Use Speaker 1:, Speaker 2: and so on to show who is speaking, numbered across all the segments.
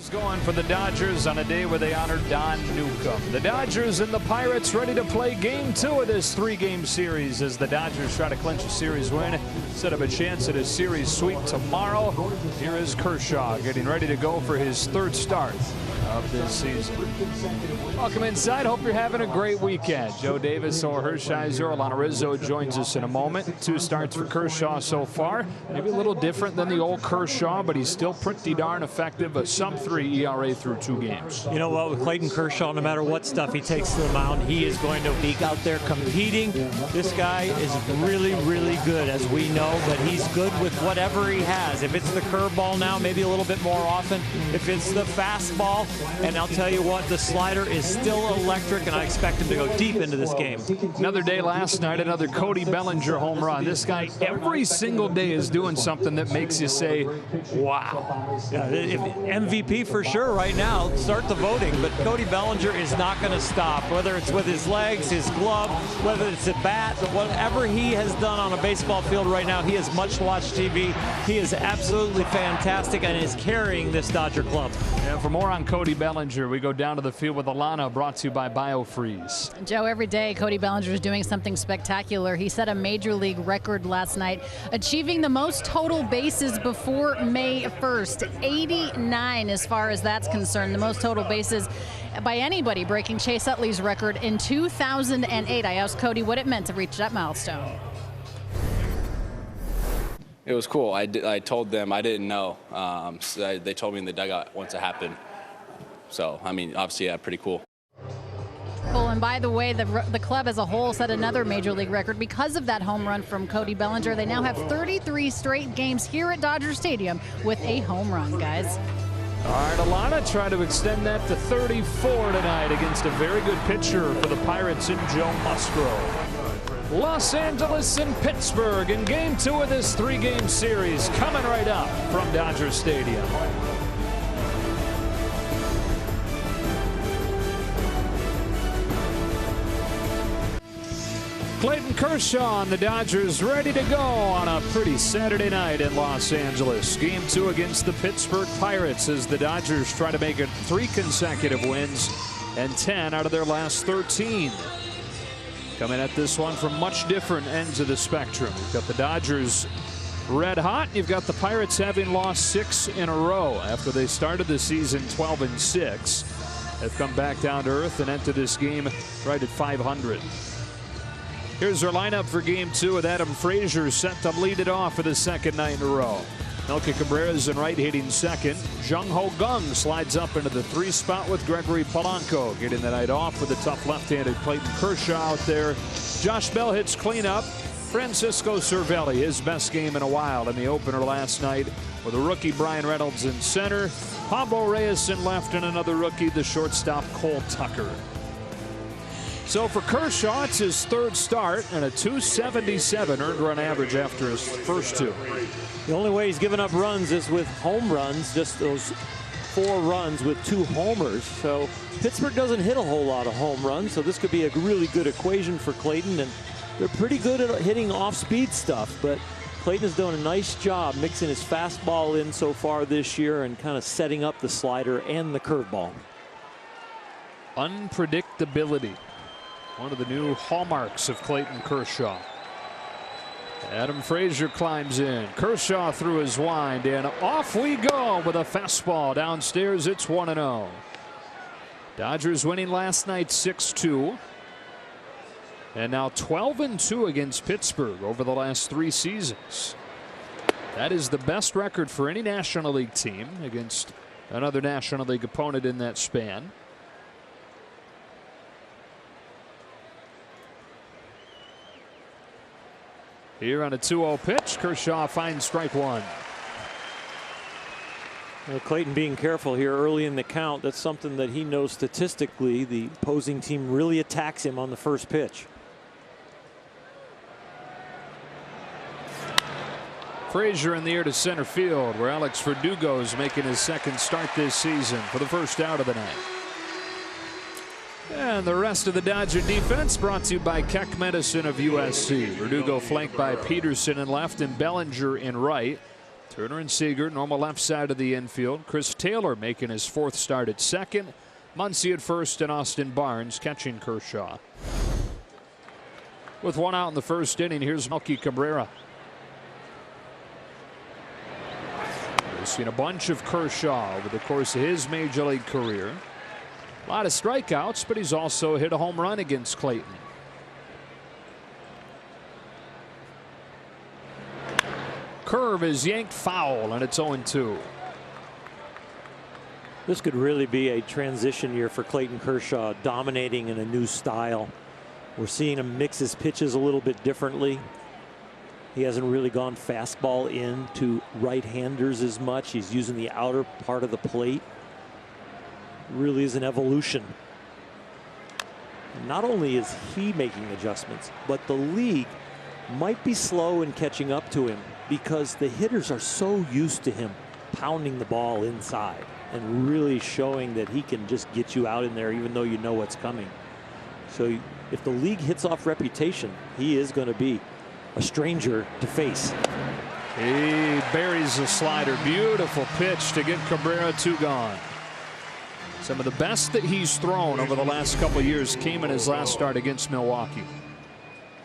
Speaker 1: Things going for the Dodgers on a day where they honored Don Newcomb. The Dodgers and the Pirates ready to play game 2 of this 3-game series as the Dodgers try to clinch a series win, set up a chance at a series sweep tomorrow. Here is Kershaw getting ready to go for his 3rd start of this season. Welcome inside. Hope you're having a great weekend. Joe Davis or Hershiser. Alana Rizzo joins us in a moment. 2 starts for Kershaw so far. Maybe a little different than the old Kershaw, but he's still pretty darn effective. A sub-3 ERA through 2 games.
Speaker 2: You know what, with Clayton Kershaw, no matter what stuff he takes to the mound, he is going to be out there competing. This guy is really, really good, as we know, but he's good with whatever he has. If it's the curveball now, maybe a little bit more often. If it's the fastball, and I'll tell you what, the slider is still electric, and I expect him to go deep into this game.
Speaker 1: Another day last night, another Cody Bellinger home run. This guy every single day is doing something that makes you say, wow.
Speaker 2: Yeah, MVP for sure right now. Start the voting, but Cody Bellinger is not going to stop. Whether it's with his legs, his glove, whether it's a bat, whatever he has done on a baseball field right now, he has much watched TV. He is absolutely fantastic and is carrying this Dodger club.
Speaker 1: And for more on Cody Bellinger, we go down to the field with Alana, brought to you by BioFreeze.
Speaker 3: Joe, every day Cody Bellinger is doing something spectacular. He set a major league record last night, achieving the most total bases before May 1st. 89 as far as that's concerned. The most total bases by anybody, breaking Chase Utley's record in 2008. I asked Cody what it meant to reach that milestone.
Speaker 4: It was cool. I told them I didn't know. So they told me in the dugout once it happened. So, I mean, obviously, yeah, pretty cool.
Speaker 3: Well, and by the way, the club as a whole set another major league record because of that home run from Cody Bellinger. They now have 33 straight games here at Dodger Stadium with a home run, guys.
Speaker 1: All right, Alana trying to extend that to 34 tonight against a very good pitcher for the Pirates in Joe Musgrove. Los Angeles and Pittsburgh in game 2 of this 3-game series coming right up from Dodger Stadium. Clayton Kershaw and the Dodgers ready to go on a pretty Saturday night in Los Angeles. Game 2 against the Pittsburgh Pirates as the Dodgers try to make it 3 consecutive wins and 10 out of their last 13. Coming at this one from much different ends of the spectrum. You've got the Dodgers red hot. You've got the Pirates having lost 6 in a row after they started the season 12-6. They've come back down to earth and entered this game right at 500. Here's our lineup for game 2 with Adam Frazier set to lead it off for the 2nd night in a row. Melky Cabrera's in right, hitting second. Jung Ho Gung slides up into the 3 spot with Gregory Polanco getting the night off with a tough left-handed Clayton Kershaw out there. Josh Bell hits cleanup. Francisco Cervelli, his best game in a while in the opener last night with a rookie Brian Reynolds in center. Pablo Reyes in left and another rookie, the shortstop Cole Tucker. So for Kershaw, it's his 3rd start and a .277 earned run average after his first 2.
Speaker 2: The only way he's given up runs is with home runs, just those 4 runs with 2 homers. So Pittsburgh doesn't hit a whole lot of home runs, so this could be a really good equation for Clayton. And they're pretty good at hitting off-speed stuff, but Clayton has done a nice job mixing his fastball in so far this year and kind of setting up the slider and the curveball.
Speaker 1: Unpredictability. One of the new hallmarks of Clayton Kershaw. Adam Frazier climbs in. Kershaw through his wind, and off we go with a fastball downstairs. It's 1-0. Dodgers winning last night 6-2. And now 12-2 against Pittsburgh over the last 3 seasons. That is the best record for any National League team against another National League opponent in that span. Here on a 2-0 pitch, Kershaw finds strike 1.
Speaker 2: Well, Clayton being careful here early in the count. That's something that he knows statistically. The opposing team really attacks him on the first pitch.
Speaker 1: Frazier in the air to center field, where Alex Verdugo is making his 2nd start this season for the 1st out of the night. And the rest of the Dodger defense brought to you by Keck Medicine of USC. Verdugo flanked by Peterson in left and Bellinger in right. Turner and Seager, normal left side of the infield. Chris Taylor making his 4th start at second. Muncy at first and Austin Barnes catching Kershaw. With 1 out in the 1st inning, here's Melky Cabrera. We've seen a bunch of Kershaw over the course of his major league career. A lot of strikeouts, but he's also hit a home run against Clayton. Curve is yanked foul, and it's 0-2.
Speaker 2: This could really be a transition year for Clayton Kershaw, dominating in a new style. We're seeing him mix his pitches a little bit differently. He hasn't really gone fastball in to right-handers as much. He's using the outer part of the plate. Really is an evolution. And not only is he making adjustments, but the league might be slow in catching up to him because the hitters are so used to him pounding the ball inside and really showing that he can just get you out in there even though you know what's coming. So if the league hits off reputation, he is going to be a stranger to face.
Speaker 1: He buries the slider. Beautiful pitch to get Cabrera 2 gone. Some of the best that he's thrown over the last couple of years came in his last start against Milwaukee.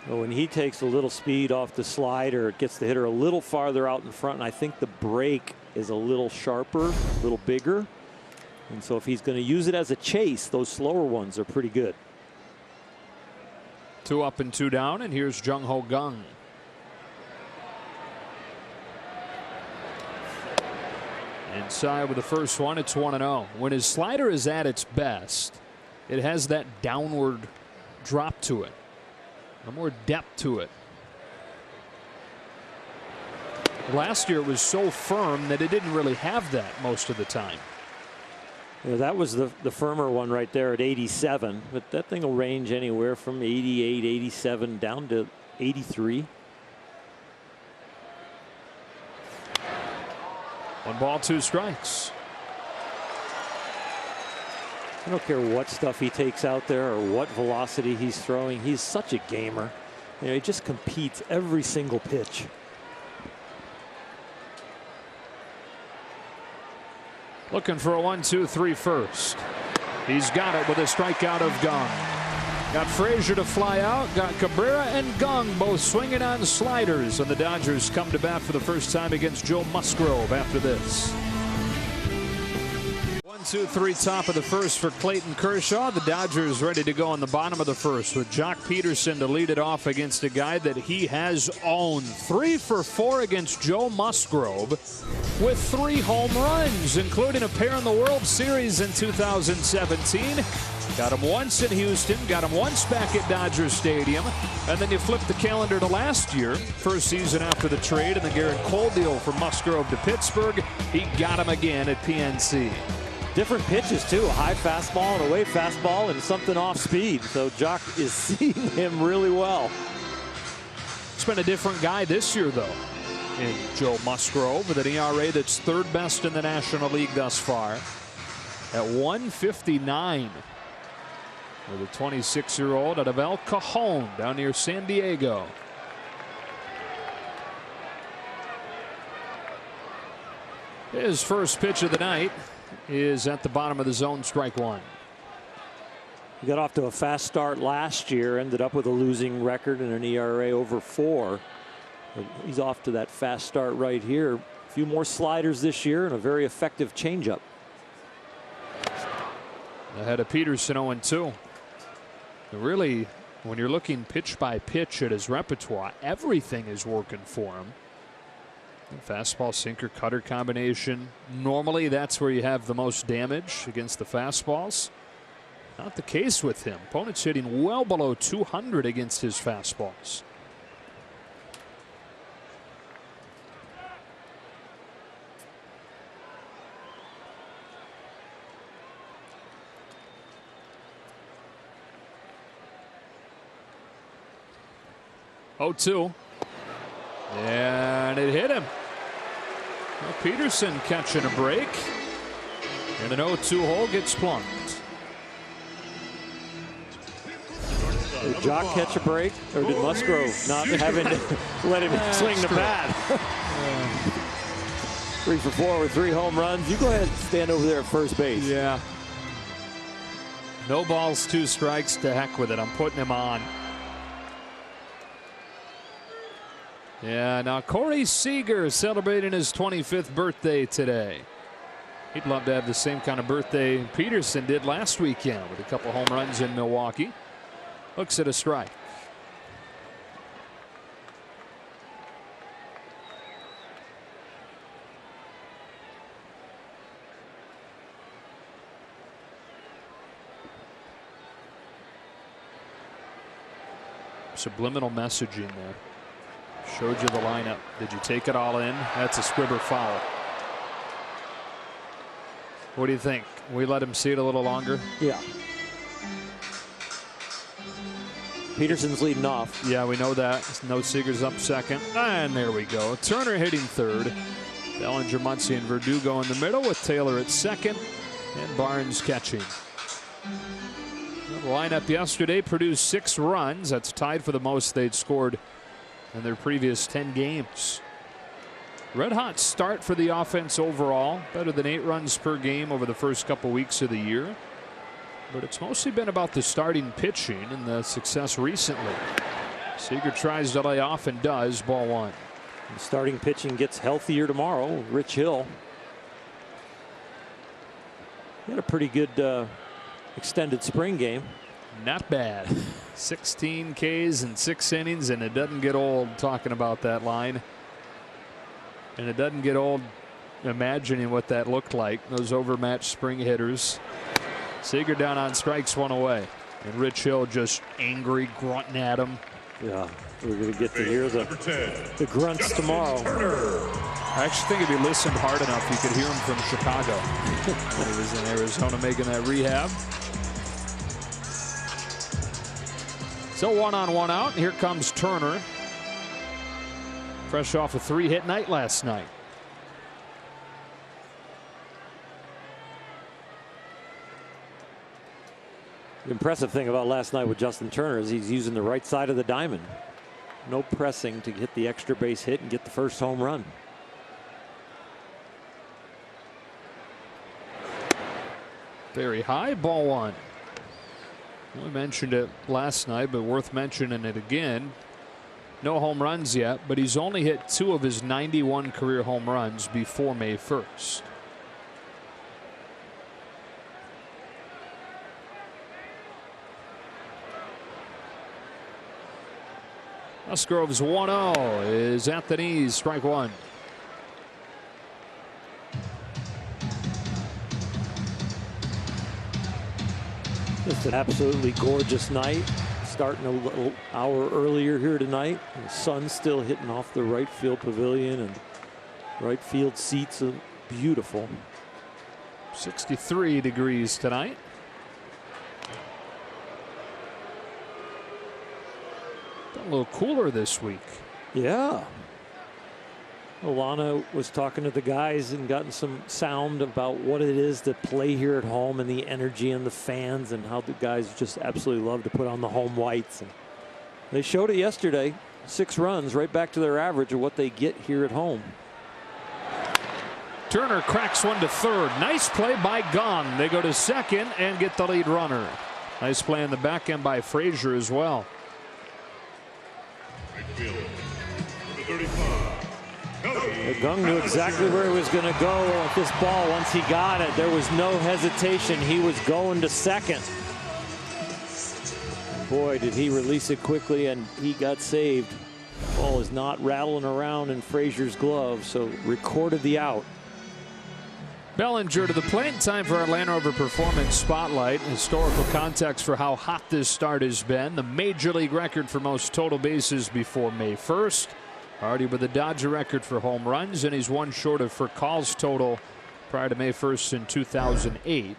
Speaker 2: Well, when he takes a little speed off the slider, it gets the hitter a little farther out in front, and I think the break is a little sharper, a little bigger. And so if he's going to use it as a chase, those slower ones are pretty good.
Speaker 1: 2 up and 2 down, and here's Jung Ho Kang. Inside with the first one, it's 1-0. When his slider is at its best, it has that downward drop to it, a more depth to it. Last year it was so firm that it didn't really have that most of the time.
Speaker 2: Yeah, that was the firmer one right there at 87, but that thing will range anywhere from 88, 87 down to 83.
Speaker 1: 1 ball, 2 strikes.
Speaker 2: I don't care what stuff he takes out there or what velocity he's throwing. He's such a gamer. You know, he just competes every single pitch.
Speaker 1: Looking for a 1-2-3 first. He's got it with a strikeout of Kang. Got Frazier to fly out. Got Cabrera and Kang both swinging on sliders. And the Dodgers come to bat for the first time against Joe Musgrove after this. 1-2-3 top of the first for Clayton Kershaw. The Dodgers ready to go on the bottom of the first with Jock Peterson to lead it off against a guy that he has owned. 3 for 4 against Joe Musgrove with 3 home runs, including a pair in the World Series in 2017. Got him once in Houston, got him once back at Dodger Stadium, and then you flip the calendar to last year, first season after the trade and the Garrett Cole deal from Musgrove to Pittsburgh. He got him again at PNC.
Speaker 2: Different pitches too, a high fastball and a away fastball and something off speed. So Jock is seeing him really well.
Speaker 1: It's been a different guy this year though in Joe Musgrove with an ERA that's 3rd best in the National League thus far at 1.59 with a 26-year-old out of El Cajon down near San Diego. His first pitch of the night is at the bottom of the zone, strike 1.
Speaker 2: He got off to a fast start last year, ended up with a losing record and an ERA over 4. But he's off to that fast start right here. A few more sliders this year and a very effective changeup.
Speaker 1: Ahead of Peterson 0-2. Really, when you're looking pitch by pitch at his repertoire, everything is working for him. Fastball, sinker, cutter combination. Normally that's where you have the most damage against the fastballs. Not the case with him. Opponent's hitting well below 200 against his fastballs. Oh, 2. And it hit him. Well, Peterson catching a break. And an 0-2 hole gets plunked.
Speaker 2: Did Jock catch a break, or did Musgrove not having to let him swing the bat? 3 for 4 with 3 home runs. You go ahead and stand over there at first base.
Speaker 1: Yeah. No balls, 2 strikes. To heck with it. I'm putting him on. Yeah, now Corey Seager celebrating his 25th birthday today. He'd love to have the same kind of birthday Peterson did last weekend with a couple home runs in Milwaukee. Looks at a strike. Subliminal messaging there. Showed you the lineup. Did you take it all in? That's a Squibber foul. What do you think? We let him see it a little longer?
Speaker 2: Yeah. Peterson's leading off.
Speaker 1: Yeah, we know that. No, Seager's up second. And there we go. Turner hitting third. Bellinger, Muncy, and Verdugo in the middle with Taylor at second and Barnes catching. The lineup yesterday produced 6 runs. That's tied for the most they'd scored in their previous 10 games. Red hot start for the offense overall. Better than 8 runs per game over the first couple weeks of the year. But it's mostly been about the starting pitching and the success recently. Seager tries to lay off and does. Ball 1.
Speaker 2: The starting pitching gets healthier tomorrow. Rich Hill. He had a pretty good extended spring game.
Speaker 1: Not bad. 16 Ks in 6 innings, and it doesn't get old talking about that line. And it doesn't get old imagining what that looked like. Those overmatched spring hitters. Seager down on strikes, 1 away. And Rich Hill just angry, grunting at him.
Speaker 2: Yeah, we're going to get to hear the grunts tomorrow.
Speaker 1: I actually think if you listened hard enough, you could hear him from Chicago when he was in Arizona making that rehab. So 1 on 1 out. And here comes Turner. Fresh off a 3-hit night last night.
Speaker 2: The impressive thing about last night with Justin Turner is he's using the right side of the diamond. No pressing to get the extra base hit and get the first home run.
Speaker 1: Very high. Ball 1. We mentioned it last night, but worth mentioning it again. No home runs yet, but he's only hit 2 of his 91 career home runs before May 1st. Musgrove's 1-0 is at the knees. Strike 1.
Speaker 2: Just an absolutely gorgeous night. Starting a little hour earlier here tonight. The sun's still hitting off the right field pavilion, and right field seats are beautiful.
Speaker 1: 63 degrees tonight. A little cooler this week.
Speaker 2: Yeah. Alana was talking to the guys and gotten some sound about what it is to play here at home and the energy and the fans and how the guys just absolutely love to put on the home whites. And they showed it yesterday. 6 runs, right back to their average of what they get here at home.
Speaker 1: Turner cracks one to third. Nice play by Gunn. They go to second and get the lead runner. Nice play in the back end by Frazier as well.
Speaker 2: Gung knew exactly where he was going to go with this ball. Once he got it, there was no hesitation. He was going to second. Boy, did he release it quickly, and he got saved. The ball is not rattling around in Frazier's glove, so recorded the out.
Speaker 1: Bellinger to the plate. Time for our Land Rover Performance Spotlight. Historical context for how hot this start has been. The Major League record for most total bases before May 1st. Already with the Dodger record for home runs, and he's 1 short of Furcall's total prior to May 1st in 2008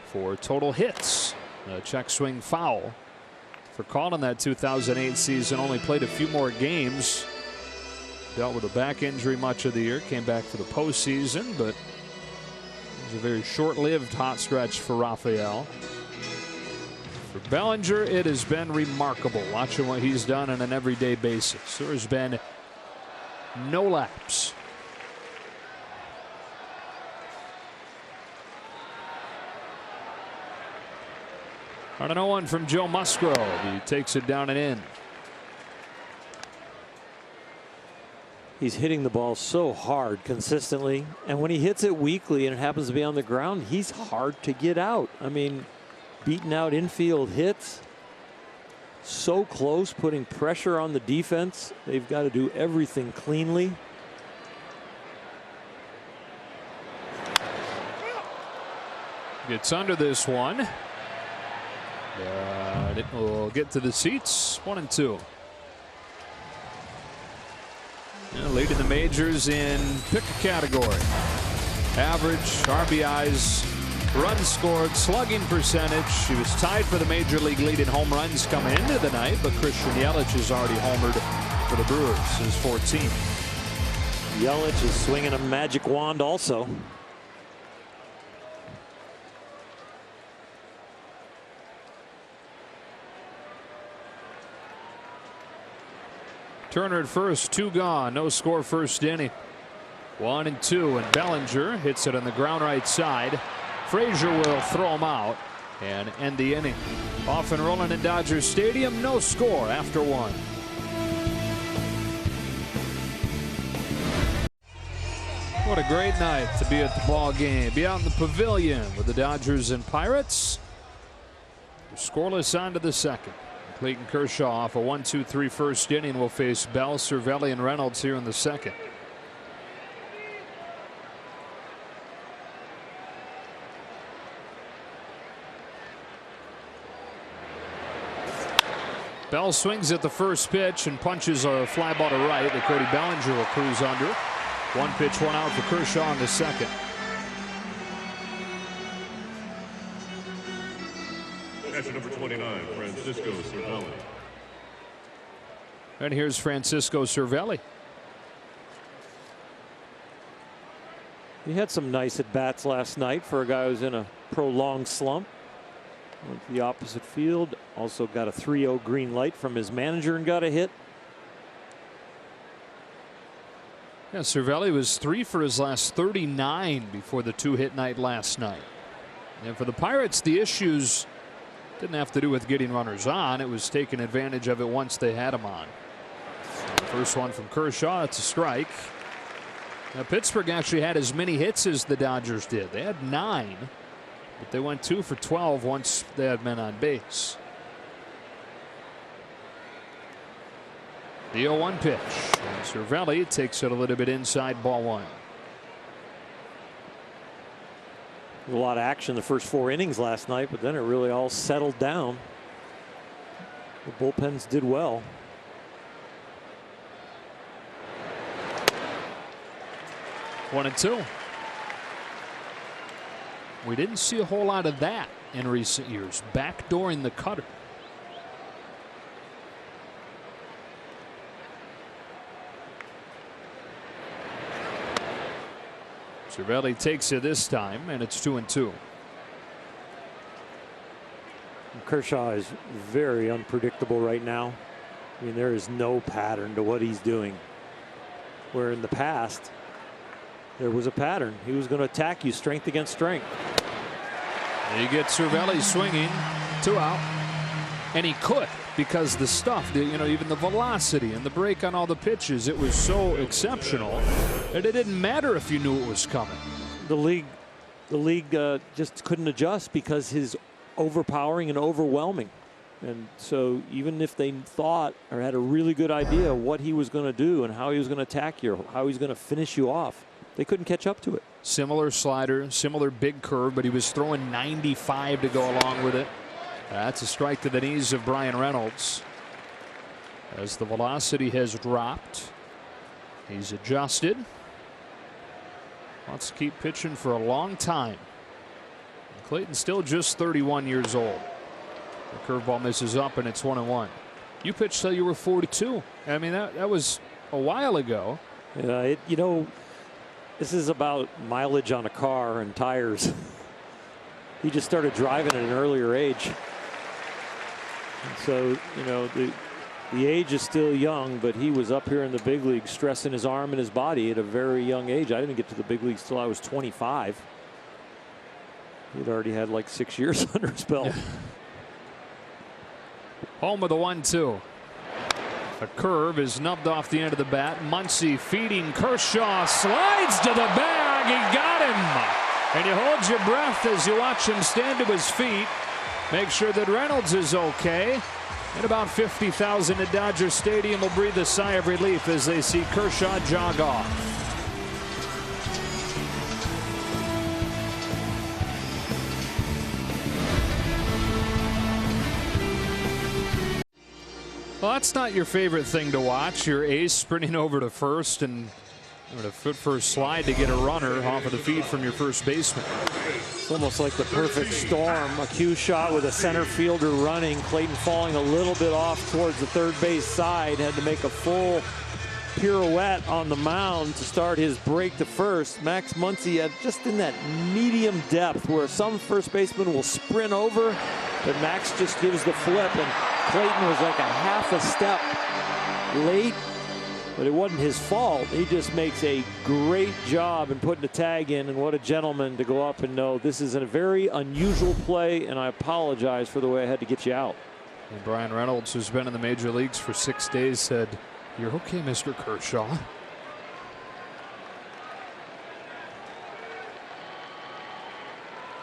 Speaker 1: for total hits. A check swing foul. Furcal in that 2008 season only played a few more games. Dealt with a back injury much of the year. Came back for the postseason, but it was a very short-lived hot stretch for Rafael. For Bellinger, it has been remarkable watching what he's done on an everyday basis. There has been no lapse. On an 0-1 from Joe Musgrove. He takes it down and in.
Speaker 2: He's hitting the ball so hard consistently, and when he hits it weakly and it happens to be on the ground, he's hard to get out. I mean, beating out infield hits, so close, putting pressure on the defense. They've got to do everything cleanly.
Speaker 1: Gets under this one. It will get to the seats. 1-2. Leading the majors in pick a category. Average, RBIs, runs scored, slugging percentage. He was tied for the major league lead in home runs coming into the night, but Christian Yelich has already homered for the Brewers, his 14th.
Speaker 2: Yelich is swinging a magic wand also.
Speaker 1: Turner at first, 2 gone, no score first inning. 1-2, and Bellinger hits it on the ground right side. Frazier will throw him out and end the inning. Off and rolling in Dodger Stadium, no score after 1. What a great night to be at the ball game. Be out in the pavilion with the Dodgers and Pirates. Scoreless on to the second. Clayton Kershaw off a 1-2-3 first inning will face Bell, Cervelli, and Reynolds here in the second. Bell swings at the first pitch and punches a fly ball to right that Cody Bellinger will cruise under. 1 pitch, 1 out for Kershaw in the second.
Speaker 5: Catcher number 29, Francisco Cervelli.
Speaker 1: And here's Francisco Cervelli.
Speaker 2: He had some nice at bats last night for a guy who's in a prolonged slump. Went to the opposite field. Also got a 3-0 green light from his manager and got a hit.
Speaker 1: Yeah, Cervelli was 3 for his last 39 before the 2-hit night last night. And for the Pirates, the issues didn't have to do with getting runners on. It was taking advantage of it once they had him on. So first one from Kershaw. It's a strike. Now, Pittsburgh actually had as many hits as the Dodgers did. They had 9, but they went 2 for 12 once they had men on base. The 0-1 pitch. And Cervelli takes it a little bit inside, ball 1.
Speaker 2: A lot of action the first 4 innings last night, but then it really all settled down. The bullpens did well.
Speaker 1: One and 2. We didn't see a whole lot of that in recent years. Backdooring the cutter. Cervelli takes it this time, and it's 2-2.
Speaker 2: Kershaw is very unpredictable right now. I mean, there is no pattern to what he's doing. Where in the past, there was a pattern. He was going to attack you strength against strength.
Speaker 1: You get Cervelli swinging, 2 out, and he could, because the stuff, even the velocity and the break on all the pitches, it was so exceptional that it didn't matter if you knew it was coming.
Speaker 2: The league just couldn't adjust because his overpowering and overwhelming. And so even if they thought or had a really good idea what he was going to do and how he was going to attack you, how he was going to finish you off, they couldn't catch up to it.
Speaker 1: Similar slider, similar big curve, but he was throwing 95 to go along with it. That's a strike to the knees of Brian Reynolds. As the velocity has dropped, he's adjusted. Wants to keep pitching for a long time. Clayton's still just 31 years old. The curveball misses up, and it's 1-1. You pitched till you were 42. I mean, that was a while ago.
Speaker 2: Yeah, this is about mileage on a car and tires. He just started driving at an earlier age. And so, the age is still young, but he was up here in the big leagues stressing his arm and his body at a very young age. I didn't get to the big leagues till I was 25. He'd already had like 6 years under his belt.
Speaker 1: Home with a 1-2. A curve is nubbed off the end of the bat. Muncy feeding Kershaw, slides to the bag. He got him. And you hold your breath as you watch him stand to his feet. Make sure that Reynolds is okay. And about 50,000 at Dodger Stadium will breathe a sigh of relief as they see Kershaw jog off. Well, that's not your favorite thing to watch. Your ace sprinting over to first and a foot first slide to get a runner off of the feed from your first baseman.
Speaker 2: It's almost like the perfect storm. A cue shot with a center fielder running. Clayton falling a little bit off towards the third base side. Had to make a full pirouette on the mound to start his break to first. Max Muncy had just in that medium depth where some first baseman will sprint over, but Max just gives the flip, and Clayton was like a half a step late, but it wasn't his fault. He just makes a great job in putting the tag in, and what a gentleman to go up and know this is a very unusual play, and I apologize for the way I had to get you out.
Speaker 1: And Brian Reynolds, who's been in the major leagues for 6 days, said, "You're okay, Mr. Kershaw."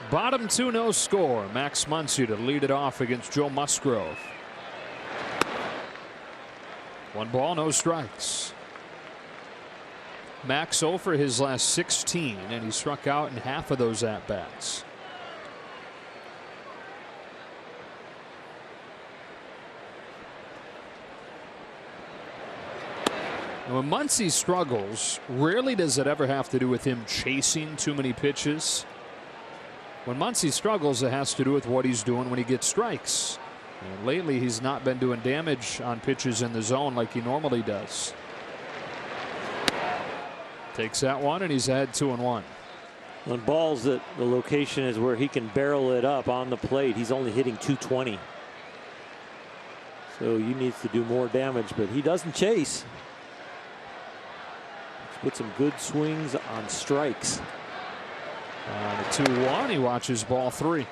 Speaker 1: Bottom 2, no score. Max Muncy to lead it off against Joe Musgrove. 1 ball, no strikes. Max 0 for his last 16, and he struck out in half of those at-bats. When Muncy struggles, rarely does it ever have to do with him chasing too many pitches. When Muncy struggles, it has to do with what he's doing when he gets strikes. And lately, he's not been doing damage on pitches in the zone like he normally does. Takes that one, and he's ahead 2-1.
Speaker 2: On balls that the location is where he can barrel it up on the plate, he's only hitting 220. So he needs to do more damage, but he doesn't chase. Put some good swings on strikes.
Speaker 1: On the 2-1, he watches ball 3.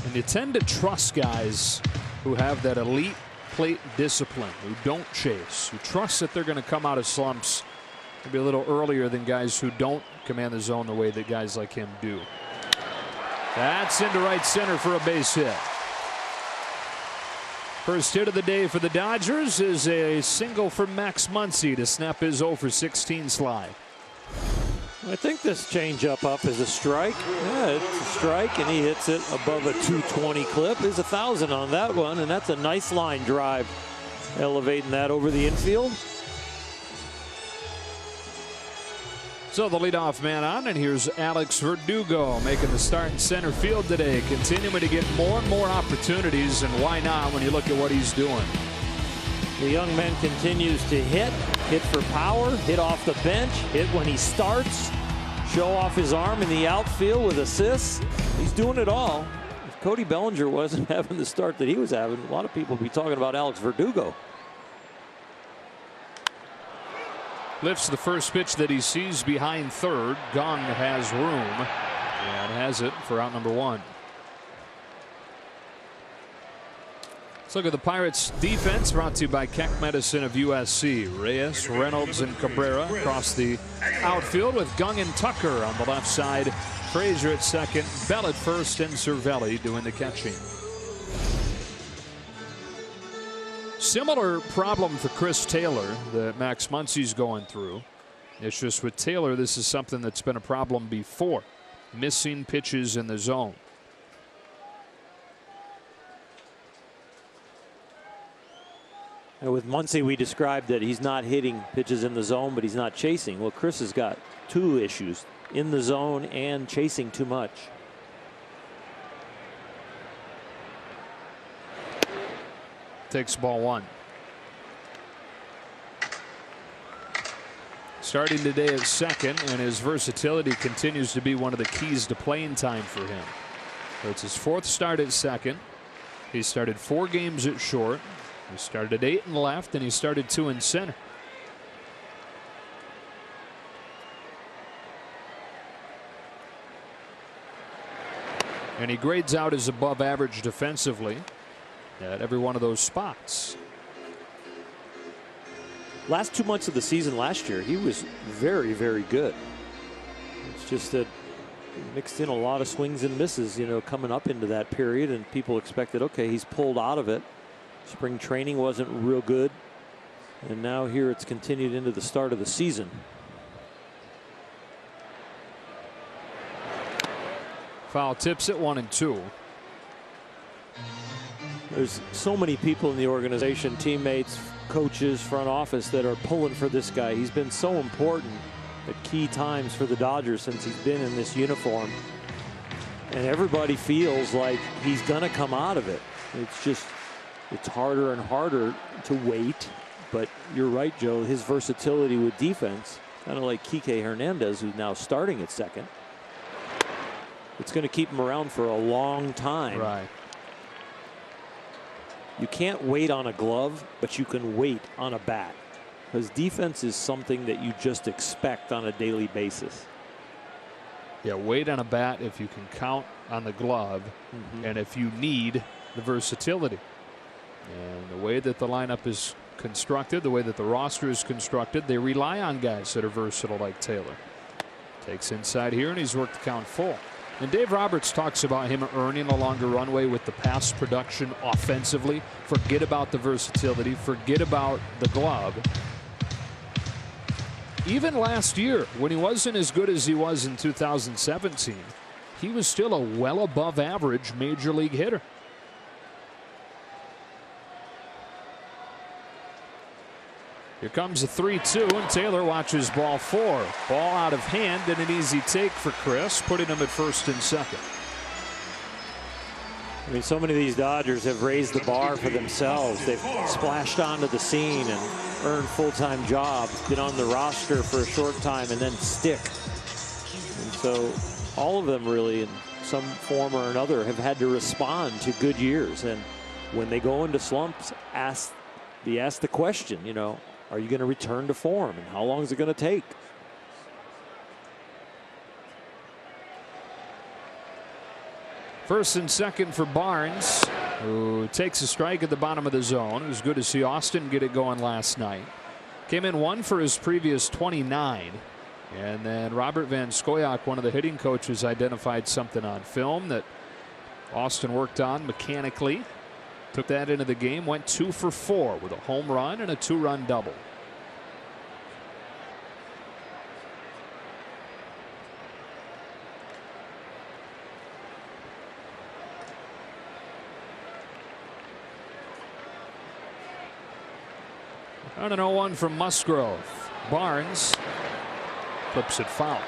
Speaker 1: And you tend to trust guys who have that elite plate discipline, who don't chase. You trust that they're going to come out of slumps maybe a little earlier than guys who don't command the zone the way that guys like him do. That's into right center for a base hit. First hit of the day for the Dodgers is a single from Max Muncy to snap his 0 for 16 slide.
Speaker 2: I think this changeup up is a strike. Yeah, it's a strike, and he hits it above a 220 clip. There's 1,000 on that one, and that's a nice line drive, elevating that over the infield.
Speaker 1: So the leadoff man on, and here's Alex Verdugo making the start in center field today, continuing to get more and more opportunities, and why not when you look at what he's doing.
Speaker 2: The young man continues to hit for power, hit off the bench, hit when he starts, show off his arm in the outfield with assists. He's doing it all. If Cody Bellinger wasn't having the start that he was having, a lot of people would be talking about Alex Verdugo.
Speaker 1: Lifts the first pitch that he sees behind third. Gunn has room and has it for out number 1. Let's look at the Pirates defense, brought to you by Keck Medicine of USC. Reyes, Reynolds, and Cabrera across the outfield with Gunn and Tucker on the left side. Frazier at second, Bell at first, and Cervelli doing the catching. Similar problem for Chris Taylor that Max Muncy's going through. It's just with Taylor, this is something that's been a problem before. Missing pitches in the zone.
Speaker 2: And with Muncy, we described that he's not hitting pitches in the zone, but he's not chasing. Well, Chris has got 2 issues, in the zone and chasing too much.
Speaker 1: Takes ball 1. Starting today at second, and his versatility continues to be one of the keys to playing time for him. So it's his 4th start at second. He started 4 games at short. He started 8 in left, and he started 2 in center. And he grades out as above average defensively at every one of those spots.
Speaker 2: Last 2 months of the season last year, he was very, very good. It's just that he mixed in a lot of swings and misses, you know, coming up into that period, and people expected, okay, he's pulled out of it. Spring training wasn't real good, and now here it's continued into the start of the season.
Speaker 1: Foul tips at 1-2.
Speaker 2: There's so many people in the organization, teammates, coaches, front office, that are pulling for this guy. He's been so important at key times for the Dodgers since he's been in this uniform. And everybody feels like he's going to come out of it. It's harder and harder to wait. But you're right, Joe, his versatility with defense, kind of like Kike Hernandez, who's now starting at second. It's going to keep him around for a long time.
Speaker 1: Right.
Speaker 2: You can't wait on a glove, but you can wait on a bat, because defense is something that you just expect on a daily basis.
Speaker 1: Yeah, wait on a bat if you can count on the glove, and if you need the versatility. And the way that the lineup is constructed, the way that the roster is constructed, they rely on guys that are versatile like Taylor. Takes inside here, and he's worked the count full. And Dave Roberts talks about him earning a longer runway with the pass production offensively. Forget about the versatility. Forget about the glove. Even last year, when he wasn't as good as he was in 2017, he was still a well above average major league hitter. Here comes a 3-2, and Taylor watches ball 4. Ball out of hand, and an easy take for Chris, putting him at first and second.
Speaker 2: I mean, so many of these Dodgers have raised the bar for themselves. They've splashed onto the scene and earned full-time jobs, been on the roster for a short time, and then stick. And so all of them really, in some form or another, have had to respond to good years. And when they go into slumps, ask the question, you know, are you going to return to form, and how long is it going to take?
Speaker 1: First and second for Barnes, who takes a strike at the bottom of the zone. It was good to see Austin get it going last night. Came in 1 for his previous 29. And then Robert Van Scoyoc, one of the hitting coaches, identified something on film that Austin worked on mechanically. Took that into the game, went 2 for 4 with a home run and a 2-run double. On an 0-1 from Musgrove. Barnes flips it foul.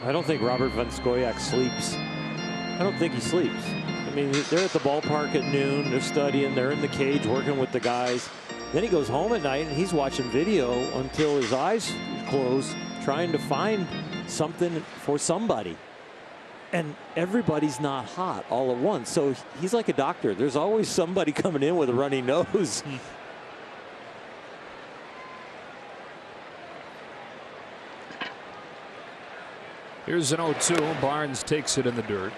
Speaker 2: I don't think Robert Van Scoyoc sleeps. I don't think he sleeps. I mean, they're at the ballpark at noon, they're studying, they're in the cage working with the guys. Then he goes home at night and he's watching video until his eyes close, trying to find something for somebody. And everybody's not hot all at once. So he's like a doctor. There's always somebody coming in with a runny nose.
Speaker 1: Here's an 0-2. Barnes takes it in the dirt.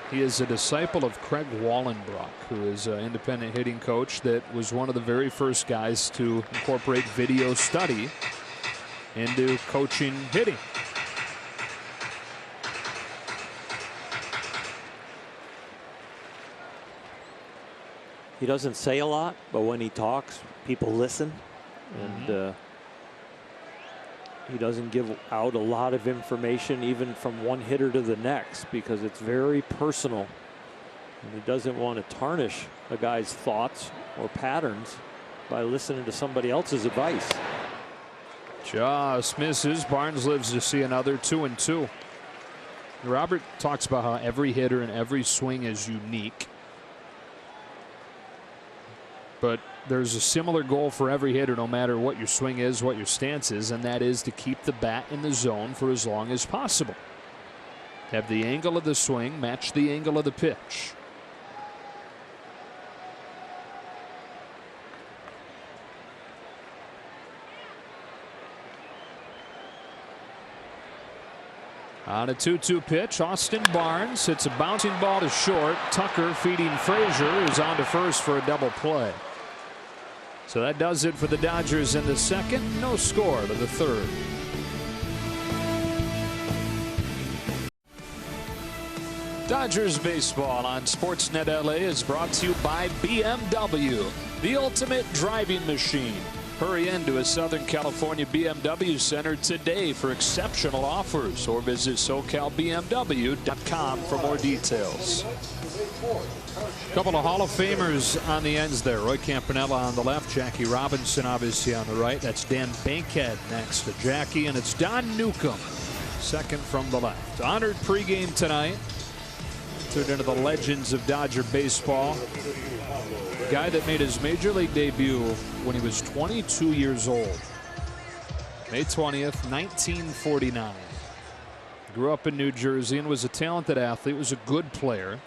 Speaker 1: He is a disciple of Craig Wallenbrock, who is an independent hitting coach that was one of the very first guys to incorporate video study into coaching hitting.
Speaker 2: He doesn't say a lot, but when he talks, people listen. And he doesn't give out a lot of information, even from one hitter to the next, because it's very personal. And he doesn't want to tarnish a guy's thoughts or patterns by listening to somebody else's advice.
Speaker 1: Just misses. Barnes lives to see another 2-2. Robert talks about how every hitter and every swing is unique. But there's a similar goal for every hitter, no matter what your swing is, what your stance is, and that is to keep the bat in the zone for as long as possible. Have the angle of the swing match the angle of the pitch. On a 2-2 pitch, Austin Barnes hits a bouncing ball to short. Tucker feeding Frazier, who's on to first for a double play. So that does it for the Dodgers in the second. No score to the third. Dodgers baseball on Sportsnet LA is brought to you by BMW, the ultimate driving machine. Hurry into a Southern California BMW center today for exceptional offers, or visit SoCalBMW.com for more details. A couple of Hall of Famers on the ends there. Roy Campanella on the left, Jackie Robinson obviously on the right. That's Dan Bankhead next to Jackie, and it's Don Newcomb second from the left. Honored pregame tonight. Turned into the legends of Dodger baseball. Guy that made his major league debut when he was 22 years old. May 20th, 1949. Grew up in New Jersey and was a talented athlete, was a good player.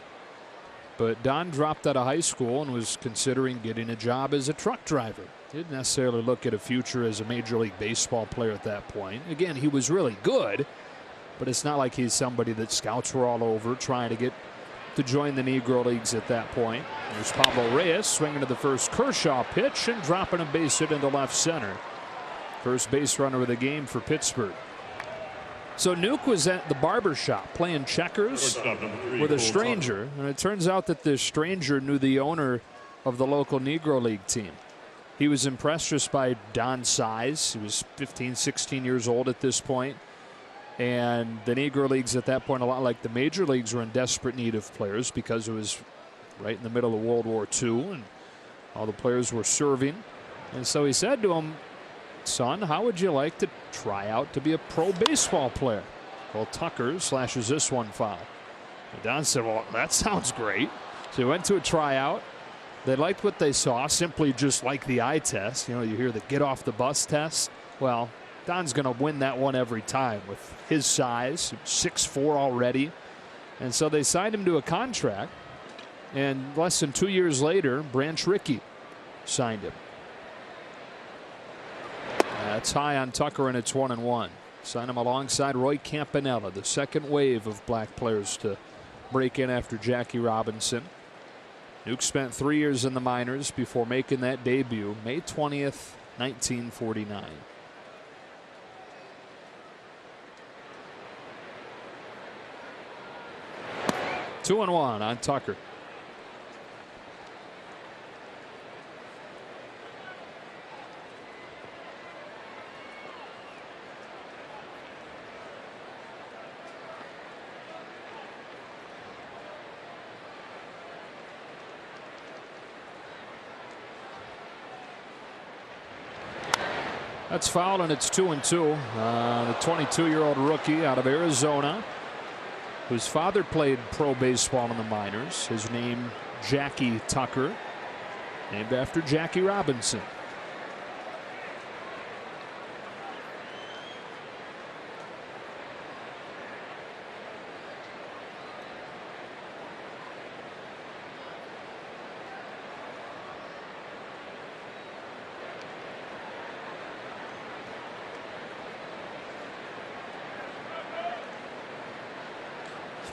Speaker 1: But Don dropped out of high school and was considering getting a job as a truck driver. Didn't necessarily look at a future as a major league baseball player at that point. Again, he was really good, but it's not like he's somebody that scouts were all over trying to get to join the Negro Leagues at that point. There's Pablo Reyes swinging to the first Kershaw pitch and dropping a base hit into left center. First base runner of the game for Pittsburgh. So Nuke was at the barber shop playing checkers with a stranger, and it turns out that this stranger knew the owner of the local Negro League team. He was impressed just by Don's size. He was 15, 16 years old at this point. And the Negro Leagues at that point, a lot like the major leagues, were in desperate need of players because it was right in the middle of World War II and all the players were serving. And so he said to him, "Son, how would you like to try out to be a pro baseball player?" Well, Tucker slashes this one foul. And Don said, "Well, that sounds great." So he went to a tryout. They liked what they saw, simply just like the eye test. You know, you hear the get off the bus test. Well, Don's going to win that one every time with his size, 6'4" already. And so they signed him to a contract. And less than 2 years later, Branch Rickey signed him. That's high on Tucker, and it's 1-1. Signed him alongside Roy Campanella, the second wave of black players to break in after Jackie Robinson. Nuke spent 3 years in the minors before making that debut, May 20th, 1949. 2-1 on Tucker. That's fouled, and it's 2-2. The 22-year-old rookie out of Arizona, whose father played pro baseball in the minors. His name, Jackie Tucker, named after Jackie Robinson.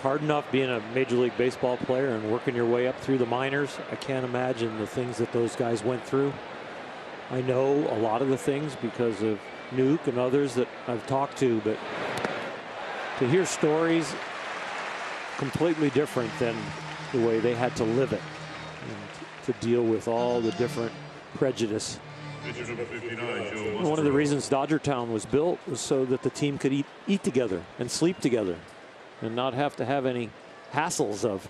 Speaker 2: Hard enough being a Major League Baseball player and working your way up through the minors. I can't imagine the things that those guys went through. I know a lot of the things because of Nuke and others that I've talked to, but to hear stories completely different than the way they had to live it and to deal with all the different prejudice. One of the reasons Dodgertown was built was so that the team could eat together and sleep together, and not have to have any hassles of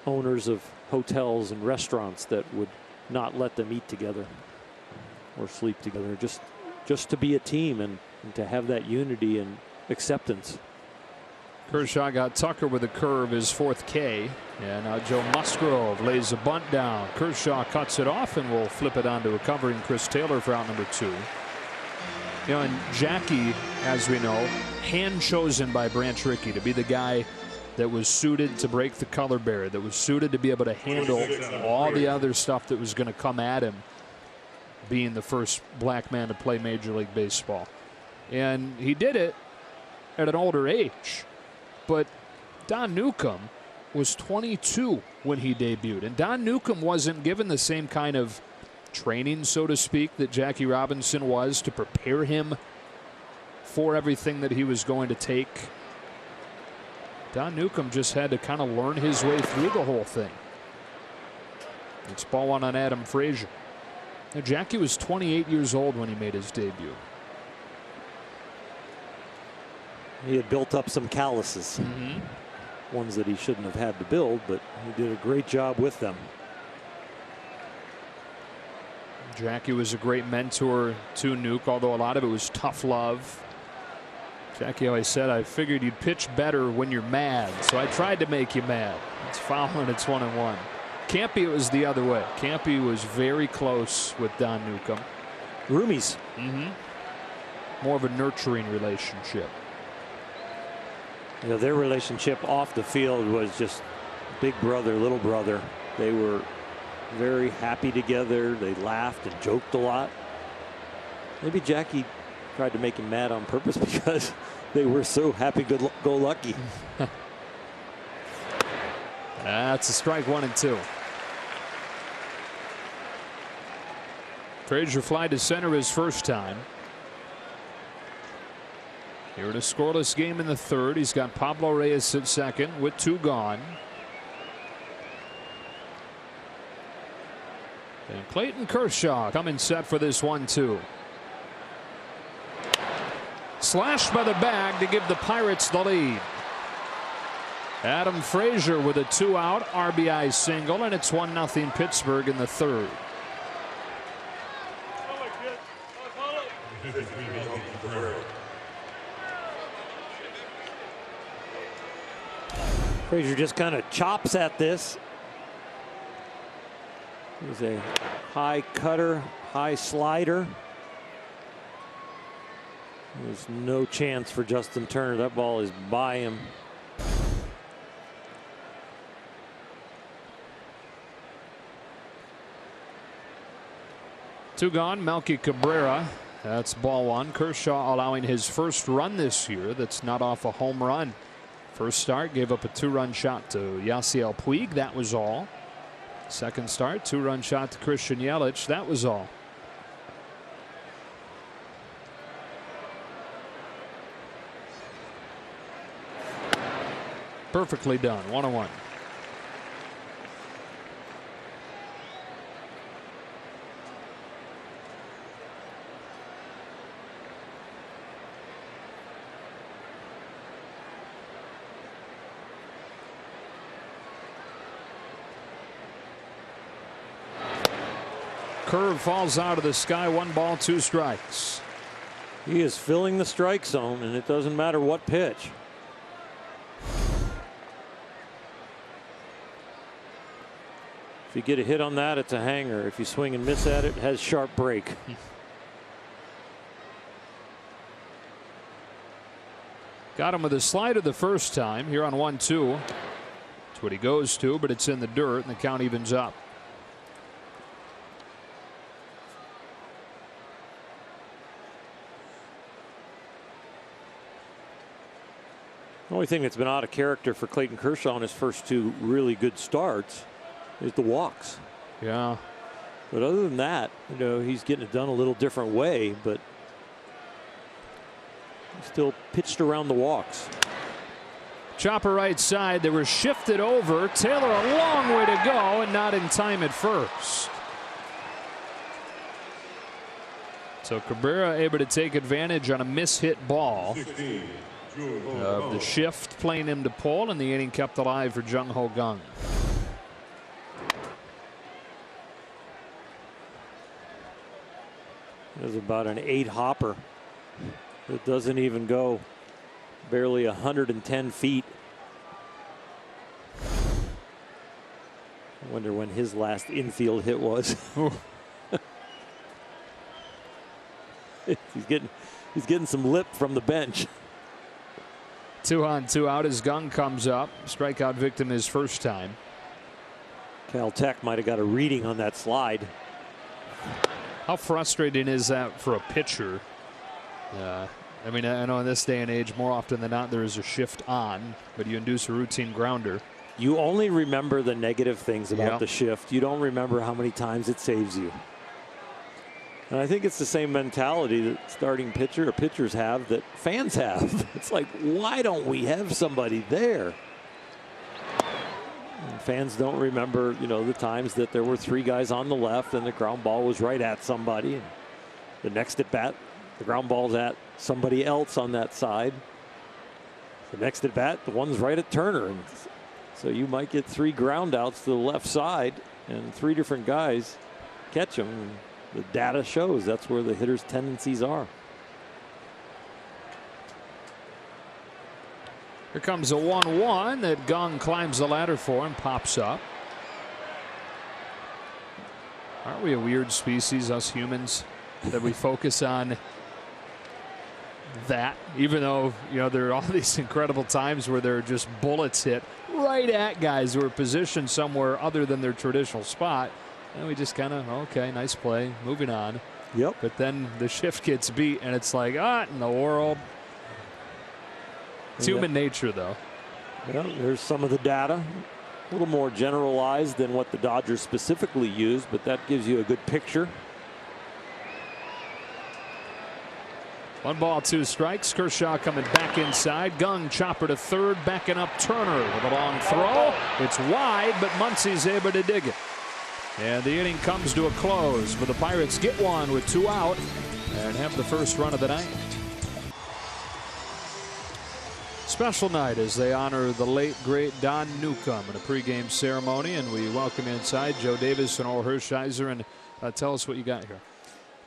Speaker 2: owners of hotels and restaurants that would not let them eat together or sleep together. Just to be a team and to have that unity and acceptance.
Speaker 1: Kershaw got Tucker with a curve, his fourth K. And now Joe Musgrove lays a bunt down. Kershaw cuts it off and will flip it on to recovering Chris Taylor for out number 2. You know, and Jackie, as we know, hand chosen by Branch Rickey to be the guy that was suited to break the color barrier, that was suited to be able to handle all the other stuff that was going to come at him, being the first black man to play Major League Baseball. And he did it, at an older age. But Don Newcomb was 22 when he debuted. And Don Newcomb wasn't given the same kind of training, so to speak, that Jackie Robinson was to prepare him for everything that he was going to take. Don Newcomb just had to kind of learn his way through the whole thing. It's ball one on Adam Frazier. Now, Jackie was 28 years old when he made his debut.
Speaker 2: He had built up some calluses. Ones that he shouldn't have had to build, but he did a great job with them.
Speaker 1: Jackie was a great mentor to Nuke, although a lot of it was tough love. Jackie always said, I figured you'd pitch better when you're mad, so I tried to make you mad. It's foul and it's 1-1. Campy, it was the other way. Campy was very close with Don Newcomb.
Speaker 2: Roomies.
Speaker 1: More of a nurturing relationship.
Speaker 2: You know, their relationship off the field was just big brother, little brother. They were very happy together. They laughed and joked a lot. Maybe Jackie tried to make him mad on purpose because they were so happy-go-lucky.
Speaker 1: That's a strike, 1-2. Frazier fly to center his first time. Here in a scoreless game in the third. He's got Pablo Reyes at second with 2 gone. And Clayton Kershaw coming set for this 1-2. Slashed by the bag to give the Pirates the lead. Adam Frazier with a 2-out RBI single, and it's 1-0 Pittsburgh in the third.
Speaker 2: Frazier just kind of chops at this. He's a high cutter, high slider. There's no chance for Justin Turner. That ball is by him.
Speaker 1: Two gone, Melky Cabrera. That's ball one. Kershaw allowing his first run this year that's not off a home run. First start gave up a 2-run shot to Yasiel Puig. That was all. Second start, 2-run shot to Christian Yelich. That was all. Perfectly done. 1-1. Curve falls out of the sky. 1 ball, 2 strikes.
Speaker 2: He is filling the strike zone, and it doesn't matter what pitch. If you get a hit on that, it's a hanger. If you swing and miss at it, it has sharp break.
Speaker 1: Got him with a slider the first time here on 1-2. That's what he goes to, but it's in the dirt, and the count evens up.
Speaker 2: The only thing that's been out of character for Clayton Kershaw in his first 2 really good starts is the walks.
Speaker 1: Yeah.
Speaker 2: But other than that, you know, he's getting it done a little different way, but he still pitched around the walks.
Speaker 1: Chopper right side. They were shifted over. Taylor a long way to go and not in time at first. So Cabrera able to take advantage on a mishit ball. The shift playing him to pull, and the inning kept alive for Jung Ho Kang.
Speaker 2: There's about an 8 hopper. It doesn't even go barely 110 feet. I wonder when his last infield hit was. He's getting some lip from the bench.
Speaker 1: 2 on 2 out as Kang comes up. Strikeout victim his first time.
Speaker 2: Caltech might have got a reading on that slide.
Speaker 1: How frustrating is that for a pitcher? I mean, I know in this day and age, more often than not, there is a shift on, but you induce a routine grounder.
Speaker 2: You only remember the negative things about the shift. You don't remember how many times it saves you. And I think it's the same mentality that starting pitcher or pitchers have that fans have. It's like, why don't we have somebody there? And fans don't remember, you know, the times that there were 3 guys on the left and the ground ball was right at somebody. And the next at bat, the ground ball's at somebody else on that side. The next at bat, the one's right at Turner. And so you might get 3 ground outs to the left side and 3 different guys catch them. The data shows that's where the hitter's tendencies are.
Speaker 1: Here comes a 1-1 that Gong climbs the ladder for and pops up. Aren't we a weird species, us humans, that we focus on that, even though, you know, there are all these incredible times where there are just bullets hit right at guys who are positioned somewhere other than their traditional spot. And we just kind of, okay, nice play, moving on.
Speaker 2: Yep.
Speaker 1: But then the shift gets beat, and it's like, in the world. It's human nature, though.
Speaker 2: Yeah, there's some of the data. A little more generalized than what the Dodgers specifically used, but that gives you a good picture.
Speaker 1: 1 ball, 2 strikes. Kershaw coming back inside. Gong chopper to third, backing up Turner with a long throw. It's wide, but Muncie's able to dig it. And the inning comes to a close, but the Pirates get one with 2 out and have the first run of the night. Special night as they honor the late, great Don Newcomb in a pregame ceremony, and we welcome inside Joe Davis and Orel Hershiser. And tell us what you got here.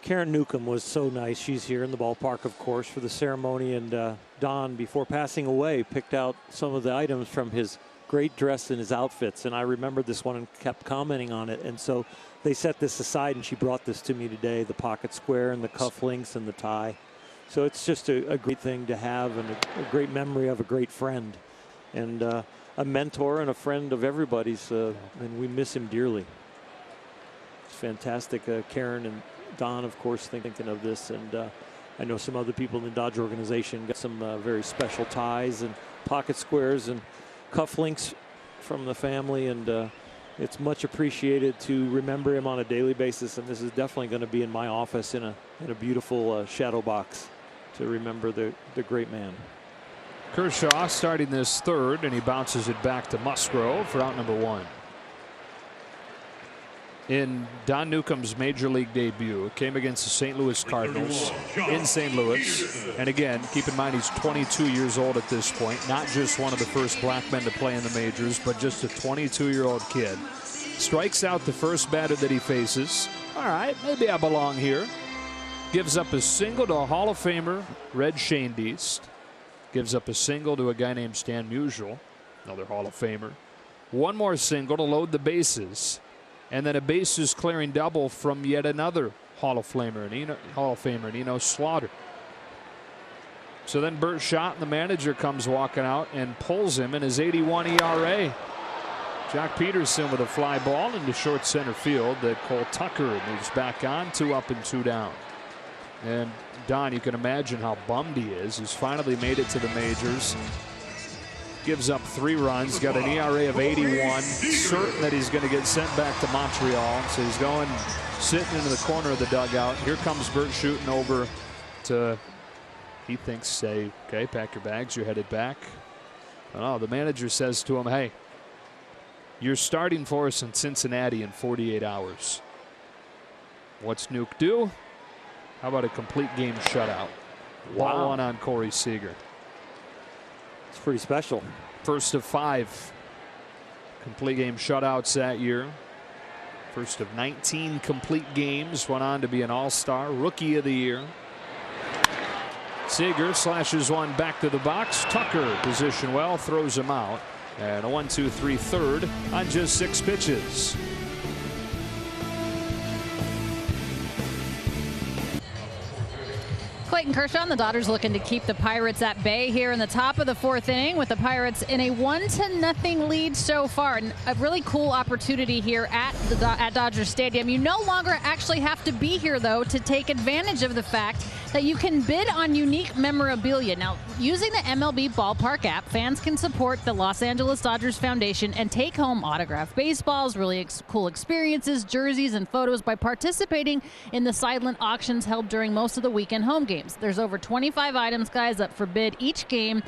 Speaker 2: Karen Newcomb was so nice. She's here in the ballpark, of course, for the ceremony. And Don, before passing away, picked out some of the items from his great dress and his outfits. And I remembered this one and kept commenting on it. And so they set this aside, and she brought this to me today, the pocket square and the cufflinks and the tie. So it's just a great thing to have, and a great memory of a great friend. And a mentor and a friend of everybody's. And we miss him dearly. It's fantastic. Karen and Don, of course, thinking of this, and I know some other people in the Dodger organization got some very special ties and pocket squares and cufflinks from the family, and it's much appreciated to remember him on a daily basis. And this is definitely going to be in my office in a beautiful shadow box to remember the great man.
Speaker 1: Kershaw starting this third, and he bounces it back to Musgrove for out number 1. In Don Newcomb's major league debut, it came against the St. Louis Cardinals in St. Louis. And again, keep in mind he's 22 years old at this point, not just one of the first black men to play in the majors, but just a 22-year-old kid. Strikes out the first batter that he faces. All right, maybe I belong here. Gives up a single to a Hall of Famer, Red Schoendienst. Gives up a single to a guy named Stan Musial, another Hall of Famer. 1 more single to load the bases. And then a bases clearing double from yet another Hall of Famer, Nino Slaughter. So then Bert Schott, and the manager, comes walking out and pulls him in his 81 ERA. Jock Peterson with a fly ball into short center field that Cole Tucker moves back on, 2 up and 2 down. And Don, you can imagine how bummed he is. He's finally made it to the majors. Gives up 3 runs, got an ERA of 81, certain that he's going to get sent back to Montreal. So he's going, sitting into the corner of the dugout. Here comes Bert shooting over to, he thinks, say, okay, pack your bags, you're headed back. Oh, the manager says to him, hey, you're starting for us in Cincinnati in 48 hours. What's Nuke do? How about a complete game shutout? Ball 1 on Corey Seager.
Speaker 2: It's pretty special.
Speaker 1: First of 5 complete game shutouts that year. First of 19 complete games. Went on to be an all-star, rookie of the year. Seager slashes one back to the box. Tucker position well, throws him out. And a 1-2-3 third on just 6 pitches.
Speaker 3: Clayton Kershaw and the Dodgers looking to keep the Pirates at bay here in the top of the 4th inning, with the Pirates in a 1-0 lead so far. And a really cool opportunity here at Dodger Stadium. You no longer actually have to be here, though, to take advantage of the fact that you can bid on unique memorabilia. Now, using the MLB Ballpark app, fans can support the Los Angeles Dodgers Foundation and take home autographed baseballs, really cool experiences, jerseys, and photos by participating in the silent auctions held during most of the weekend home games. There's over 25 items, guys, up for bid each game,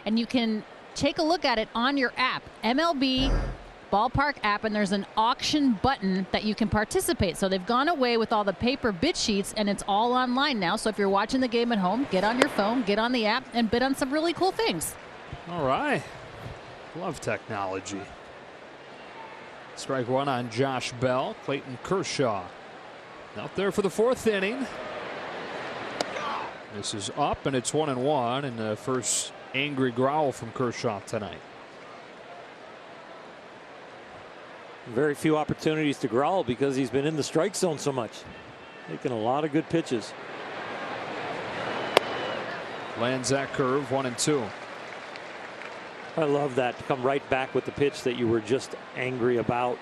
Speaker 3: and you can take a look at it on your app, MLB Ballpark app, and there's an auction button that you can participate. So they've gone away with all the paper bid sheets, and it's all online now. So if you're watching the game at home, get on your phone, get on the app, and bid on some really cool things.
Speaker 1: All right. Love technology. Strike one on Josh Bell. Clayton Kershaw out there for the fourth inning. This is up, and it's 1-1, and the first angry growl from Kershaw tonight.
Speaker 2: Very few opportunities to growl because he's been in the strike zone so much. Taking a lot of good pitches.
Speaker 1: Lands that curve, 1-2.
Speaker 2: I love that, to come right back with the pitch that you were just angry about.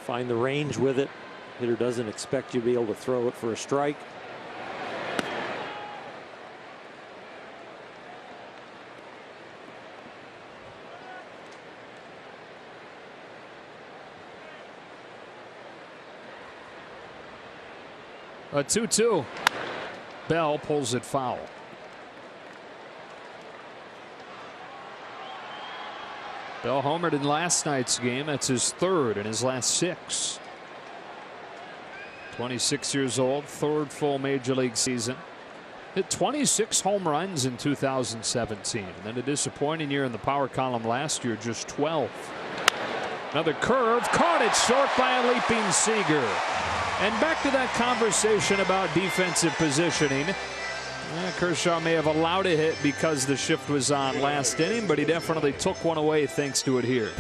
Speaker 2: Find the range with it. Hitter doesn't expect you to be able to throw it for a strike.
Speaker 1: A 2-2. Bell pulls it foul. Bell homered in last night's game. That's his third in his last 6. 26 years old, third full major league season. Hit 26 home runs in 2017. And then a disappointing year in the power column last year, just 12. Another curve, caught it short by a leaping Seager. And back to that conversation about defensive positioning. Kershaw may have allowed a hit because the shift was on last inning, but he definitely took one away thanks to it here.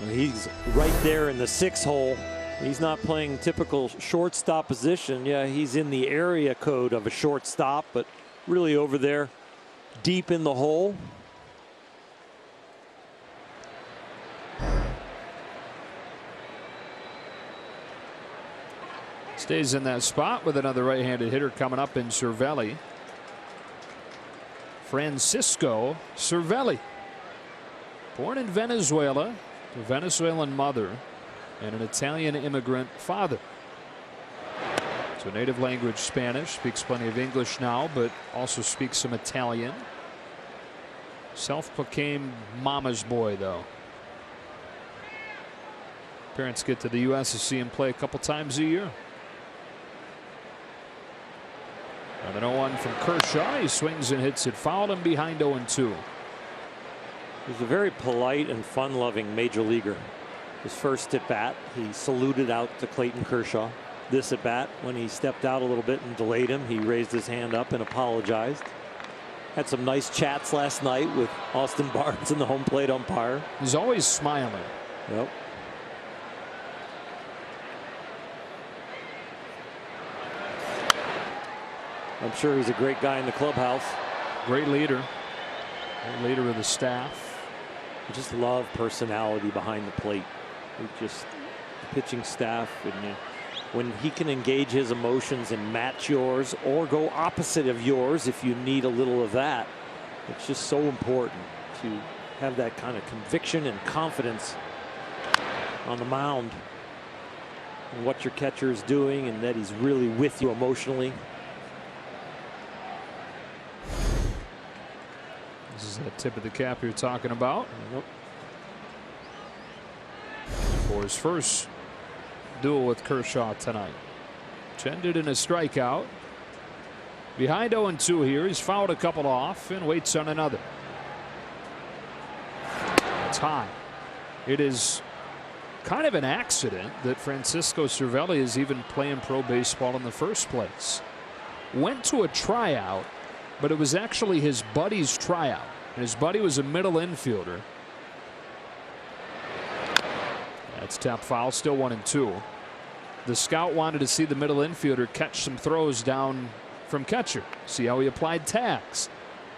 Speaker 2: He's right there in the 6 hole. He's not playing typical shortstop position. Yeah, he's in the area code of a shortstop, but really over there deep in the hole.
Speaker 1: Stays in that spot with another right-handed hitter coming up in Cervelli. Francisco Cervelli. Born in Venezuela, a Venezuelan mother and an Italian immigrant father. So native language Spanish, speaks plenty of English now, but also speaks some Italian. Self-proclaimed mama's boy, though. Parents get to the U.S. to see him play a couple times a year. And an 0-1 from Kershaw. He swings and hits it foul and behind 0-2.
Speaker 2: He's a very polite and fun-loving major leaguer. His first at bat, he saluted out to Clayton Kershaw. This at bat, when he stepped out a little bit and delayed him, he raised his hand up and apologized. Had some nice chats last night with Austin Barnes and the home plate umpire.
Speaker 1: He's always smiling.
Speaker 2: Yep. I'm sure he's a great guy in the clubhouse.
Speaker 1: Great leader. Great leader of the staff.
Speaker 2: I just love personality behind the plate. Just the pitching staff, and when he can engage his emotions and match yours or go opposite of yours if you need a little of that, it's just so important to have that kind of conviction and confidence on the mound and what your catcher is doing and that he's really with you emotionally.
Speaker 1: This is that tip of the cap you're talking about.
Speaker 2: Yep.
Speaker 1: For his first duel with Kershaw tonight. Which ended in a strikeout. Behind 0-2 here. He's fouled a couple off and waits on another. It's high. It is kind of an accident that Francisco Cervelli is even playing pro baseball in the first place. Went to a tryout, but it was actually his buddy's tryout. And his buddy was a middle infielder. That's tapped foul, still 1-2. The scout wanted to see the middle infielder catch some throws down from catcher, see how he applied tags.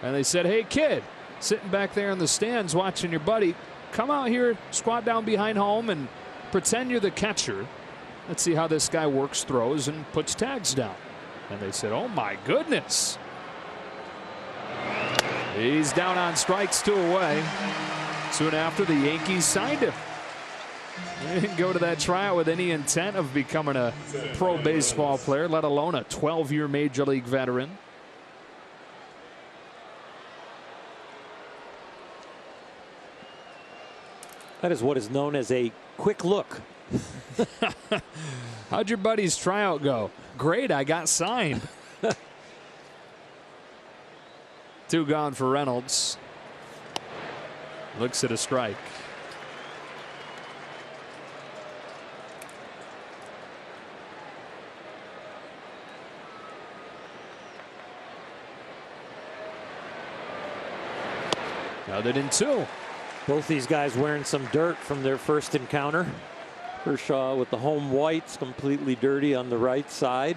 Speaker 1: And they said, hey kid, sitting back there in the stands watching your buddy, come out here, squat down behind home and pretend you're the catcher. Let's see how this guy works throws and puts tags down. And they said, oh my goodness. He's down on strikes, 2 away. Soon after, the Yankees signed him. He didn't go to that tryout with any intent of becoming a pro baseball player, let alone a 12-year major league veteran.
Speaker 2: That is what is known as a quick look.
Speaker 1: How'd your buddy's tryout go? Great, I got signed. 2 gone for Reynolds. Looks at a strike. Now they're in 2.
Speaker 2: Both these guys wearing some dirt from their first encounter. Kershaw with the home whites completely dirty on the right side.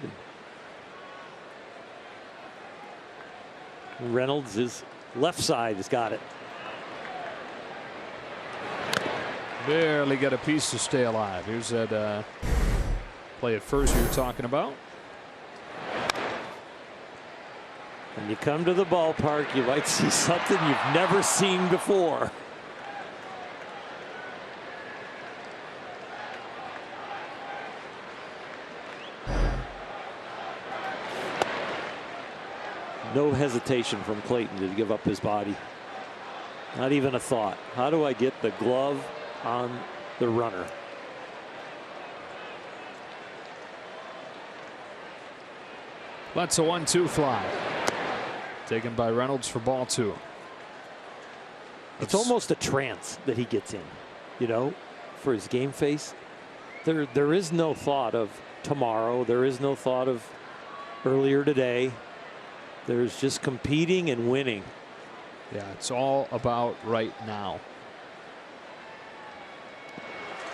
Speaker 2: Reynolds, his left side, has got it.
Speaker 1: Barely got a piece to stay alive. Here's that play at first you were talking about.
Speaker 2: When you come to the ballpark, you might see something you've never seen before. No hesitation from Clayton to give up his body. Not even a thought. How do I get the glove on the runner?
Speaker 1: That's a 1-2 fly. Taken by Reynolds for ball 2.
Speaker 2: It's almost a trance that he gets in, you know, for his game face. There is no thought of tomorrow. There is no thought of earlier today. There's just competing and winning.
Speaker 1: Yeah, it's all about right now.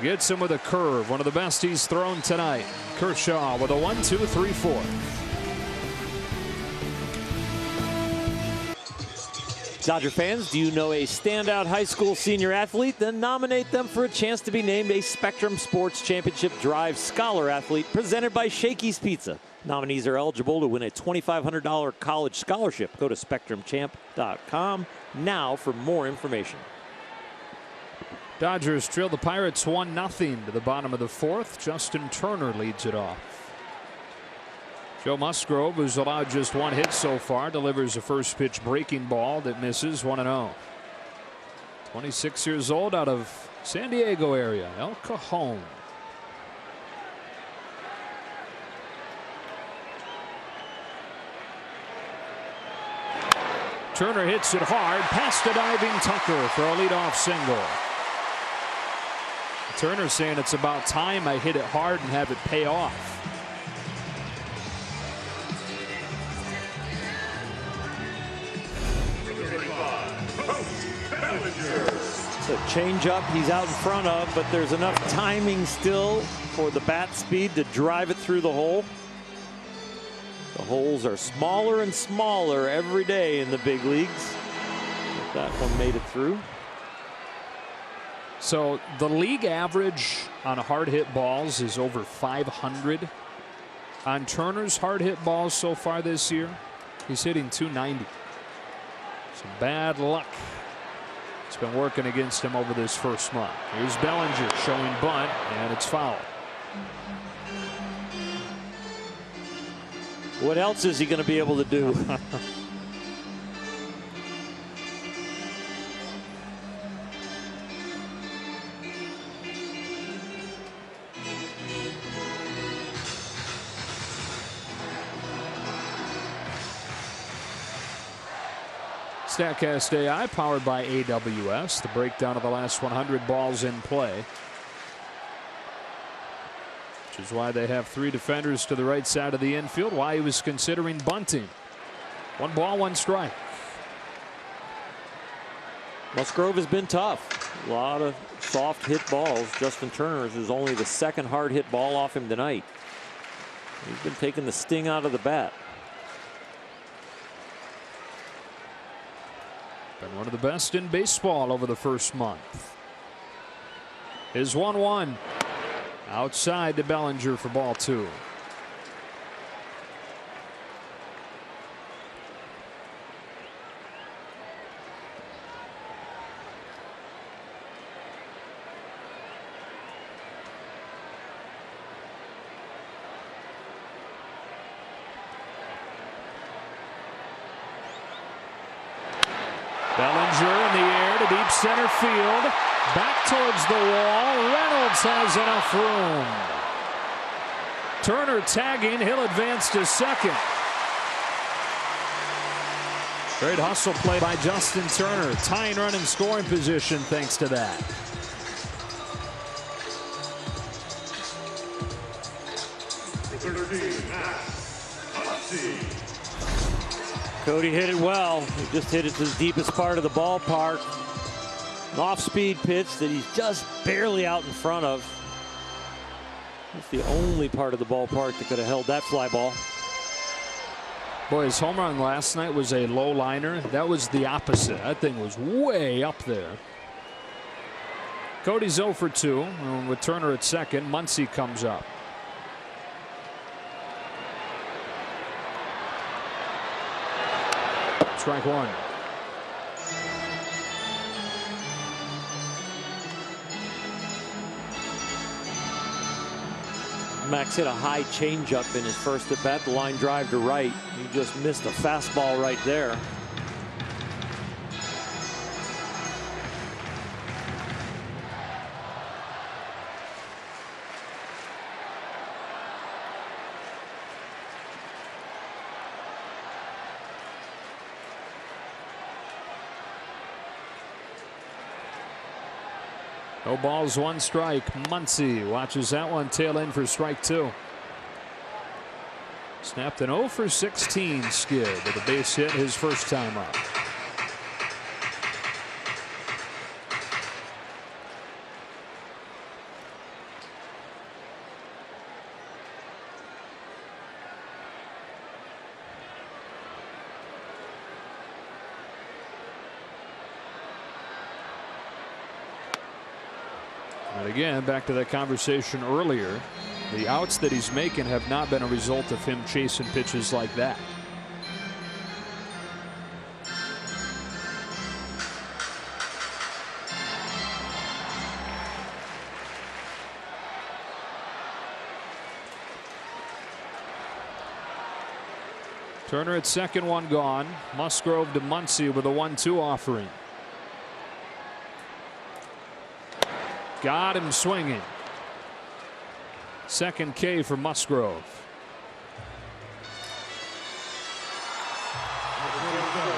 Speaker 1: Gets him with a curve. One of the best he's thrown tonight. Kershaw with a 1-2-3-4.
Speaker 2: Dodger fans, do you know a standout high school senior athlete? Then nominate them for a chance to be named a Spectrum Sports Championship Drive Scholar Athlete presented by Shakey's Pizza. Nominees are eligible to win a $2,500 college scholarship. Go to SpectrumChamp.com now for more information.
Speaker 1: Dodgers trail the Pirates 1-0 to the bottom of the 4th. Justin Turner leads it off. Joe Musgrove, who's allowed just 1 hit so far, delivers a first pitch breaking ball that misses 1-0. 26 years old, out of San Diego area, El Cajon. Turner hits it hard past a diving Tucker for a leadoff single. Turner saying it's about time I hit it hard and have it pay off.
Speaker 2: So change up he's out in front of, but there's enough timing still for the bat speed to drive it through the hole. The holes are smaller and smaller every day in the big leagues. That one made it through.
Speaker 1: So the league average on hard hit balls is over 500. On Turner's hard hit balls so far this year, he's hitting 290. Some bad luck. It's been working against him over this first month. Here's Bellinger showing bunt, and it's foul.
Speaker 2: What else is he going to be able to do?
Speaker 1: StatCast AI powered by AWS. The breakdown of the last 100 balls in play. Which is why they have 3 defenders to the right side of the infield. Why he was considering bunting. 1 ball, 1 strike.
Speaker 2: Musgrove has been tough. A lot of soft hit balls. Justin Turner's is only the 2nd hard hit ball off him tonight. He's been taking the sting out of the bat.
Speaker 1: Been one of the best in baseball over the first month. Is 1-1. Outside to Bellinger for ball 2. Bellinger in the air to deep center field. Back towards the wall. Reynolds has enough room. Turner tagging. He'll advance to second. Great hustle play by Justin Turner. Tying run in scoring position thanks to that.
Speaker 2: Cody hit it well. He just hit it to the deepest part of the ballpark. An off-speed pitch that he's just barely out in front of. That's the only part of the ballpark that could have held that fly ball.
Speaker 1: Boy, his home run last night was a low liner. That was the opposite. That thing was way up there. Cody's 0 for 2. And with Turner at second, Muncy comes up. Strike one.
Speaker 2: Max hit a high changeup in his first at bat. The line drive to right. He just missed a fastball right there.
Speaker 1: No balls, 1 strike. Muncy watches that one tail in for strike 2. Snapped an 0 for 16 skid with a base hit his first time up. And again, back to that conversation earlier, the outs that he's making have not been a result of him chasing pitches like that. Turner at second, 1 gone. Musgrove to Muncy with a 1-2 offering. Got him swinging. Second K for Musgrove.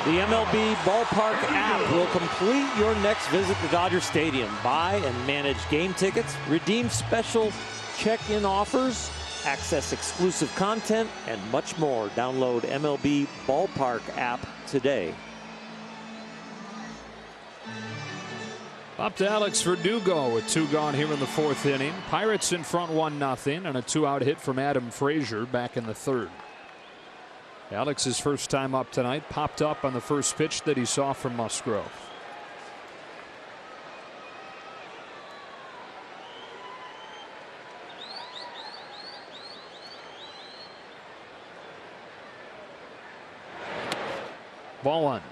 Speaker 2: The MLB Ballpark app will complete your next visit to Dodger Stadium. Buy and manage game tickets, redeem special check-in offers, access exclusive content, and much more. Download MLB Ballpark app today.
Speaker 1: Up to Alex Verdugo with 2 gone here in the 4th inning. Pirates in front 1-0 and a 2-out hit from Adam Frazier back in the 3rd. Alex's first time up tonight, popped up on the first pitch that he saw from Musgrove. Ball 1.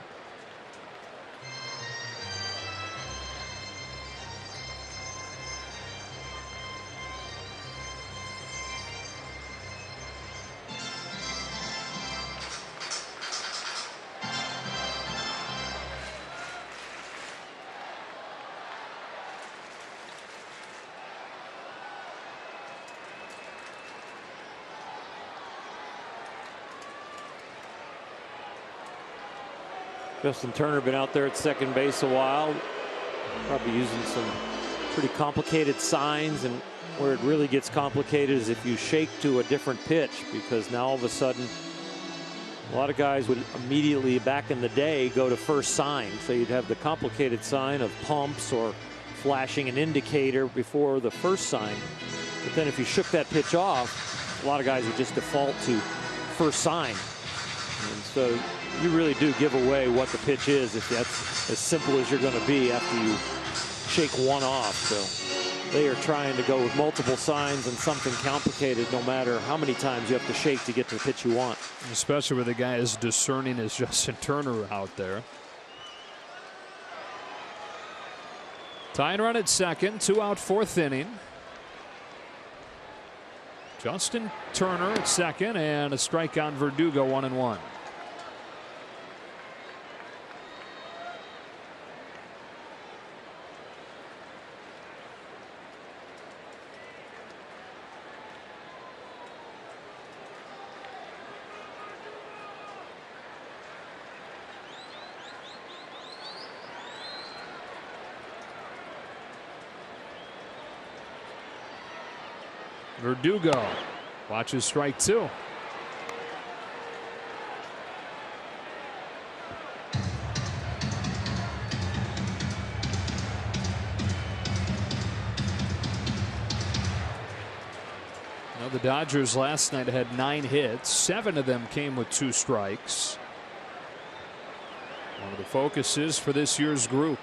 Speaker 2: Justin Turner been out there at second base a while. Probably using some pretty complicated signs, and where it really gets complicated is if you shake to a different pitch, because now all of a sudden a lot of guys would immediately back in the day go to first sign. So you'd have the complicated sign of pumps or flashing an indicator before the first sign. But then if you shook that pitch off, a lot of guys would just default to first sign. And so you really do give away what the pitch is if that's as simple as you're going to be after you shake one off. So they are trying to go with multiple signs and something complicated no matter how many times you have to shake to get to the pitch you want.
Speaker 1: Especially with a guy as discerning as Justin Turner out there. Tying run at second, 2-out 4th inning. Justin Turner at second, and a strike on Verdugo, 1-1. Verdugo watches strike 2. The Dodgers last night had 9 hits. 7 of them came with 2 strikes. One of the focuses for this year's group.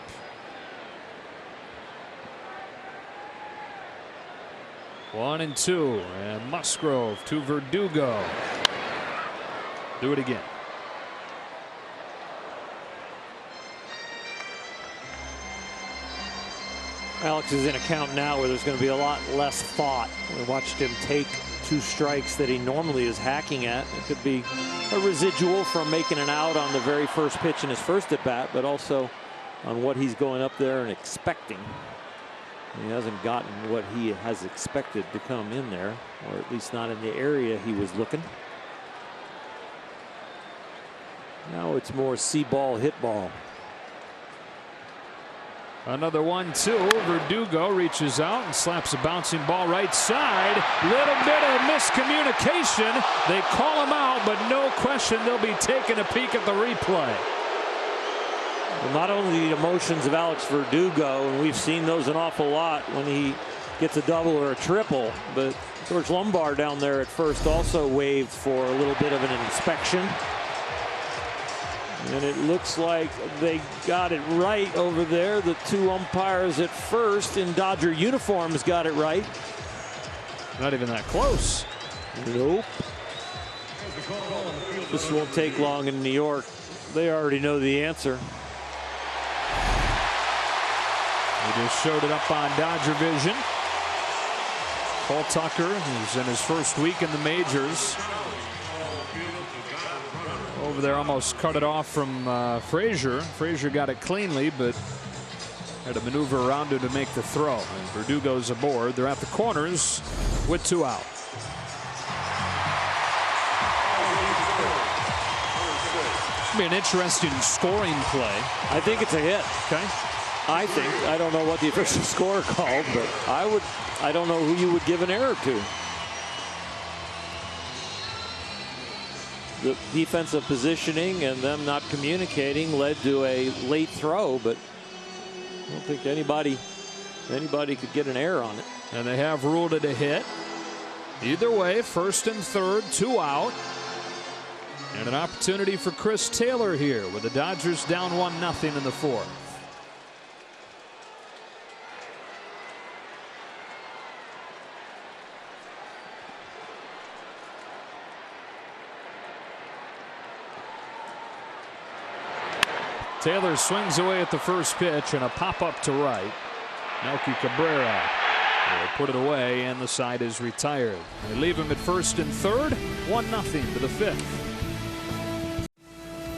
Speaker 1: One and 2, and Musgrove to Verdugo. Do it again.
Speaker 2: Alex is in a count now where there's going to be a lot less thought. We watched him take 2 strikes that he normally is hacking at. It could be a residual from making an out on the very first pitch in his first at bat, but also on what he's going up there and expecting. He hasn't gotten what he has expected to come in there, or at least not in the area he was looking. Now it's more see ball, hit ball.
Speaker 1: Another 1-2. Verdugo reaches out and slaps a bouncing ball right side. Little bit of miscommunication. They call him out, but no question they'll be taking a peek at the replay.
Speaker 2: Well, not only the emotions of Alex Verdugo, and we've seen those an awful lot when he gets a double or a triple, but George Lombard down there at first also waved for a little bit of an inspection. And it looks like they got it right over there. The 2 umpires at first in Dodger uniforms got it right.
Speaker 1: Not even that close.
Speaker 2: Nope. This won't take long in New York. They already know the answer.
Speaker 1: He just showed it up on Dodger Vision. Paul Tucker, who's in his first week in the majors. Over there, almost cut it off from Frazier. Frazier got it cleanly, but had to maneuver around him to make the throw. And Verdugo's aboard. They're at the corners with 2 out. It's going to be an interesting scoring play.
Speaker 2: I think it's a hit.
Speaker 1: Okay.
Speaker 2: I don't know what the official score called, but I don't know who you would give an error to. The defensive positioning and them not communicating led to a late throw, but I don't think anybody could get an error on it.
Speaker 1: And they have ruled it a hit. Either way, first and third, 2 out. And an opportunity for Chris Taylor here with the Dodgers down 1-0 in the 4th. Taylor swings away at the first pitch and a pop up to right. Melky Cabrera will put it away and the side is retired. They leave him at first and third. 1-0 to the 5th.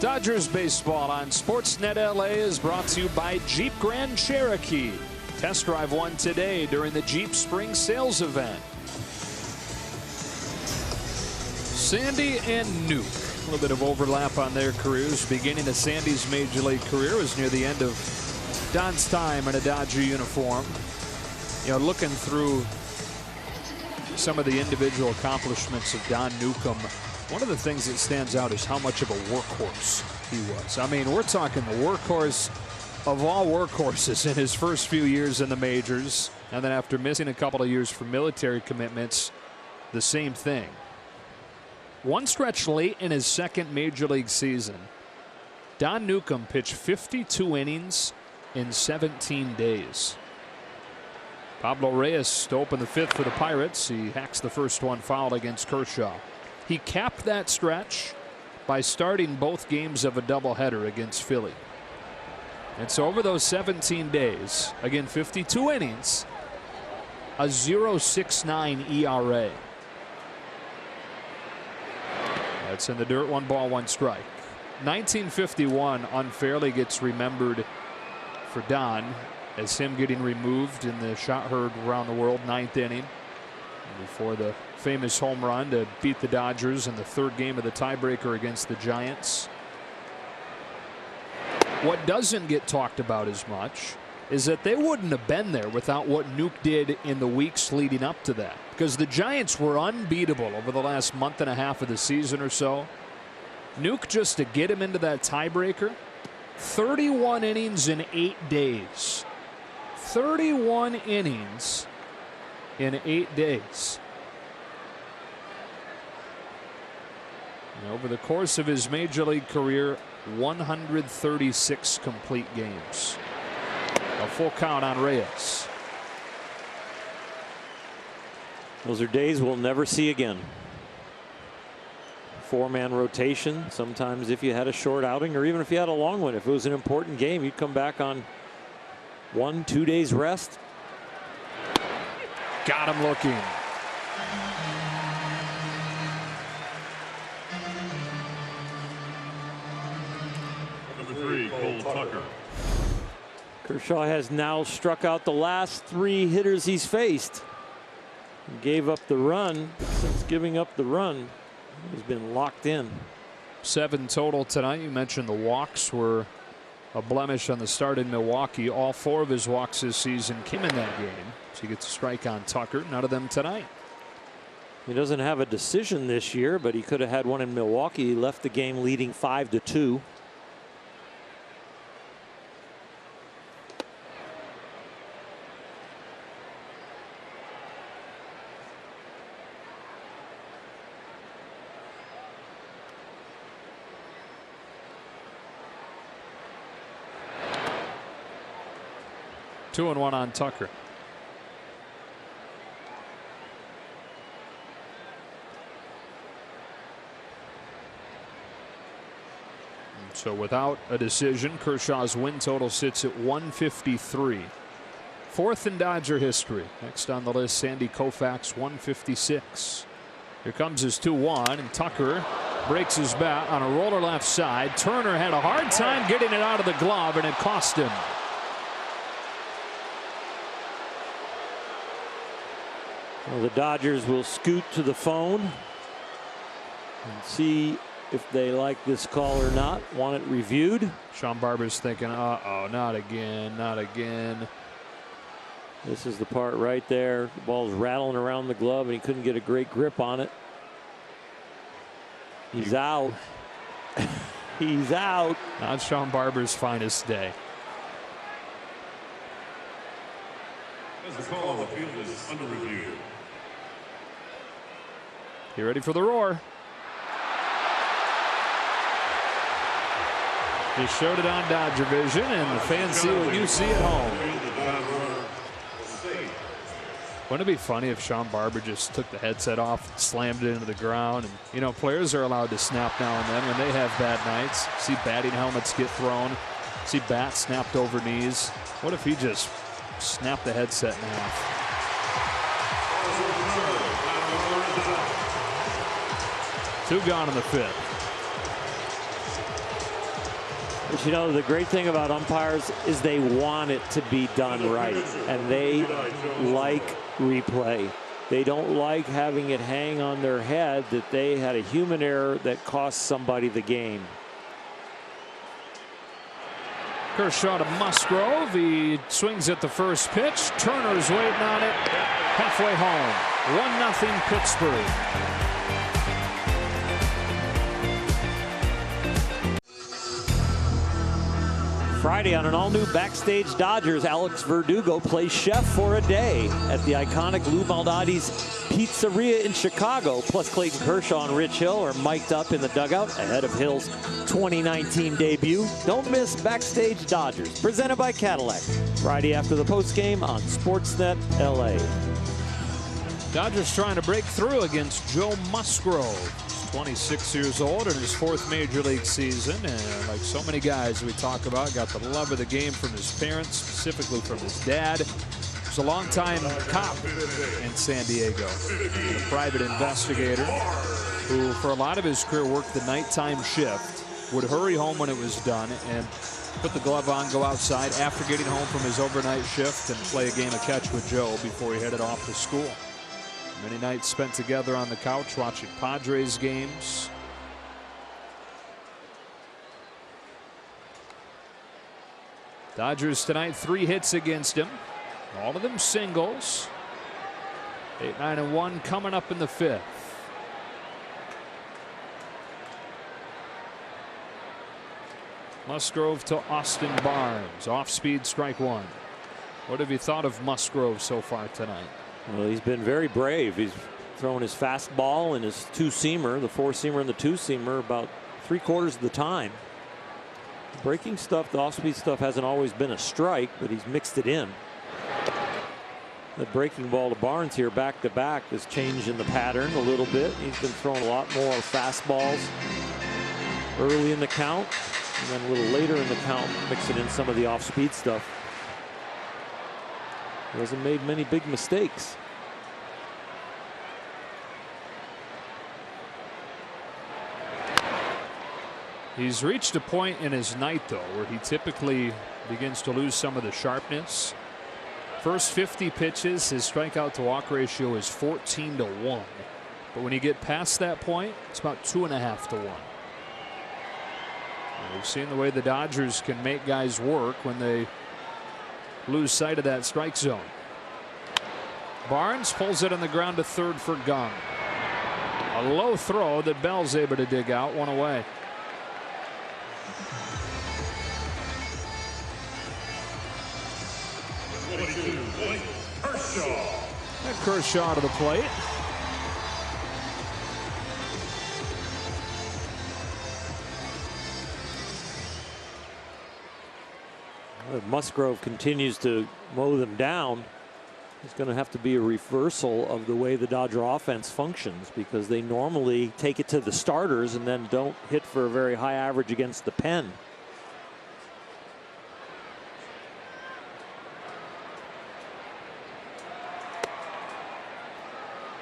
Speaker 1: Dodgers baseball on Sportsnet LA is brought to you by Jeep Grand Cherokee. Test drive one today during the Jeep Spring Sales event. Sandy and Nuke. A little bit of overlap on their careers. Beginning of Sandy's major league career was near the end of Don's time in a Dodger uniform. You know, looking through some of the individual accomplishments of Don Newcomb, one of the things that stands out is how much of a workhorse he was. I mean, we're talking the workhorse of all workhorses in his first few years in the majors. And then after missing a couple of years for military commitments, the same thing. One stretch late in his second major league season, Don Newcomb pitched 52 innings in 17 days. Pablo Reyes to open the 5th for the Pirates. He hacks the first one foul against Kershaw. He capped that stretch by starting both games of a doubleheader against Philly. And so over those 17 days, again 52 innings, a 0.69 ERA. That's in the dirt. 1 ball, 1 strike. 1951 unfairly gets remembered for Don as him getting removed in the shot heard around the world 9th inning before the famous home run to beat the Dodgers in the 3rd game of the tiebreaker against the Giants. What doesn't get talked about as much is that they wouldn't have been there without what Nuke did in the weeks leading up to that. because the Giants were unbeatable over the last month and a half of the season or so. Nuke, just to get him into that tiebreaker, 31 innings in 8 days. 31 innings in 8 days. And over the course of his major league career, 136 complete games. A full count on Reyes.
Speaker 2: Those are days we'll never see again. 4-man rotation. Sometimes if you had a short outing, or even if you had a long one, if it was an important game, you'd come back on 1-2 days rest.
Speaker 1: Got him looking.
Speaker 5: Number 3, Cole Tucker.
Speaker 2: Kershaw has now struck out the last 3 hitters he's faced. He gave up the run. Since giving up the run, he's been locked in.
Speaker 1: 7 total tonight. You mentioned the walks were a blemish on the start in Milwaukee. All 4 of his walks this season came in that game. So he gets a strike on Tucker. None of them tonight.
Speaker 2: He doesn't have a decision this year, but he could have had one in Milwaukee. He left the game leading 5-2.
Speaker 1: Two and one on Tucker. So without a decision, Kershaw's win total sits at 153. 4th in Dodger history. Next on the list, Sandy Koufax, 156. Here comes his 2-1, and Tucker breaks his bat on a roller left side. Turner had a hard time getting it out of the glove, and it cost him.
Speaker 2: Well, the Dodgers will scoot to the phone and see if they like this call or not. Want it reviewed.
Speaker 1: Sean Barber's thinking, uh-oh, not again, not again.
Speaker 2: This is the part right there. The ball's rattling around the glove, and he couldn't get a great grip on it. He's out. He's out.
Speaker 1: Not Sean Barber's finest day.
Speaker 5: As the call on the field is under review.
Speaker 1: You ready for the roar? He showed it on Dodger Vision, and the fans see what you see at home. Wouldn't it be funny if Sean Barber just took the headset off and slammed it into the ground? And, you know, players are allowed to snap now and then when they have bad nights. See batting helmets get thrown. See bats snapped over knees. What if he just snapped the headset in half? Two gone in the 5th.
Speaker 2: But you know, the great thing about umpires is they want it to be done right, and they like replay. They don't like having it hang on their head that they had a human error that cost somebody the game.
Speaker 1: Kershaw to Musgrove. He swings at the first pitch. Turner's waiting on it. Halfway home. 1-0 Pittsburgh.
Speaker 2: Friday on an all-new Backstage Dodgers, Alex Verdugo plays chef for a day at the iconic Lou Malnati's Pizzeria in Chicago. Plus, Clayton Kershaw and Rich Hill are mic'd up in the dugout ahead of Hill's 2019 debut. Don't miss Backstage Dodgers, presented by Cadillac. Friday after the postgame on Sportsnet LA.
Speaker 1: Dodgers trying to break through against Joe Musgrove. 26 years old in his 4th major league season, and like so many guys we talk about, got the love of the game from his parents, specifically from his dad. He's a longtime cop in San Diego, and a private investigator who for a lot of his career worked the nighttime shift, would hurry home when it was done and put the glove on, go outside after getting home from his overnight shift and play a game of catch with Joe before he headed off to school. Many nights spent together on the couch watching Padres games. Dodgers tonight, 3 hits against him. All of them singles. 8, 9, and 1 coming up in the 5th. Musgrove to Austin Barnes. Off speed, strike 1. What have you thought of Musgrove so far tonight?
Speaker 2: Well, he's been very brave. He's thrown his fastball and his two-seamer, the four-seamer and the two-seamer, about 3/4 of the time. Breaking stuff, the off-speed stuff hasn't always been a strike, but he's mixed it in. The breaking ball to Barnes here back-to-back is changing the pattern a little bit. He's been throwing a lot more fastballs early in the count, and then a little later in the count, mixing in some of the off-speed stuff. He hasn't made many big mistakes.
Speaker 1: He's reached a point in his night, though, where he typically begins to lose some of the sharpness. First 50 pitches, his strikeout to walk ratio is 14-1. But when you get past that point, it's about 2.5-1. We've seen the way the Dodgers can make guys work when they lose sight of that strike zone. Barnes pulls it on the ground to third for Gunn. A low throw that Bell's able to dig out, one away. And Kershaw to the plate.
Speaker 2: Musgrove continues to mow them down. It's going to have to be a reversal of the way the Dodger offense functions, because they normally take it to the starters and then don't hit for a very high average against the pen.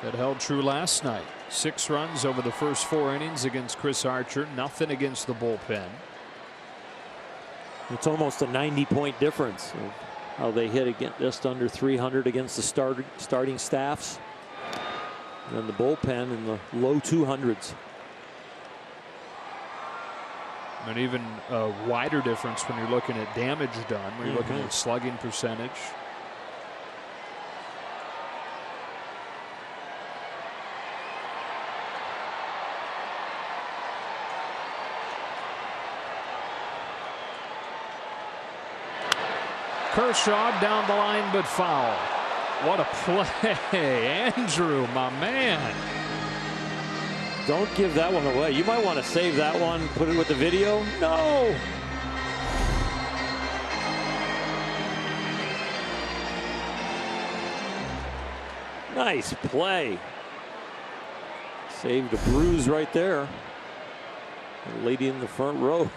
Speaker 1: That held true last night. 6 runs over the first 4 innings against Chris Archer. Nothing against the bullpen.
Speaker 2: It's almost a 90-point difference of how they hit against just under 300 against the starting staffs. And then the bullpen in the low 200s.
Speaker 1: And even a wider difference when you're looking at damage done, when you're looking at slugging percentage. Kershaw down the line, but foul. What a play. Andrew, my man.
Speaker 2: Don't give that one away. You might want to save that one, put it with the video. No. Nice play. Saved a bruise right there. The lady in the front row.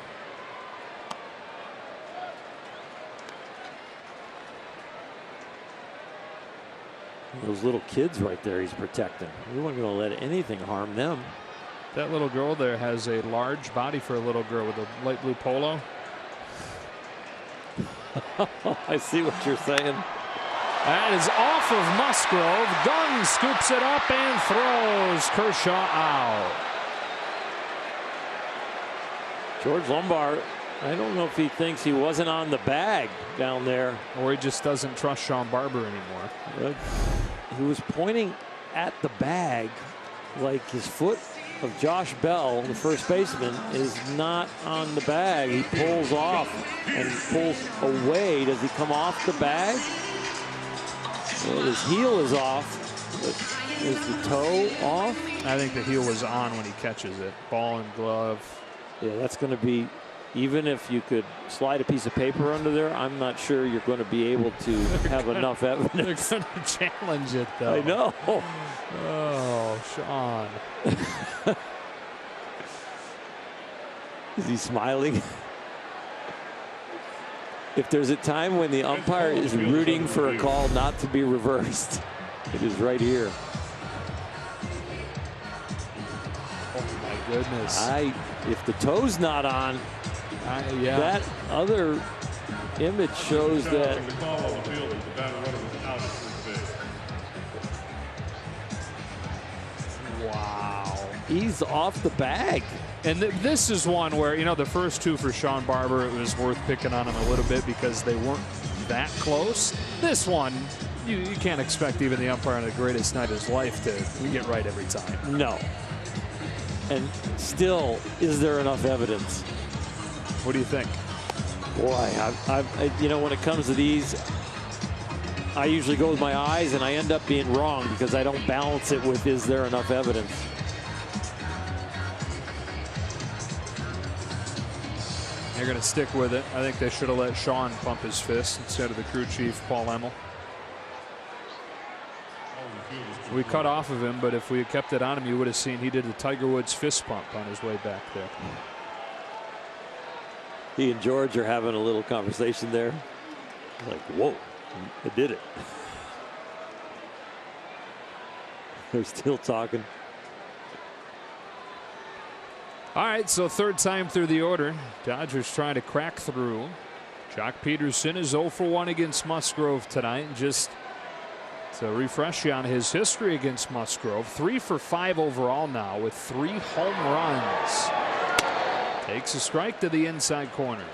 Speaker 2: Those little kids right there he's protecting. We weren't going to let anything harm them.
Speaker 1: That little girl there has a large body for a little girl with a light blue polo.
Speaker 2: I see what you're saying.
Speaker 1: That is off of Musgrove. Gunn scoops it up and throws Kershaw out. George
Speaker 2: Lombard, I don't know if he thinks he wasn't on the bag down there.
Speaker 1: Or he just doesn't trust Sean Barber anymore.
Speaker 2: He was pointing at the bag like his foot of Josh Bell, the first baseman, is not on the bag. He pulls off and pulls away. Does he come off the bag? Well, his heel is off. But is the toe off?
Speaker 1: I think the heel was on when he catches it. Ball and glove.
Speaker 2: Yeah, that's going to be, even if you could slide a piece of paper under there, I'm not sure you're going to be able to have enough evidence.
Speaker 1: They're going to challenge it, though.
Speaker 2: I know.
Speaker 1: Oh, Sean.
Speaker 2: Is he smiling? If there's a time when the umpire is rooting for a call not to be reversed, it is right here.
Speaker 1: Oh, my goodness.
Speaker 2: If the toe's not on,
Speaker 1: yeah.
Speaker 2: That other image shows that.
Speaker 1: Wow.
Speaker 2: He's off the bag.
Speaker 1: And this is one where, you know, the first 2 for Sean Barber, it was worth picking on him a little bit because they weren't that close. This one, You can't expect even the umpire on the greatest night of his life to get right every time.
Speaker 2: No. And still, is there enough evidence?
Speaker 1: What do you think?
Speaker 2: Boy, you know, when it comes to these, I usually go with my eyes, and I end up being wrong because I don't balance it with, is there enough evidence?
Speaker 1: They're going to stick with it. I think they should have let Sean pump his fist instead of the crew chief, Paul Emmel. We cut off of him, but if we had kept it on him, you would have seen he did the Tiger Woods fist pump on his way back there.
Speaker 2: He and George are having a little conversation there. Like, whoa, I did it. They're still talking.
Speaker 1: All right, so third time through the order. Dodgers trying to crack through. Jock Peterson is 0 for 1 against Musgrove tonight. And just to refresh you on his history against Musgrove, 3 for 5 overall now with 3 home runs. Takes a strike to the inside corner.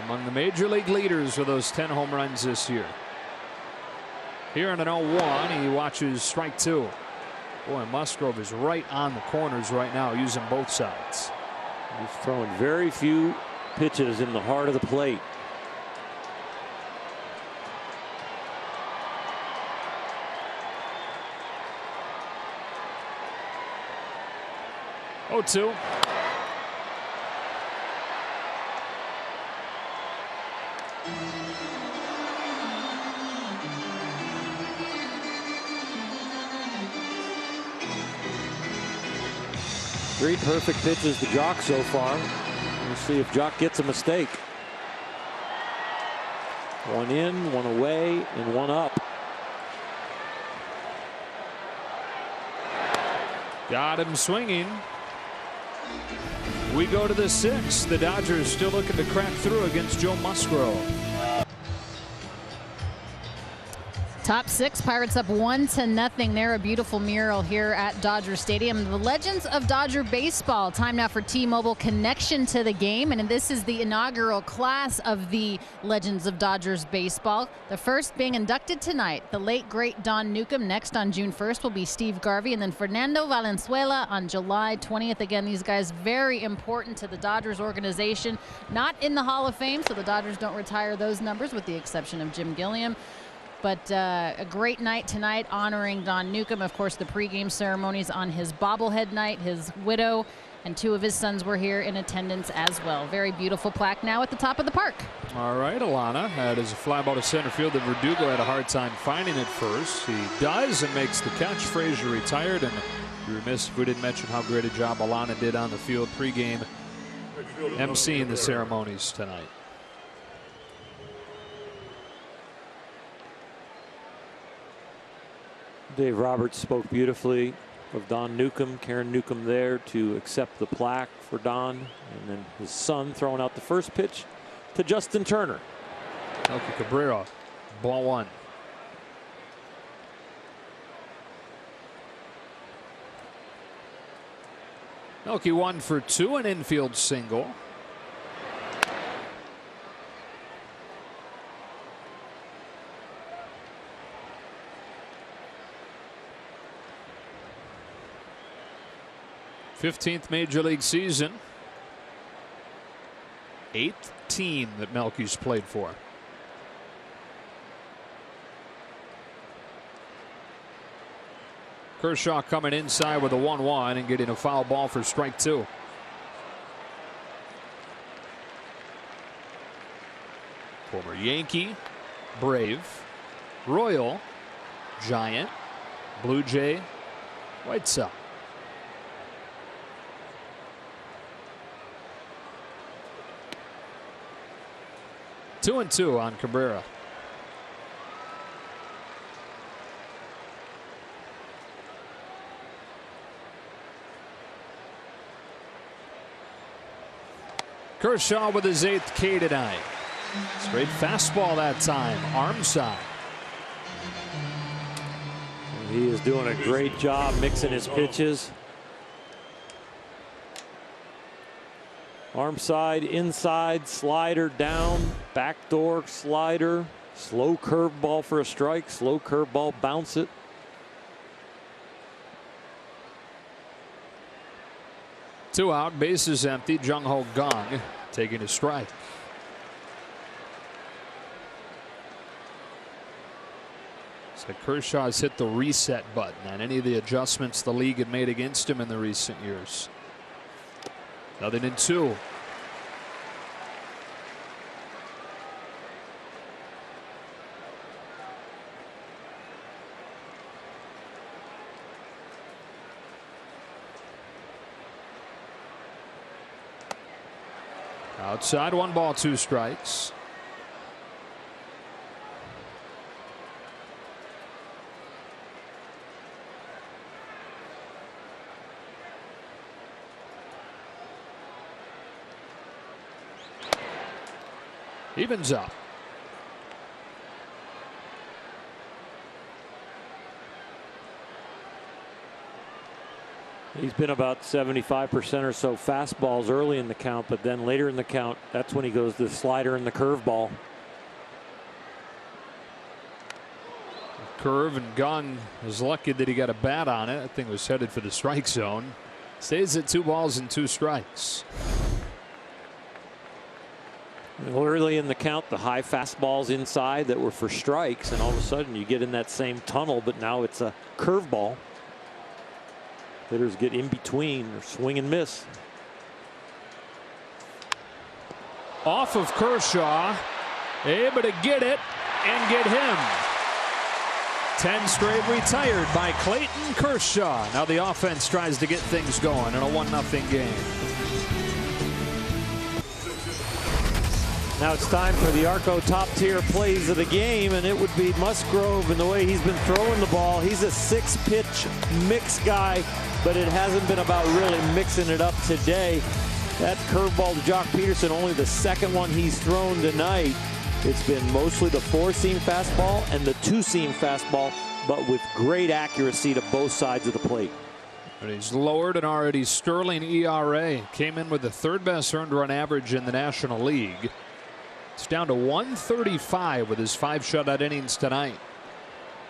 Speaker 1: Among the major league leaders with those 10 home runs this year. Here in an 0-1, he watches strike 2. Boy, Musgrove is right on the corners right now, using both sides.
Speaker 2: He's throwing very few pitches in the heart of the plate.
Speaker 1: Oh, 2.
Speaker 2: Three perfect pitches to Jock so far. We'll see if Jock gets a mistake. One in, one away, and one up.
Speaker 1: Got him swinging. We go to the 6th. The Dodgers still looking to crack through against Joe Musgrove.
Speaker 3: Top 6, Pirates up 1-0 there. A beautiful mural here at Dodger Stadium. The Legends of Dodger Baseball. Time now for T-Mobile connection to the game. And this is the inaugural class of the Legends of Dodgers Baseball. The first being inducted tonight. The late, great Don Newcomb. Next on June 1st will be Steve Garvey. And then Fernando Valenzuela on July 20th. Again, these guys very important to the Dodgers organization. Not in the Hall of Fame, so the Dodgers don't retire those numbers with the exception of Jim Gilliam. But a great night tonight honoring Don Newcomb. Of course, the pregame ceremonies on his bobblehead night. His widow and 2 of his sons were here in attendance as well. Very beautiful plaque now at the top of the park.
Speaker 1: All right, Alana. That is a fly ball to center field that Verdugo had a hard time finding it first. He does and makes the catch. Frazier retired, and we're remiss if we didn't mention how great a job Alana did on the field pregame, emceeing the ceremonies tonight.
Speaker 2: Dave Roberts spoke beautifully of Don Newcomb. Karen Newcomb there to accept the plaque for Don, and then his son throwing out the first pitch to Justin Turner.
Speaker 1: Melky Cabrera, ball 1. Melky 1 for 2, an infield single. '15th Major League season. 8th team that Melky's played for. Kershaw coming inside with a 1-1 and getting a foul ball for strike 2. Former Yankee, Brave, Royal, Giant, Blue Jay, White Sox. 2-2 on Cabrera. Kershaw with his 8th K tonight. Straight fastball that time, arm side.
Speaker 2: He is doing a great job mixing his pitches. Arm side, inside, slider down, backdoor slider, slow curveball for a strike, slow curveball, bounce it.
Speaker 1: Two out, bases empty. Jung Ho Kang taking a strike. So Kershaw's hit the reset button on any of the adjustments the league had made against him in the recent years. 0-2. Outside, 1 ball, 2 strikes. Evens up.
Speaker 2: He's been about 75% or so fastballs early in the count, but then later in the count, that's when he goes the slider and the curveball.
Speaker 1: Curve, and Gung was lucky that he got a bat on it. That thing was headed for the strike zone. Stays at 2 balls and 2 strikes.
Speaker 2: Early in the count, the high fastballs inside that were for strikes, and all of a sudden you get in that same tunnel, but now it's a curveball. Hitters get in between or swing and miss.
Speaker 1: Off of Kershaw, able to get it and get him. 10 straight retired by Clayton Kershaw. Now the offense tries to get things going in a 1-0 game.
Speaker 2: Now it's time for the Arco top tier plays of the game, and it would be Musgrove and the way he's been throwing the ball. He's a 6-pitch mix guy, but it hasn't been about really mixing it up today. That curveball to Jock Peterson, only the second one he's thrown tonight. It's been mostly the 4-seam fastball and the 2-seam fastball, but with great accuracy to both sides of the plate.
Speaker 1: But he's lowered an already sterling ERA. Came in with the 3rd best earned run average in the National League. It's down to 135 with his 5 shutout innings tonight.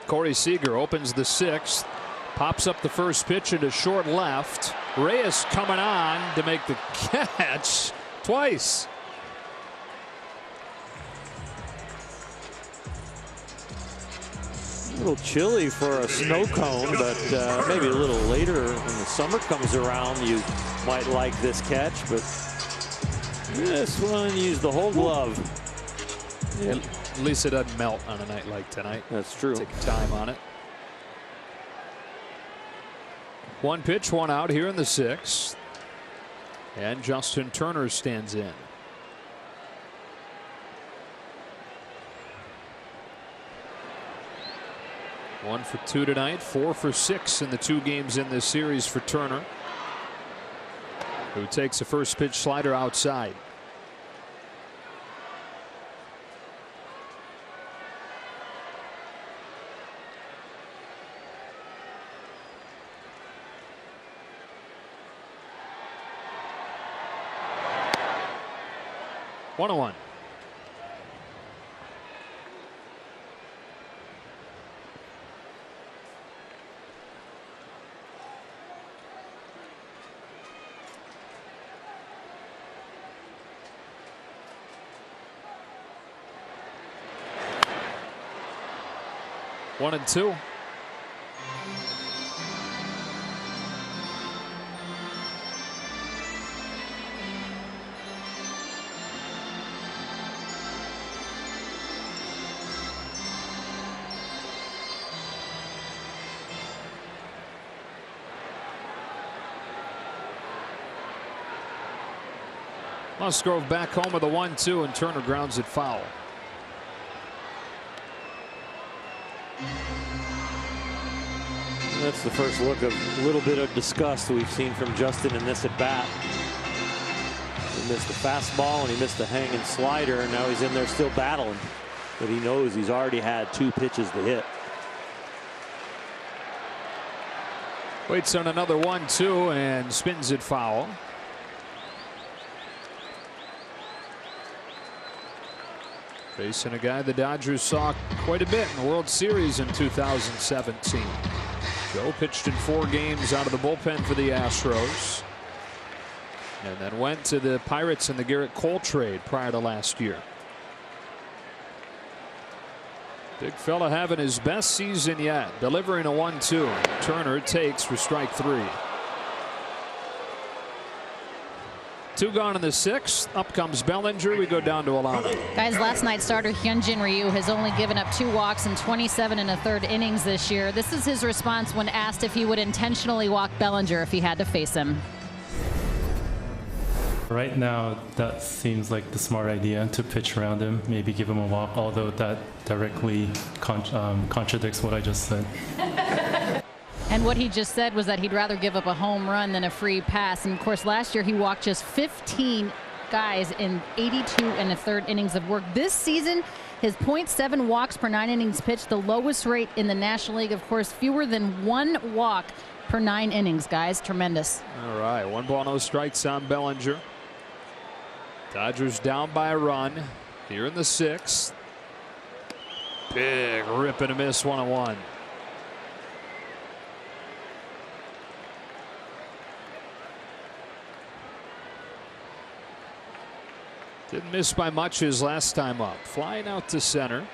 Speaker 1: Corey Seager opens the 6th. Pops up the first pitch into short left. Reyes coming on to make the catch twice.
Speaker 2: A little chilly for a snow cone, but maybe a little later when the summer comes around, you might like this catch, but this one used the whole glove.
Speaker 1: Yeah, at least it doesn't melt on a night like tonight.
Speaker 2: That's true.
Speaker 1: Take time on it. 1 pitch, 1 out here in the 6th. And Justin Turner stands in. One for 2 tonight, 4 for 6 in the 2 games in this series for Turner, who takes a first pitch slider outside. One on 1. One and 2. Musgrove back home with a 1-2, and Turner grounds it foul.
Speaker 2: That's the first look of a little bit of disgust we've seen from Justin in this at bat. He missed the fastball and he missed the hanging slider, and now he's in there still battling, but he knows he's already had 2 pitches to hit.
Speaker 1: Waits on another 1-2 and spins it foul. Facing a guy the Dodgers saw quite a bit in the World Series in 2017. Joe pitched in 4 games out of the bullpen for the Astros. And then went to the Pirates in the Garrett Cole trade prior to last year. Big fella having his best season yet, delivering a 1-2. Turner takes for strike 3. 2 gone in the 6th. Up comes Bellinger. We go down to Alana.
Speaker 3: Guys, last night's starter Hyunjin Ryu has only given up 2 walks in 27 1/3 innings this year. This is his response when asked if he would intentionally walk Bellinger if he had to face him.
Speaker 6: Right now, that seems like the smart idea, to pitch around him, maybe give him a walk, although that directly contradicts what I just said.
Speaker 3: And what he just said was that he'd rather give up a home run than a free pass. And of course, last year he walked just 15 guys in 82 1/3 innings of work. This season, his .7 walks per 9 innings pitched, the lowest rate in the National League. Of course, fewer than 1 walk per 9 innings, guys. Tremendous.
Speaker 1: All right, 1 ball, no strikes on Bellinger. Dodgers down by a run here in the 6th. Big rip and a miss, 1-1. Didn't miss by much his last time up. Flying out to center.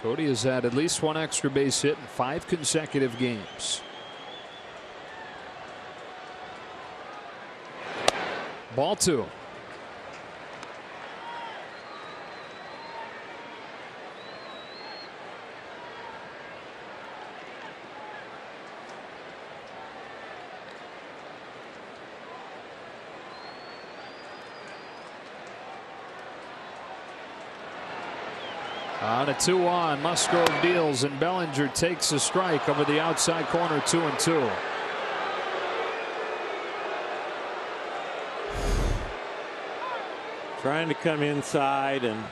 Speaker 1: Cody has had at least 1 extra base hit in 5 consecutive games. Ball 2. On a 2-1, Musgrove deals and Bellinger takes a strike over the outside corner, 2-2.
Speaker 2: Trying to come inside, and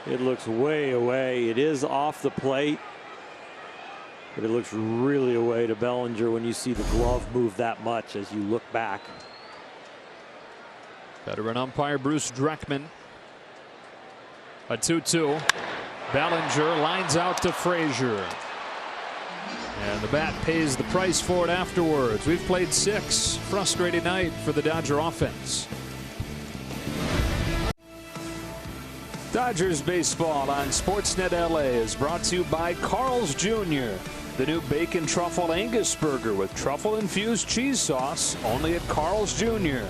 Speaker 2: it looks way away. It is off the plate, but it looks really away to Bellinger when you see the glove move that much as you look back.
Speaker 1: Veteran umpire Bruce Dreckman. A 2-2. Bellinger lines out to Frazier. And the bat pays the price for it afterwards. We've played 6. Frustrating night for the Dodger offense. Dodgers baseball on Sportsnet LA is brought to you by Carl's Jr. The new bacon truffle Angus burger with truffle infused cheese sauce, only at Carl's Jr.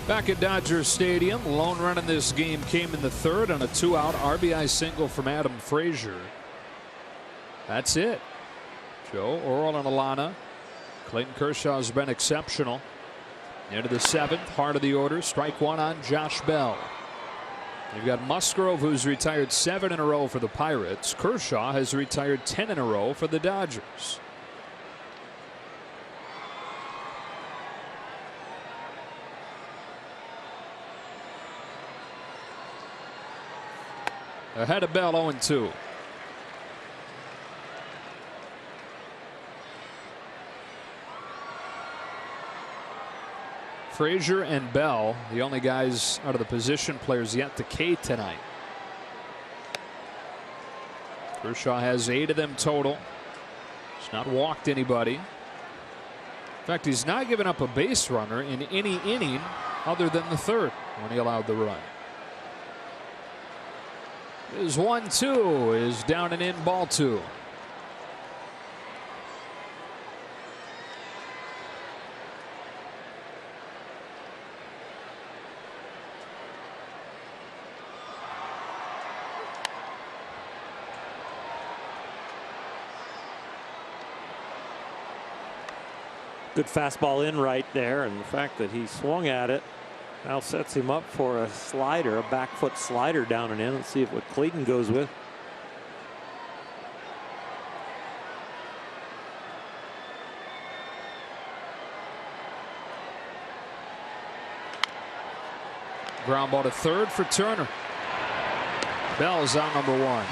Speaker 1: Back at Dodger Stadium, lone run in this game came in the 3rd on a 2-out RBI single from Adam Frazier. That's it. Joe, Oral, and Alana. Clayton Kershaw has been exceptional. Into the 7th, heart of the order, strike 1 on Josh Bell. You've got Musgrove, who's retired 7 in a row for the Pirates. Kershaw has retired 10 in a row for the Dodgers. Ahead of Bell, 0-2. Frazier and Bell, the only guys out of the position players yet to K tonight. Kershaw has 8 of them total. He's not walked anybody. In fact, he's not given up a base runner in any inning other than the 3rd when he allowed the run. His 1-2 is down and in, ball 2.
Speaker 2: Good fastball in right there, and the fact that he swung at it now sets him up for a slider, a back foot slider down and in. Let's see what Clayton goes with.
Speaker 1: Ground ball to 3rd for Turner. Bell's out number 1.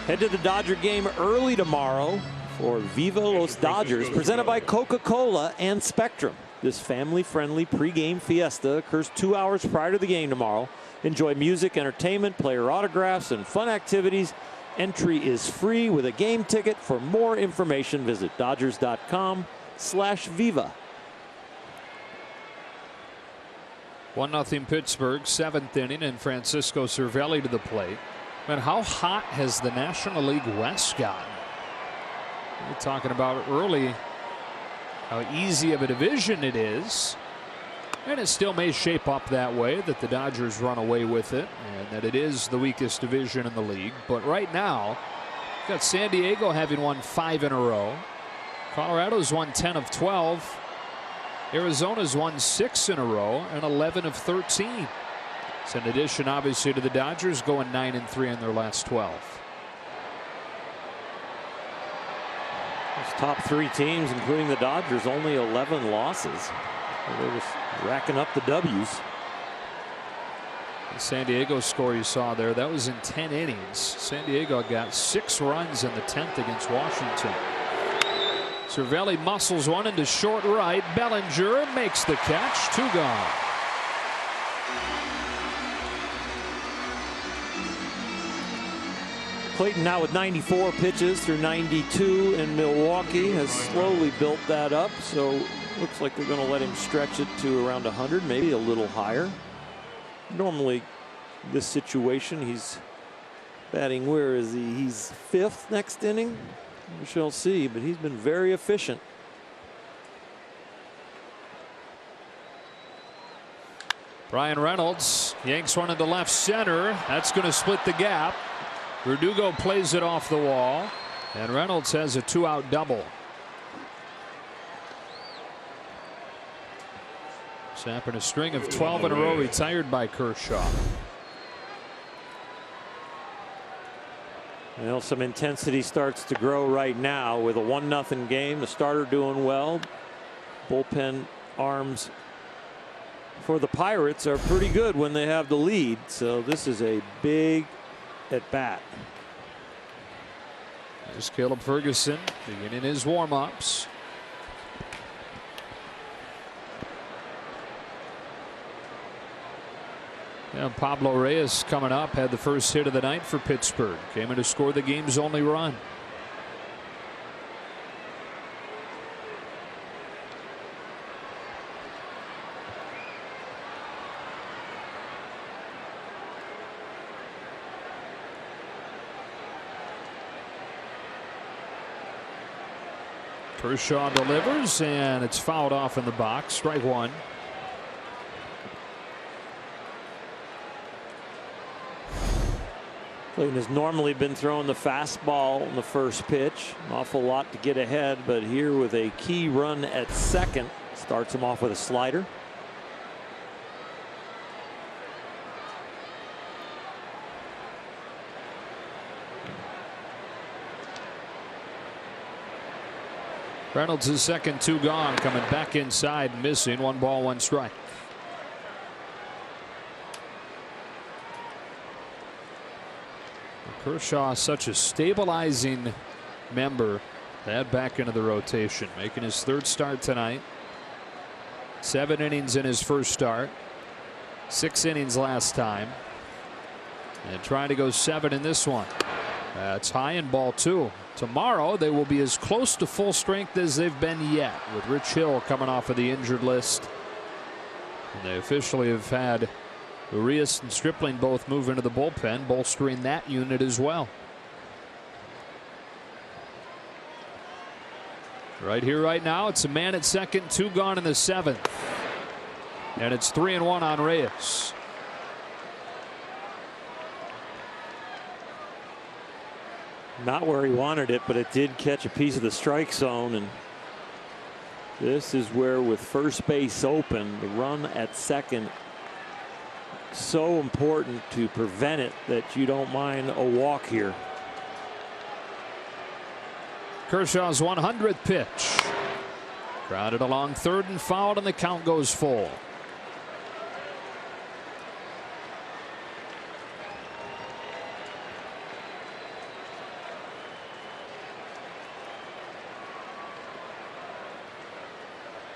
Speaker 2: Head to the Dodger game early tomorrow for Viva Los Dodgers, presented by Coca-Cola and Spectrum. This family-friendly pregame fiesta occurs 2 hours prior to the game tomorrow. Enjoy music, entertainment, player autographs, and fun activities. Entry is free with a game ticket. For more information, visit Dodgers.com/Viva.
Speaker 1: 1-0 Pittsburgh, 7th inning, and Francisco Cervelli to the plate. Man, how hot has the National League West gotten? We're talking about early how easy of a division it is. And it still may shape up that way, that the Dodgers run away with it and that it is the weakest division in the league. But right now, you've got San Diego having won 5 in a row. Colorado's won 10 of 12. Arizona's won 6 in a row and 11 of 13. It's in addition, obviously, to the Dodgers going 9-3 in their last 12.
Speaker 2: Those top 3 teams, including the Dodgers, only 11 losses. They're just racking up the W's.
Speaker 1: The San Diego score you saw there, that was in 10 innings. San Diego got 6 runs in the 10th against Washington. Cervelli muscles one into short right. Bellinger makes the catch. 2 gone.
Speaker 2: Clayton now with 94 pitches through 92 in Milwaukee, has slowly built that up. So looks like they're going to let him stretch it to around 100, maybe a little higher. Normally, this situation, he's batting, where is he? He's 5th next inning. We shall see, but he's been very efficient.
Speaker 1: Brian Reynolds yanks one into left center. That's going to split the gap. Verdugo plays it off the wall, and Reynolds has a 2-out double. Snapping a string of 12 in a row retired by Kershaw.
Speaker 2: Well, some intensity starts to grow right now with a 1-0 game. The starter doing well. Bullpen arms for the Pirates are pretty good when they have the lead. So this is a big at bat.
Speaker 1: There's Caleb Ferguson beginning his warm-ups. Yeah, Pablo Reyes coming up, had the first hit of the night for Pittsburgh. Came in to score the game's only run. Kershaw delivers, and it's fouled off in the box. Strike 1.
Speaker 2: Clayton has normally been throwing the fastball on the first pitch. An awful lot to get ahead, but here with a key run at second, starts him off with a slider.
Speaker 1: Reynolds' second 2 gone, coming back inside, missing. 1 ball, 1 strike. Kershaw, such a stabilizing member to add back into the rotation, making his 3rd start tonight. 7 innings in his first start, 6 innings last time, and trying to go 7 in this one. That's high in ball 2. Tomorrow they will be as close to full strength as they've been yet, with Rich Hill coming off of the injured list. And they officially have had Urias and Stripling both move into the bullpen, bolstering that unit as well. Right here, right now, it's a man at second, 2 gone in the 7th. And it's 3-1 on Reyes.
Speaker 2: Not where he wanted it, but it did catch a piece of the strike zone. And this is where, with first base open, the run at second, so important to prevent it that you don't mind a walk here.
Speaker 1: Kershaw's 100th pitch. Grounded along third and fouled, and the count goes full.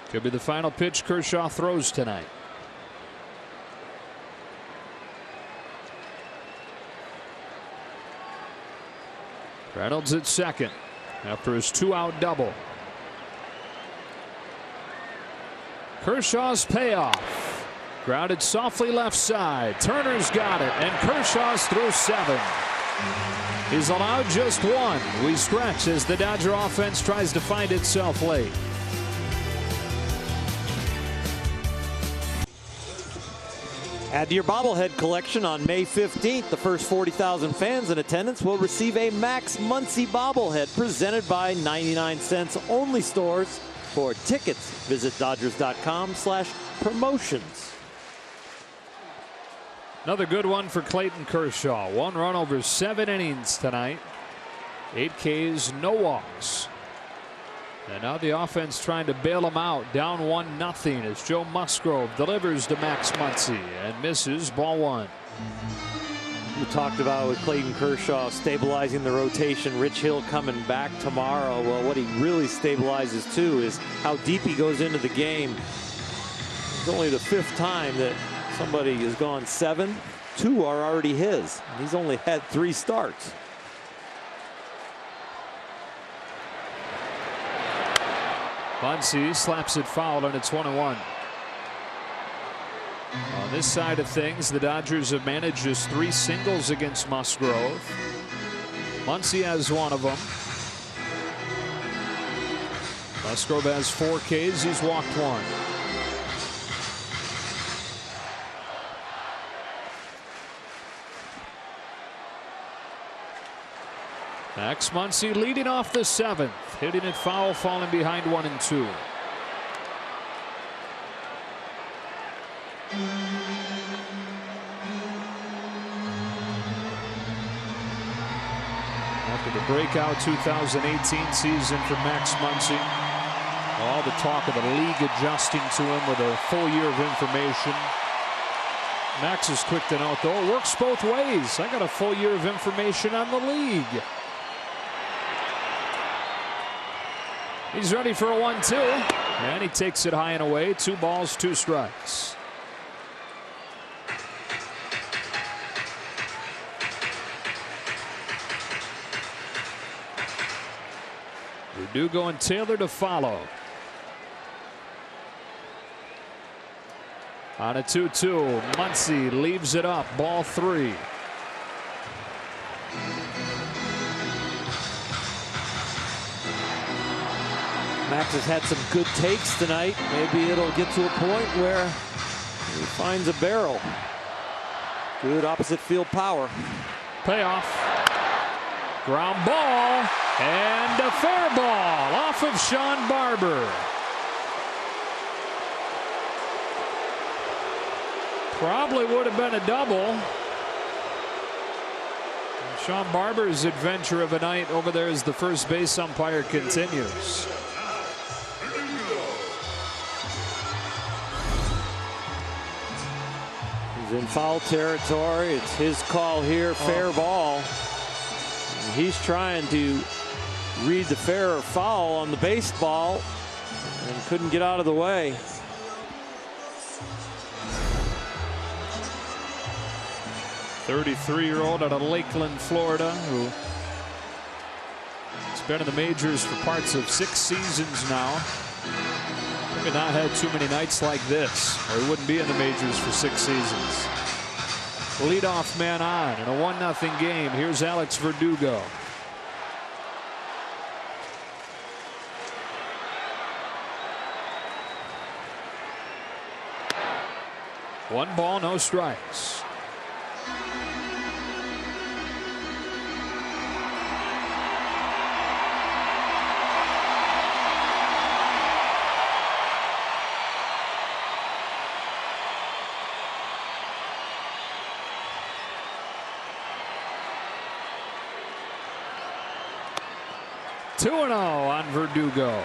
Speaker 1: Could be the final pitch Kershaw throws tonight. Reynolds at second after his 2-out double. Kershaw's payoff. Grounded softly left side. Turner's got it, and Kershaw's through 7. He's allowed just 1. We stretch as the Dodger offense tries to find itself late.
Speaker 2: Add to your bobblehead collection on May 15th. The first 40,000 fans in attendance will receive a Max Muncy bobblehead presented by 99-cents only stores. For tickets, visit Dodgers.com/promotions.
Speaker 1: Another good one for Clayton Kershaw. 1 run over 7 innings tonight. 8 Ks, no walks. And now the offense trying to bail him out. Down 1-0 as Joe Musgrove delivers to Max Muncy and misses. Ball 1.
Speaker 2: We talked about with Clayton Kershaw stabilizing the rotation. Rich Hill coming back tomorrow. Well, what he really stabilizes too is how deep he goes into the game. It's only the 5th time that somebody has gone 7. 2 are already his. He's only had 3 starts.
Speaker 1: Muncy slaps it foul, and it's 1-1. On this side of things, the Dodgers have managed just 3 singles against Musgrove. Muncy has 1 of them. Musgrove has 4 Ks. He's walked 1. Max Muncy leading off the 7th, hitting it foul, falling behind 1-2. After the breakout 2018 season for Max Muncy, all the talk of the league adjusting to him with a full year of information. Max is quick to note, though, it works both ways. I got a full year of information on the league. He's ready for a 1-2, and he takes it high and away. 2 balls, 2 strikes. Verdugo and Taylor to follow. On a 2-2, Muncy leaves it up. Ball 3.
Speaker 2: Max has had some good takes tonight. Maybe it'll get to a point where he finds a barrel. Good opposite field power.
Speaker 1: Payoff. Ground ball and a fair ball off of Sean Barber. Probably would have been a double. And Sean Barber's adventure of a night over there as the first base umpire continues.
Speaker 2: He's in foul territory. It's his call here. Fair ball. And he's trying to read the fair or foul on the baseball and couldn't get out of the way.
Speaker 1: A 33-year-old out of Lakeland, Florida, who has been in the majors for parts of 6 seasons now. Maybe not had too many nights like this, or he wouldn't be in the majors for 6 seasons. Leadoff man on in a 1-0 game. Here's Alex Verdugo. One ball, no strikes. Two 2-0 on Verdugo.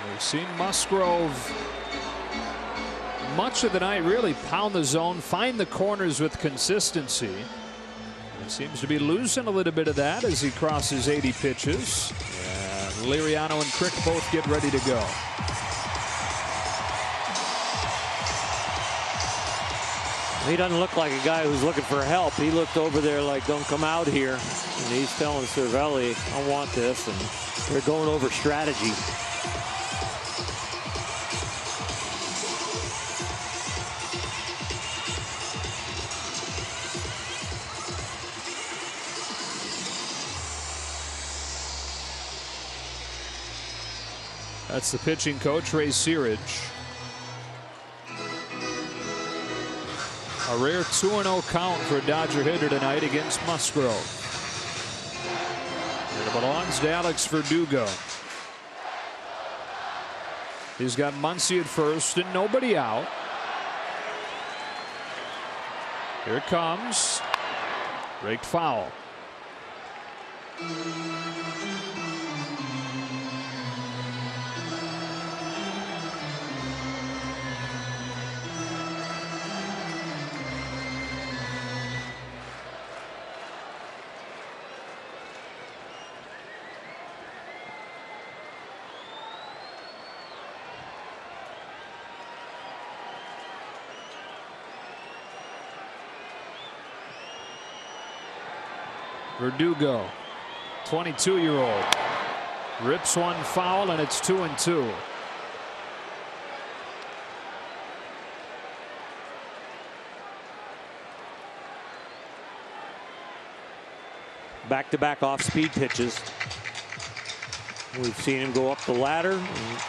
Speaker 1: We've seen Musgrove much of the night really pound the zone, find the corners with consistency. It seems to be losing a little bit of that as he crosses 80 pitches. And Liriano and Crick both get ready to go.
Speaker 2: He doesn't look like a guy who's looking for help. He looked over there like, don't come out here. And he's telling Cervelli, I want this. And they're going over strategy.
Speaker 1: That's the pitching coach, Ray Searage. A rare 2-0 count for a Dodger hitter tonight against Musgrove. And it belongs to Alex Verdugo. He's got Muncy at first and nobody out. Here it comes. Raked foul. Verdugo, 22-year-old, rips one foul, and it's 2-2.
Speaker 2: Back-to-back off-speed pitches. We've seen him go up the ladder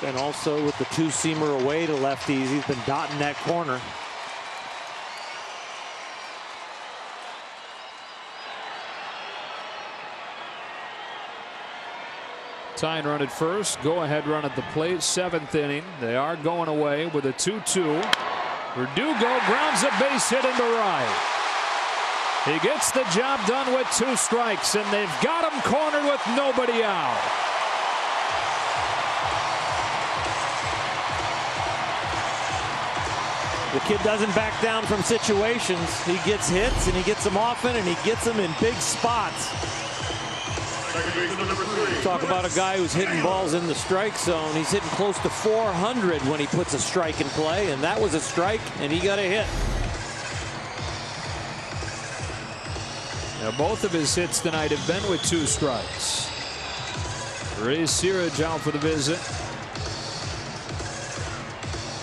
Speaker 2: and also with the two-seamer away to lefties. He's been dotting that corner.
Speaker 1: Tying run at first, go ahead run at the plate, 7th inning. They are going away with a 2-2. Verdugo grounds a base hit into right. He gets the job done with 2 strikes, and they've got him cornered with nobody out.
Speaker 2: The kid doesn't back down from situations. He gets hits, and he gets them often, and he gets them in big spots. Talk about a guy who's hitting balls in the strike zone. He's hitting close to 400 when he puts a strike in play, and that was a strike, and he got a hit.
Speaker 1: Now, both of his hits tonight have been with 2 strikes. Ray Searage out for the visit.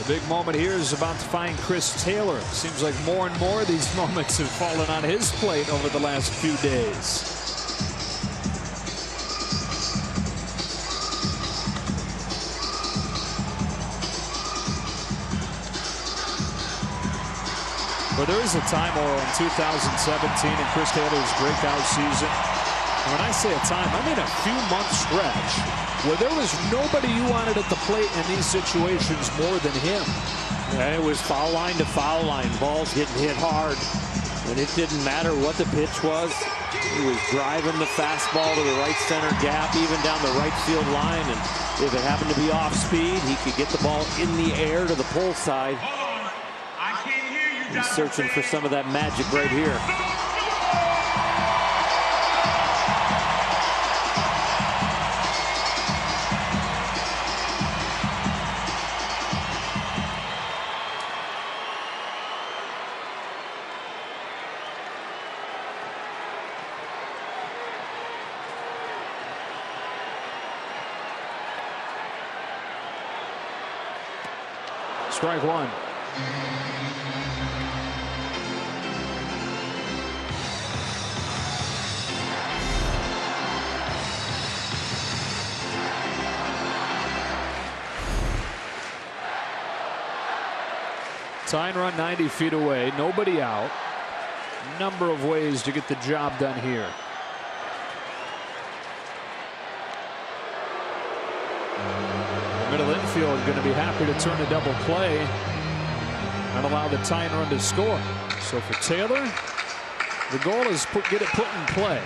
Speaker 1: The big moment here is about to find Chris Taylor. Seems like more and more of these moments have fallen on his plate over the last few days. Well, there is a time, Oral, in 2017 in Chris Taylor's breakout season. And when I say a time, I mean a few-month stretch where there was nobody you wanted at the plate in these situations more than him.
Speaker 2: And it was foul line to foul line. Balls getting hit hard. And it didn't matter what the pitch was. He was driving the fastball to the right center gap, even down the right field line. And if it happened to be off speed, he could get the ball in the air to the pull side. He's searching for some of that magic right here.
Speaker 1: Strike one. Tying run 90 feet away, nobody out. Number of ways to get the job done here. Middle infield going to be happy to turn a double play and allow the tying run to score. So for Taylor, the goal is get it put in play.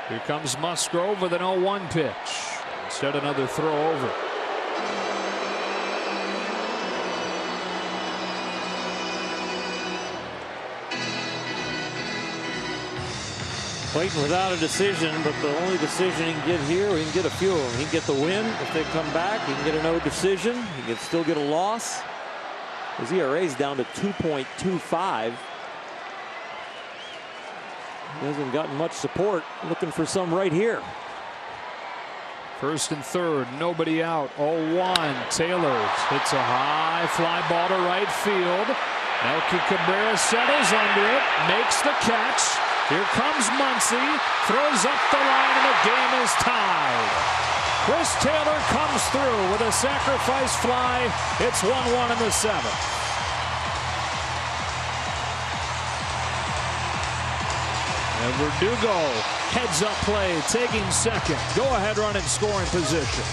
Speaker 1: Here comes Musgrove with an 0-1 pitch. Instead, another throw over.
Speaker 2: Clayton without a decision, but the only decision he can get here, he can get a few of them. He can get the win if they come back. He can get a no decision. He can still get a loss. His ERA is down to 2.25. He hasn't gotten much support. Looking for some right here.
Speaker 1: First and third, nobody out. 0-1. Taylor hits a high fly ball to right field. Melky Cabrera settles under it, makes the catch. Here comes Muncy, throws up the line, and the game is tied. Chris Taylor comes through with a sacrifice fly. It's 1-1 in the seventh. And Verdugo heads up play, taking second. Go ahead run in scoring position.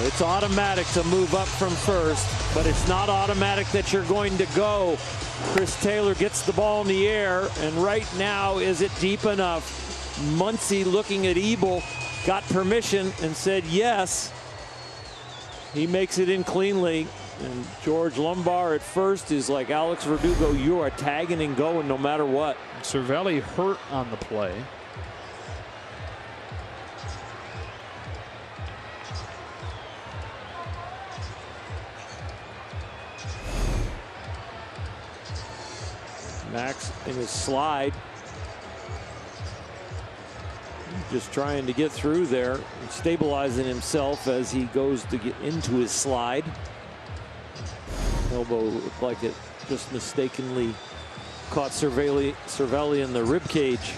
Speaker 2: It's automatic to move up from first, but it's not automatic that you're going to go. Chris Taylor gets the ball in the air, and right now, is it deep enough? Muncy, looking at Ebel, got permission and said yes. He makes it in cleanly, and George Lumbar at first is like Alex Verdugo, you are tagging and going no matter what.
Speaker 1: Cervelli hurt on the play.
Speaker 2: Max in his slide. Just trying to get through there, and stabilizing himself as he goes to get into his slide. Elbow looked like it just mistakenly caught Cervelli in the rib cage.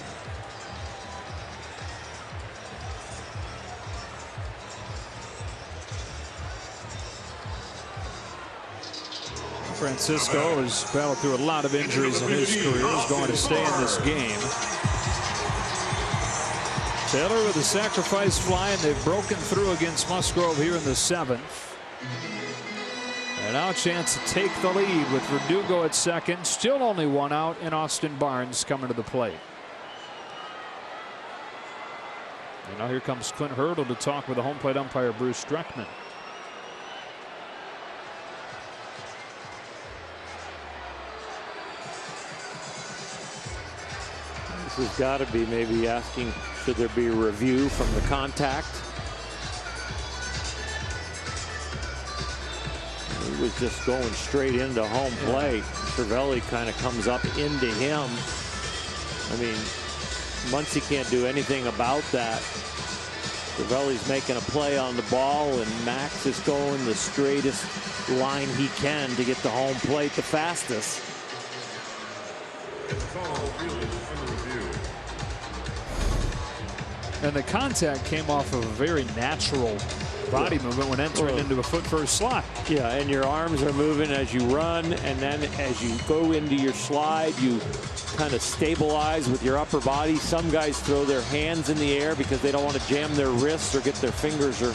Speaker 1: Francisco has battled through a lot of injuries in his career. He's going to stay in this game. Taylor with a sacrifice fly, and they've broken through against Musgrove here in the seventh. And now a chance to take the lead with Verdugo at second. Still only one out, and Austin Barnes coming to the plate. And now here comes Clint Hurdle to talk with the home plate umpire Bruce Streckman.
Speaker 2: This has got to be maybe asking, should there be a review from the contact? He was just going straight into home plate. Cervelli kind of comes up into him. I mean, Muncy can't do anything about that. Cervelli's making a play on the ball, and Max is going the straightest line he can to get to home plate the fastest.
Speaker 1: And the contact came off of a very natural body movement when entering into a foot first slide.
Speaker 2: Yeah, and your arms are moving as you run, and then as you go into your slide, you kind of stabilize with your upper body. Some guys throw their hands in the air because they don't want to jam their wrists or get their fingers or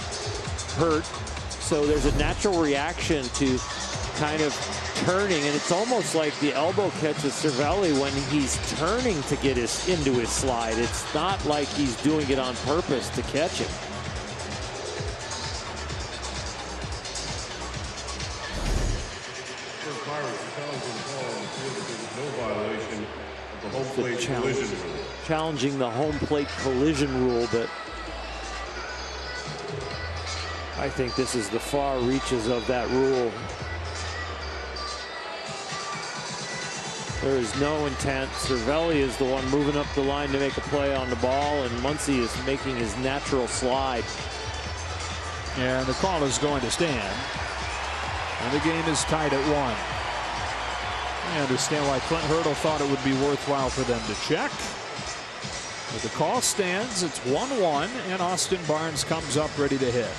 Speaker 2: hurt. So there's a natural reaction to kind of turning, and it's almost like the elbow catches Cervelli when he's turning to get into his slide. It's not like he's doing it on purpose to catch him. Challenging the home plate collision rule, but I think this is the far reaches of that rule. There is no intent. Cervelli is the one moving up the line to make a play on the ball, and Muncy is making his natural slide.
Speaker 1: And the call is going to stand. And the game is tied at 1. I understand why Clint Hurdle thought it would be worthwhile for them to check. But the call stands. It's 1-1, and Austin Barnes comes up ready to hit.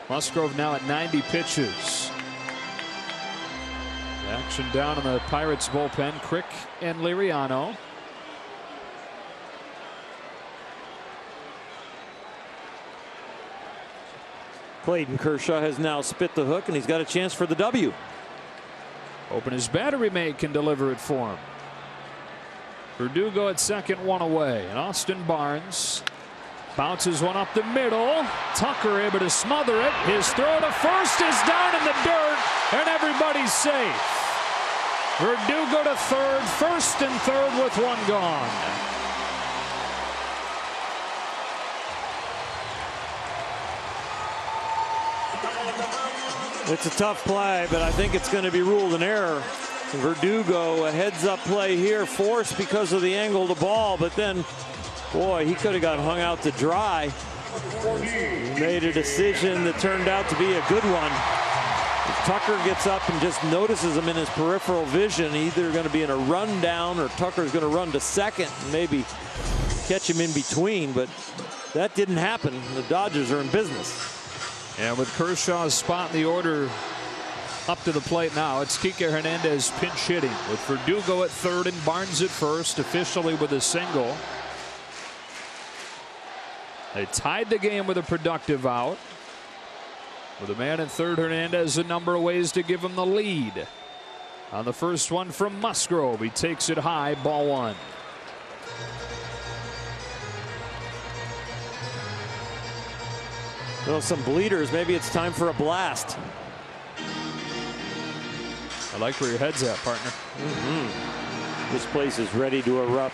Speaker 1: Musgrove now at 90 pitches. Action down in the Pirates bullpen. Crick and Liriano.
Speaker 2: Clayton Kershaw has now spit the hook, and he's got a chance for the W.
Speaker 1: Hoping his battery mate can deliver it for him. Verdugo at second, one away. And Austin Barnes bounces one up the middle. Tucker able to smother it. His throw to first is down in the dirt. and everybody's safe. Verdugo to third, first and third with one gone.
Speaker 2: It's a tough play, but I think it's going to be ruled an error. Verdugo, a heads-up play here, forced because of the angle of the ball, but then, boy, he could have got hung out to dry. He made a decision that turned out to be a good one. If Tucker gets up and just notices him in his peripheral vision, either going to be in a rundown or Tucker's going to run to second and maybe catch him in between, but that didn't happen. The Dodgers are in business.
Speaker 1: And with Kershaw's spot in the order up to the plate now, it's Kike Hernandez pinch hitting with Verdugo at third and Barnes at first, officially with a single. They tied the game with a productive out. With a man at third, Hernandez a number of ways to give him the lead. On the first one from Musgrove, he takes it high, ball one.
Speaker 2: Well, some bleeders. Maybe it's time for a blast.
Speaker 1: I like where your head's at, partner.
Speaker 2: This place is ready to erupt.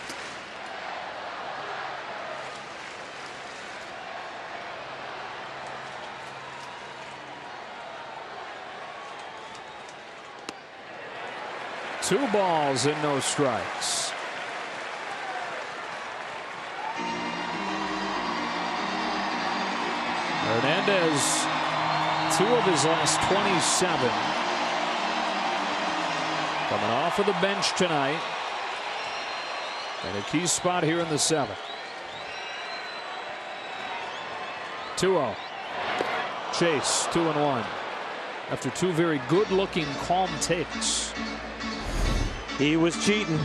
Speaker 1: Two balls and no strikes. Hernandez, 2 of his last 27. Coming off of the bench tonight. And a key spot here in the 7th. 2-0. Chase, 2-1. After 2 very good-looking, calm takes.
Speaker 2: He was cheating.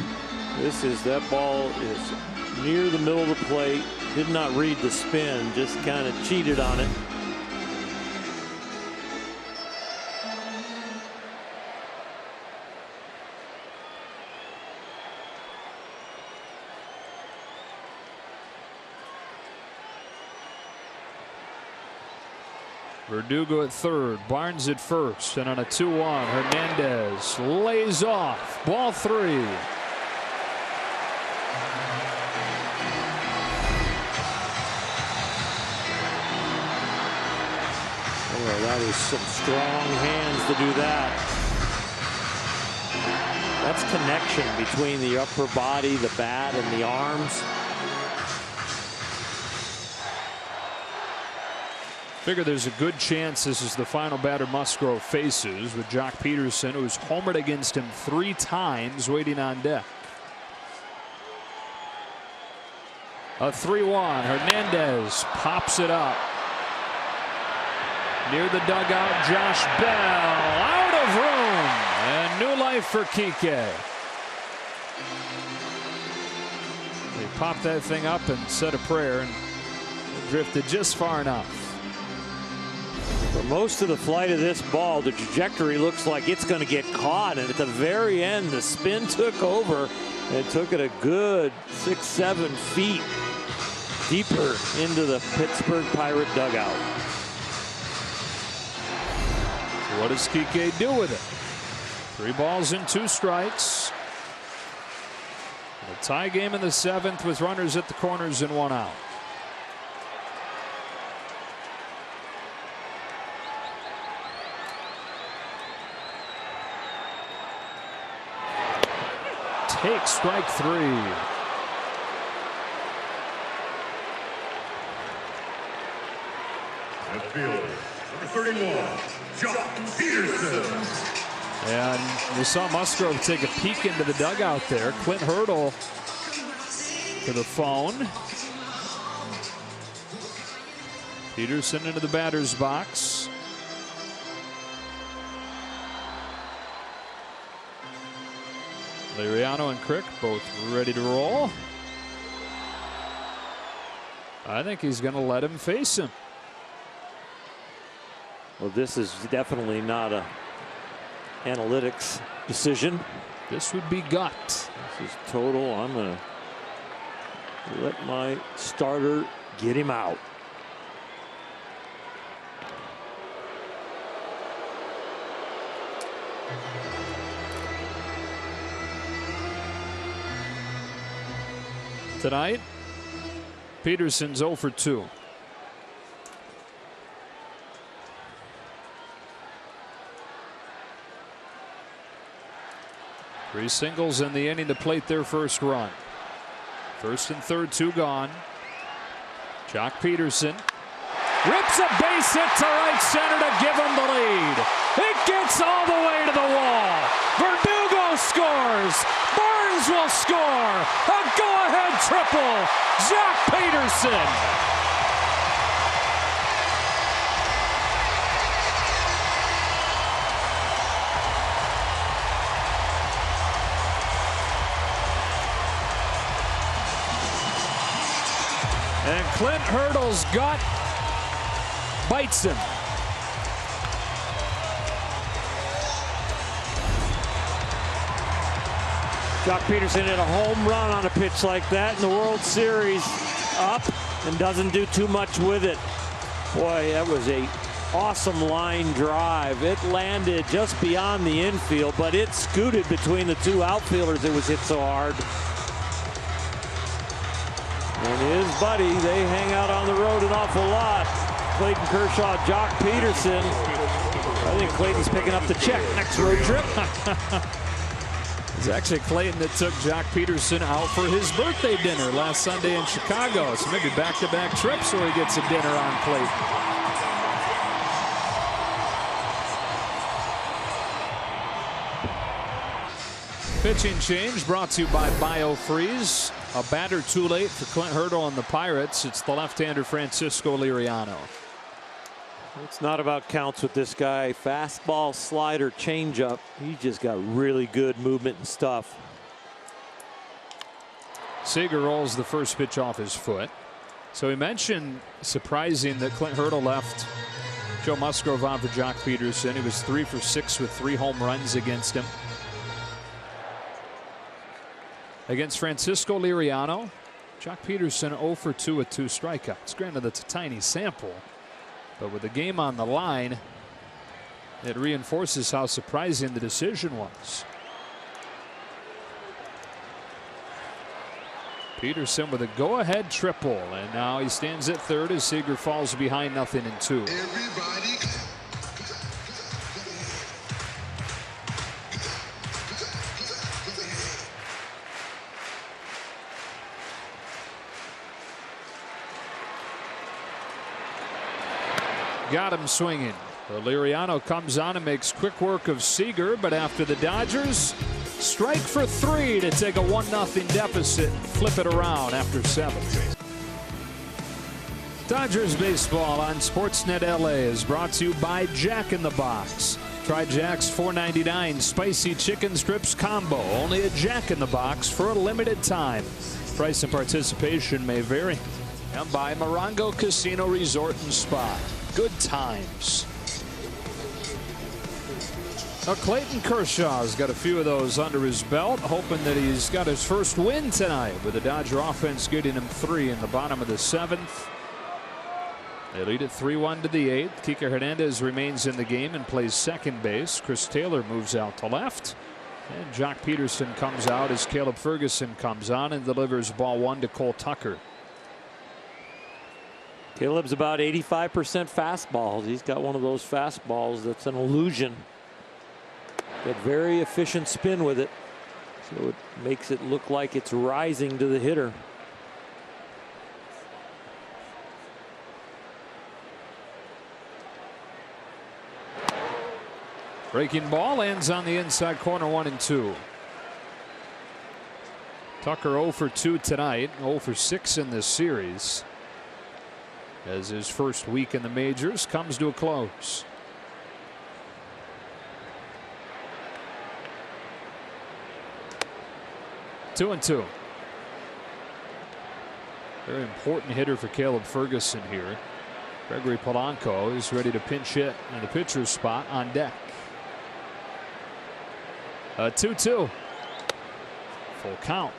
Speaker 2: That ball is near the middle of the plate. Did not read the spin, just kind of cheated on it.
Speaker 1: Verdugo at third, Barnes at first, and on a 2-1, Hernandez lays off. Ball 3.
Speaker 2: Oh, that is some strong hands to do that. That's connection between the upper body, the bat, and the arms.
Speaker 1: Figure there's a good chance this is the final batter Musgrove faces, with Jock Peterson, who's homered against him 3 times, waiting on deck. A 3-1. Hernandez pops it up. Near the dugout, Josh Bell out of room. And new life for Kike. They popped that thing up and said a prayer, and it drifted just far enough.
Speaker 2: For most of the flight of this ball, the trajectory looks like it's going to get caught, and at the very end, the spin took over and took it a good 6-7 feet deeper into the Pittsburgh Pirate dugout.
Speaker 1: So what does Kike do with it? 3 balls and 2 strikes. A tie game in the 7th with runners at the corners and 1 out. Take strike 3.
Speaker 5: Left fielder, number 31, Jock Peterson.
Speaker 1: And we saw Musgrove take a peek into the dugout there. Clint Hurdle to the phone. Peterson into the batter's box. Liriano and Crick both ready to roll. I think he's going to let him face him.
Speaker 2: Well, this is definitely not a analytics decision.
Speaker 1: This would be gut.
Speaker 2: This is total. I'm going to let my starter get him out.
Speaker 1: Tonight, Peterson's 0 for 2. Three singles in the inning to plate their first run. First and third, 2 gone. Jock Peterson rips a base hit to right center to give him the lead. It gets all the way to the wall. Verdugo scores. Burns will score. A go-ahead triple. Jock Peterson. And Clint Hurdle's gut bites him.
Speaker 2: Jock Peterson hit a home run on a pitch like that in the World Series. Up and doesn't do too much with it. Boy, that was a awesome line drive. It landed just beyond the infield, but it scooted between the 2 outfielders. It was hit so hard. And his buddy, they hang out on the road an awful lot. Clayton Kershaw, Jock Peterson. I think Clayton's picking up the check next road trip.
Speaker 1: It's actually Clayton that took Jock Peterson out for his birthday dinner last Sunday in Chicago. So maybe back-to-back trips where he gets a dinner on Clayton. Pitching change brought to you by BioFreeze. A batter too late for Clint Hurdle and the Pirates. It's the left-hander Francisco Liriano.
Speaker 2: It's not about counts with this guy. Fastball, slider, changeup. He just got really good movement and stuff.
Speaker 1: Seager rolls the first pitch off his foot. So he mentioned surprising that Clint Hurdle left Joe Musgrove on for Jock Peterson. He was 3 for 6 with 3 home runs against him. Against Francisco Liriano, Jock Peterson 0 for 2 with 2 strikeouts. Granted, that's a tiny sample, but with the game on the line, it reinforces how surprising the decision was. Peterson with a go-ahead triple, and now he stands at third as Seager falls behind 0-2.
Speaker 7: Everybody.
Speaker 1: Got him swinging. Liriano comes on and makes quick work of Seager, but after the Dodgers strike for 3 to take a 1-0 deficit and flip it around after 7. Dodgers baseball on Sportsnet LA is brought to you by Jack in the Box. Try Jack's $4.99 spicy chicken strips combo, only at Jack in the Box for a limited time. Price and participation may vary. And by Morongo Casino Resort and Spa. Good times. Now Clayton Kershaw's got a few of those under his belt, hoping that he's got his first win tonight with the Dodger offense getting him 3 in the bottom of the 7th. They lead it 3-1 to the 8th. Kike Hernandez remains in the game and plays second base. Chris Taylor moves out to left. And Jock Peterson comes out as Caleb Ferguson comes on and delivers ball 1 to Cole Tucker.
Speaker 2: Caleb's about 85% fastballs. He's got one of those fastballs that's an illusion. Got very efficient spin with it, so it makes it look like it's rising to the hitter.
Speaker 1: Breaking ball lands on the inside corner, 1-2. Tucker 0 for 2 tonight, 0 for 6 in this series, as his first week in the majors comes to a close. Two and 2. Very important hitter for Caleb Ferguson here. Gregory Polanco is ready to pinch hit in the pitcher's spot on deck. 2-2. Full count.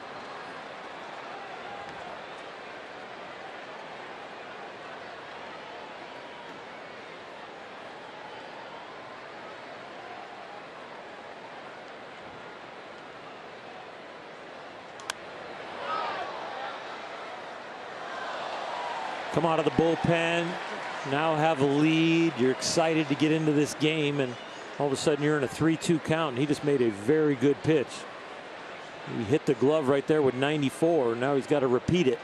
Speaker 2: come out of the bullpen, now have a lead. You're excited to get into this game, and all of a sudden you're in a 3-2 count, and he just made a very good pitch. He hit the glove right there with 94. Now he's got to repeat it.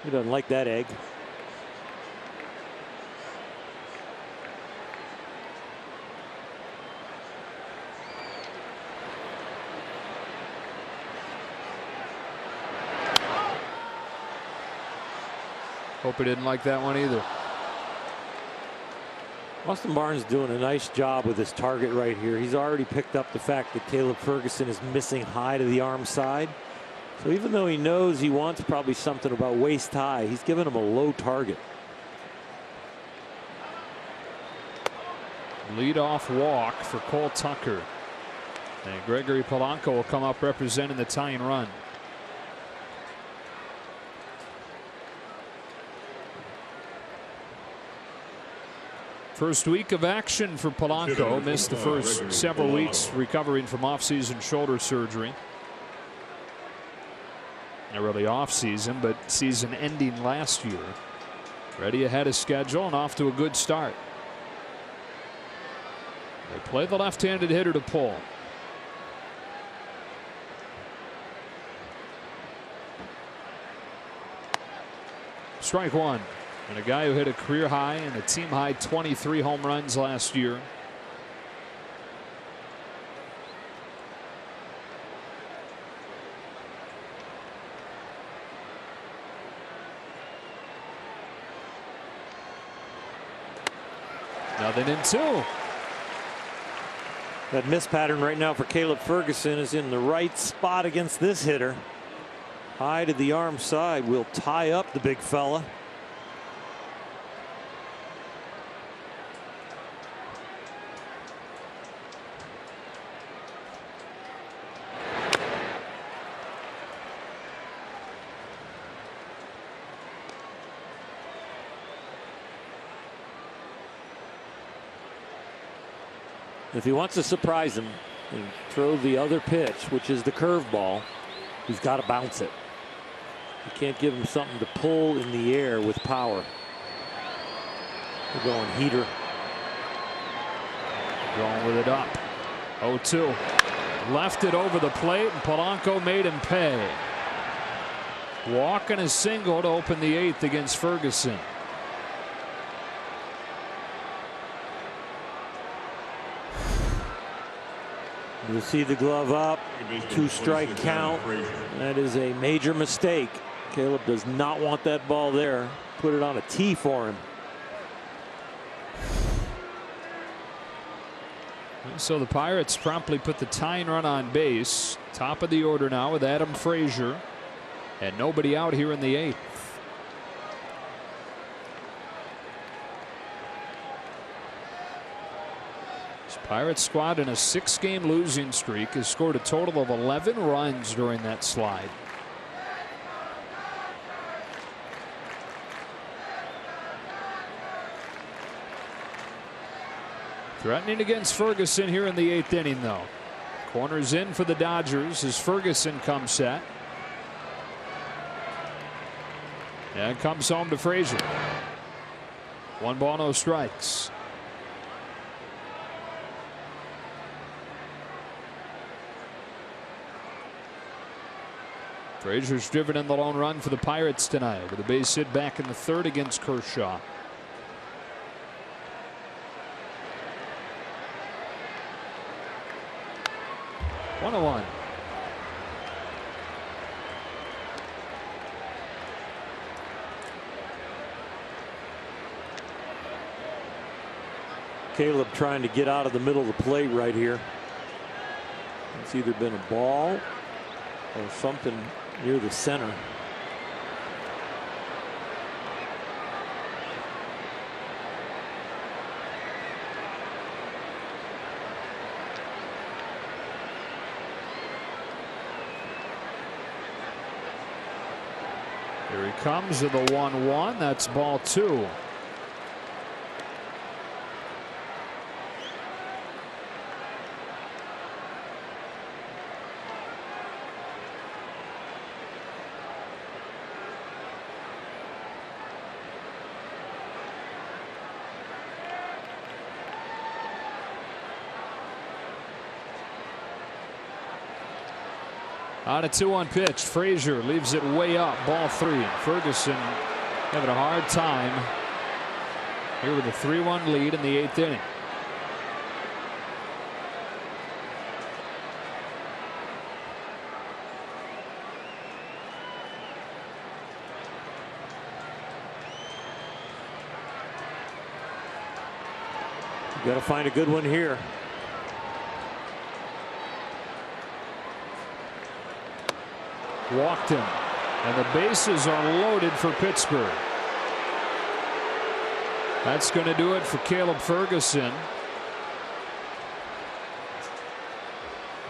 Speaker 2: He doesn't like that egg.
Speaker 1: Hope he didn't like that one either.
Speaker 2: Austin Barnes doing a nice job with his target right here. He's already picked up the fact that Caleb Ferguson is missing high to the arm side. So even though he knows he wants probably something about waist high, he's giving him a low target.
Speaker 1: Leadoff walk for Cole Tucker. And Gregory Polanco will come up representing the tying run. First week of action for Polanco. Missed the first several weeks recovering from off-season shoulder surgery. Not really off-season, but season ending last year. Ready ahead of schedule and off to a good start. They play the left-handed hitter to pull. Strike one. And a guy who hit a career high and a team high 23 home runs last year. Nothing in two.
Speaker 2: That miss pattern right now for Caleb Ferguson is in the right spot against this hitter. High to the arm side will tie up the big fella. If he wants to surprise him and throw the other pitch, which is the curveball, he's got to bounce it. You can't give him something to pull in the air with power. We're going heater.
Speaker 1: Going with it up. 0-2. Left it over the plate, and Polanco made him pay. Walk and a single to open the 8th against Ferguson.
Speaker 2: You'll see the glove up. 2-strike count. That is a major mistake. Caleb does not want that ball there. Put it on a tee for him.
Speaker 1: So the Pirates promptly put the tying run on base. Top of the order now with Adam Frazier. And nobody out here in the 8th. Pirates squad in a 6-game losing streak has scored a total of 11 runs during that slide. Threatening against Ferguson here in the 8th inning, though. Corners in for the Dodgers as Ferguson comes set. And comes home to Frazier. 1 ball, no strikes. Frazier's driven in the lone run for the Pirates tonight with a base hit back in the 3rd against Kershaw. One on one.
Speaker 2: Caleb trying to get out of the middle of the plate right here. It's either been a ball or something near the center.
Speaker 1: Here he comes to the 1-1. That's ball 2. On a 2-1 pitch, Frazier leaves it way up, ball 3. Ferguson having a hard time here with a 3-1 lead in the 8th inning.
Speaker 2: Got to find a good one here.
Speaker 1: Walked him, and the bases are loaded for Pittsburgh. That's going to do it for Caleb Ferguson.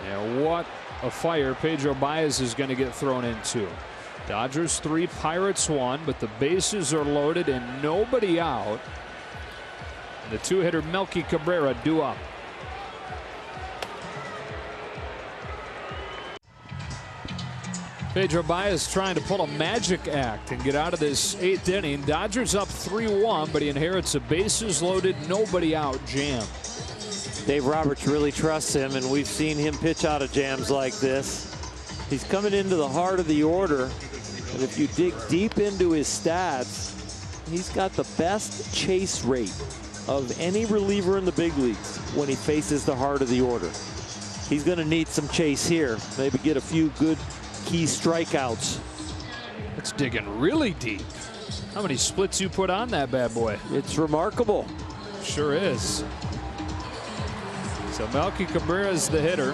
Speaker 1: Yeah, what a fire Pedro Baez is going to get thrown into. Dodgers 3, Pirates 1, but the bases are loaded and nobody out. The 2-hitter Melky Cabrera due up. Pedro Baez trying to pull a magic act and get out of this 8th inning. Dodgers up 3-1, but he inherits a bases loaded, nobody out jam.
Speaker 2: Dave Roberts really trusts him, and we've seen him pitch out of jams like this. He's coming into the heart of the order, and if you dig deep into his stats, he's got the best chase rate of any reliever in the big leagues when he faces the heart of the order. He's going to need some chase here, maybe get a few good key strikeouts.
Speaker 1: It's digging really deep. How many splits you put on that bad boy?
Speaker 2: It's remarkable.
Speaker 1: Sure is. So Melky Cabrera is the hitter.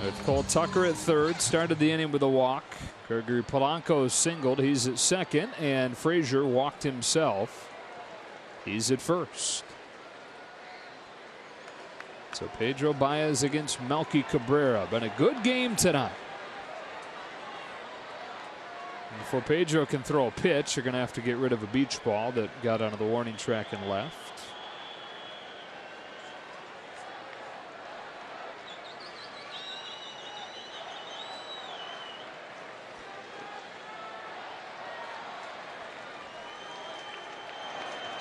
Speaker 1: With Cole Tucker at third, started the inning with a walk. Gregory Polanco singled. He's at second, and Frazier walked himself. He's at first. So Pedro Baez against Melky Cabrera. Been a good game tonight. And before Pedro can throw a pitch, you're going to have to get rid of a beach ball that got onto the warning track and left.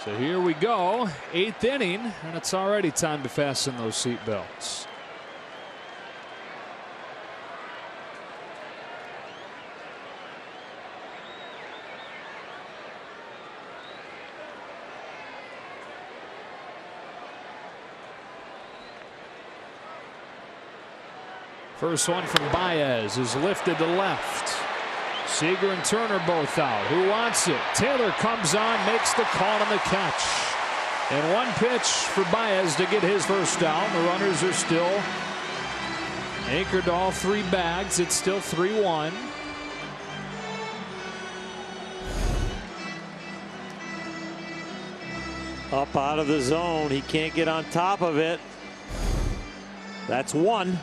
Speaker 1: So here we go, 8th inning, and it's already time to fasten those seat belts. First one from Baez is lifted to left. Seager and Turner both out. Who wants it? Taylor comes on, makes the call on the catch. And one pitch for Baez to get his first down. The runners are still anchored to all 3 bags. It's still 3-1.
Speaker 2: Up out of the zone. He can't get on top of it. That's 1.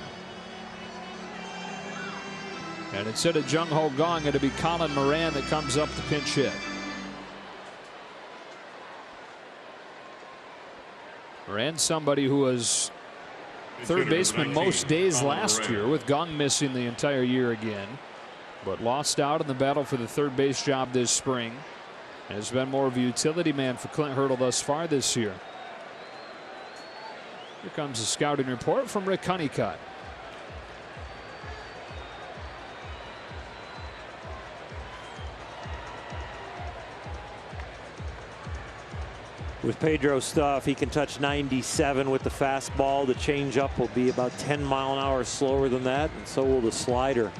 Speaker 1: And instead of Jung Ho Gong, it'll be Colin Moran that comes up to pinch hit. Moran, somebody who was third baseman most days last year, with Gong missing the entire year again, but lost out in the battle for the third base job this spring. And has been more of a utility man for Clint Hurdle thus far this year. Here comes a scouting report from Rick Honeycutt.
Speaker 2: With Pedro's stuff, he can touch 97 with the fastball. The changeup will be about 10 mile an hour slower than that, and so will the slider.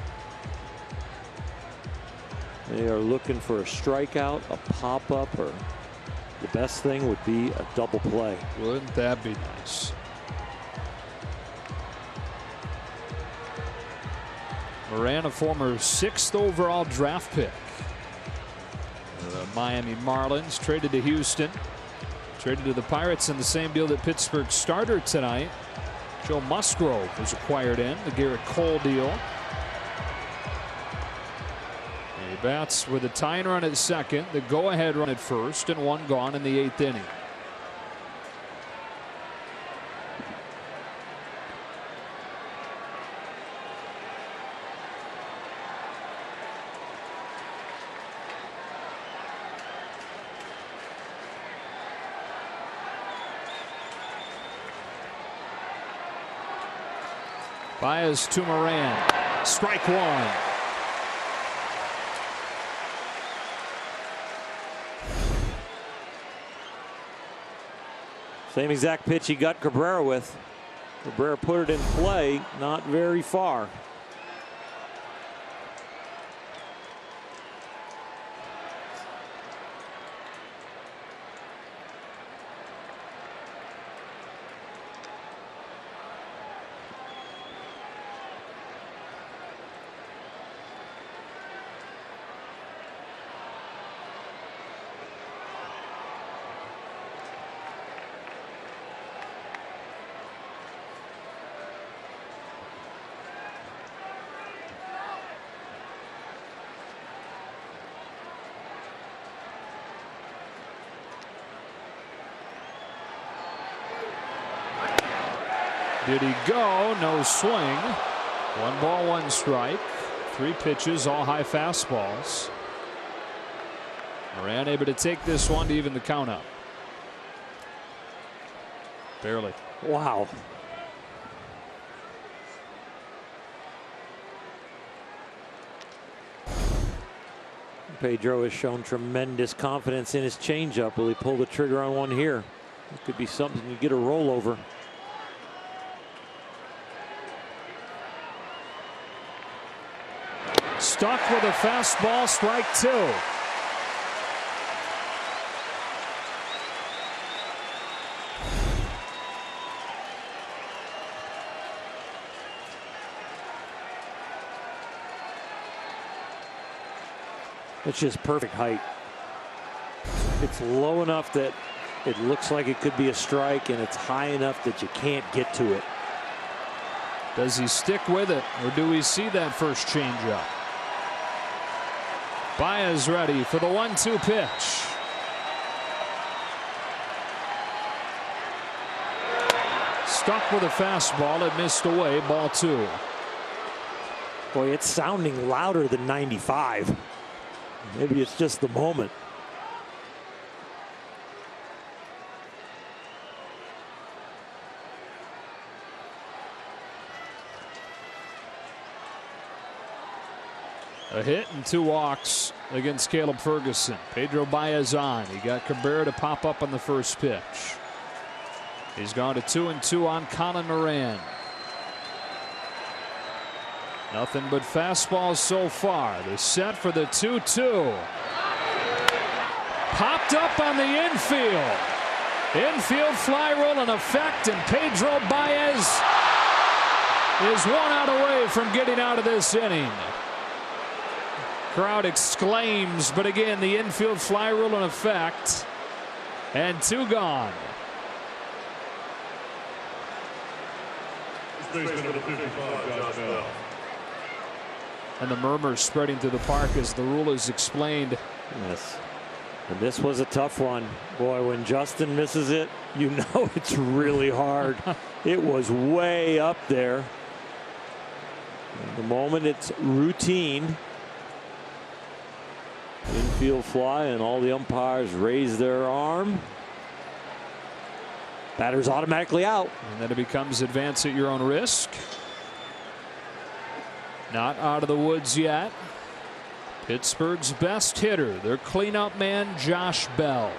Speaker 2: They are looking for a strikeout, a pop-up, or the best thing would be a double play.
Speaker 1: Wouldn't that be nice? Moran, a former 6th overall draft pick. The Miami Marlins traded to Houston. Traded to the Pirates in the same deal that Pittsburgh starter tonight. Joe Musgrove was acquired in the Garrett Cole deal. And he bats with a tying run at second, the go-ahead run at first, and 1 gone in the 8th inning. Baez to Moran. Strike one.
Speaker 2: Same exact pitch he got Cabrera with. Cabrera put it in play, not very far.
Speaker 1: Did he go? No swing. 1 ball, 1 strike. 3 pitches, all high fastballs. Moran able to take this one to even the count up. Barely.
Speaker 2: Wow. Pedro has shown tremendous confidence in his changeup. Will he pull the trigger on one here? It could be something you get a rollover.
Speaker 1: Stuck with a fastball, strike 2.
Speaker 2: It's just perfect height. It's low enough that it looks like it could be a strike, and it's high enough that you can't get to it.
Speaker 1: Does he stick with it, or do we see that first changeup? Baez ready for the 1-2 pitch. Stuck with a fastball. It missed away. Ball 2.
Speaker 2: Boy, it's sounding louder than 95. Maybe it's just the moment.
Speaker 1: A hit and 2 walks against Caleb Ferguson. Pedro Baez on. He got Cabrera to pop up on the first pitch. He's gone to 2-2 on Colin Moran. Nothing but fastballs so far. The set for the 2-2. Popped up on the infield. Infield fly roll in effect, and Pedro Baez is 1 out away from getting out of this inning. Crowd exclaims, but again, the infield fly rule in effect, and 2 gone. And the murmurs spreading through the park as the rule is explained.
Speaker 2: Yes. And this was a tough one. Boy, when Justin misses it, you know it's really hard. It was way up there. And the moment it's routine. Infield fly, and all the umpires raise their arm. Batter's automatically out.
Speaker 1: And then it becomes advance at your own risk. Not out of the woods yet. Pittsburgh's best hitter, their cleanup man, Josh Bell.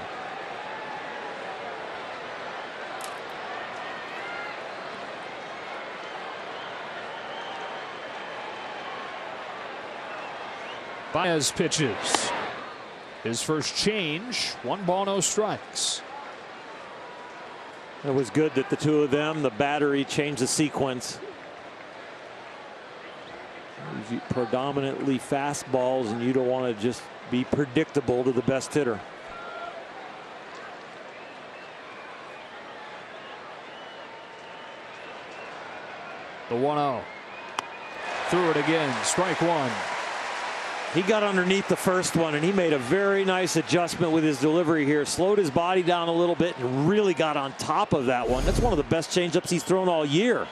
Speaker 1: Baez pitches. His first change. 1 ball, no strikes.
Speaker 2: It was good that the two of them, the battery, changed the sequence. Predominantly fastballs, and you don't want to just be predictable to the best hitter.
Speaker 1: The 1-0. Threw it again. Strike 1.
Speaker 2: He got underneath the first one, and he made a very nice adjustment with his delivery here. Slowed his body down a little bit and really got on top of that one. That's one of the best changeups he's thrown all year.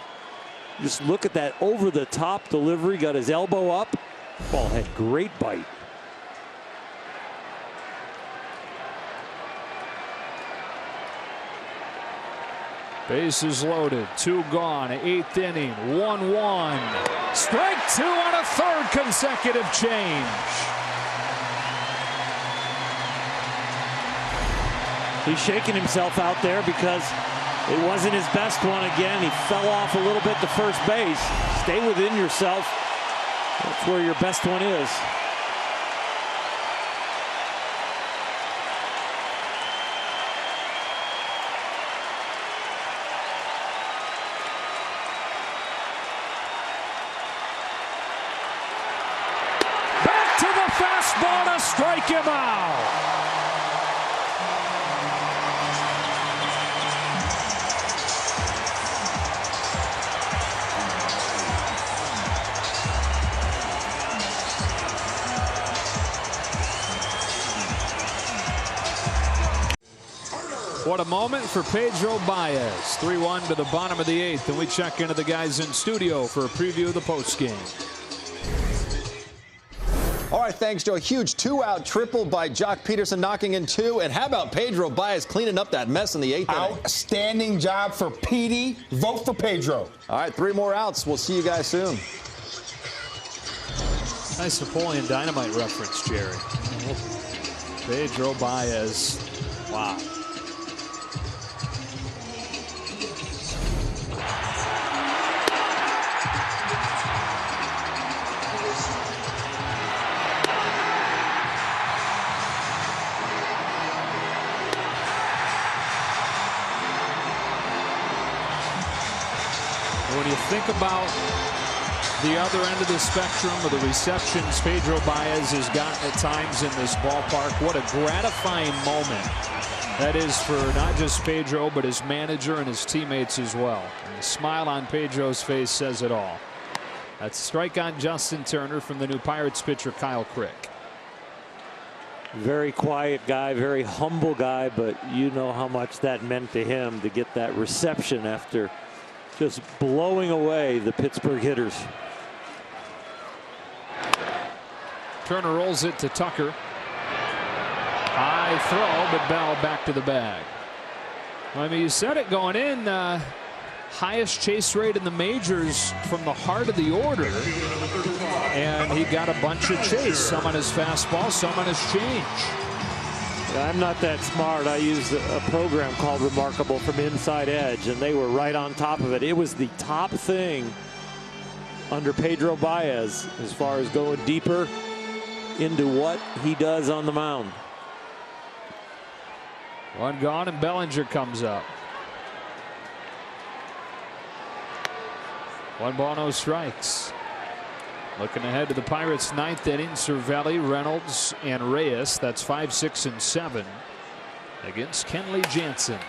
Speaker 2: Just look at that over-the-top delivery. Got his elbow up. Ball had great bite.
Speaker 1: Bases loaded, 2 gone, 8th inning, 1-1. Strike 2 on a 3rd consecutive change.
Speaker 2: He's shaking himself out there because it wasn't his best one again. He fell off a little bit to first base. Stay within yourself. That's where your best one is.
Speaker 1: Back to the fastball to strike him out. What a moment for Pedro Baez. 3-1 to the bottom of the 8th, and we check into the guys in studio for a preview of the postgame.
Speaker 7: All right, thanks, Joe. A huge 2-out triple by Jock Peterson, knocking in 2. And how about Pedro Baez cleaning up that mess in the 8th inning?
Speaker 8: Outstanding job for Petey. Vote for Pedro.
Speaker 7: All right, 3 more outs. We'll see you guys soon.
Speaker 1: Nice Napoleon Dynamite reference, Jerry. Pedro Baez. Wow. When you think about the other end of the spectrum of the receptions Pedro Baez has gotten at times in this ballpark, what a gratifying moment that is for not just Pedro, but his manager and his teammates as well. And the smile on Pedro's face says it all. That's a strike on Justin Turner from the new Pirates pitcher Kyle Crick.
Speaker 2: Very quiet guy, very humble guy, but you know how much that meant to him to get that reception after just blowing away the Pittsburgh hitters.
Speaker 1: Turner rolls it to Tucker. High throw, but Bell back to the bag. I mean, you said it going in. Highest chase rate in the majors from the heart of the order. And he got a bunch of chase. Some on his fastball, some on his change.
Speaker 2: I'm not that smart. I use a program called Remarkable from Inside Edge, and they were right on top of it. It was the top thing under Pedro Baez as far as going deeper into what he does on the mound.
Speaker 1: 1 gone, and Bellinger comes up. 1 ball, no strikes. Looking ahead to the Pirates' 9th inning, Cervelli, Reynolds, and Reyes. That's 5, 6, and 7 against Kenley Jansen.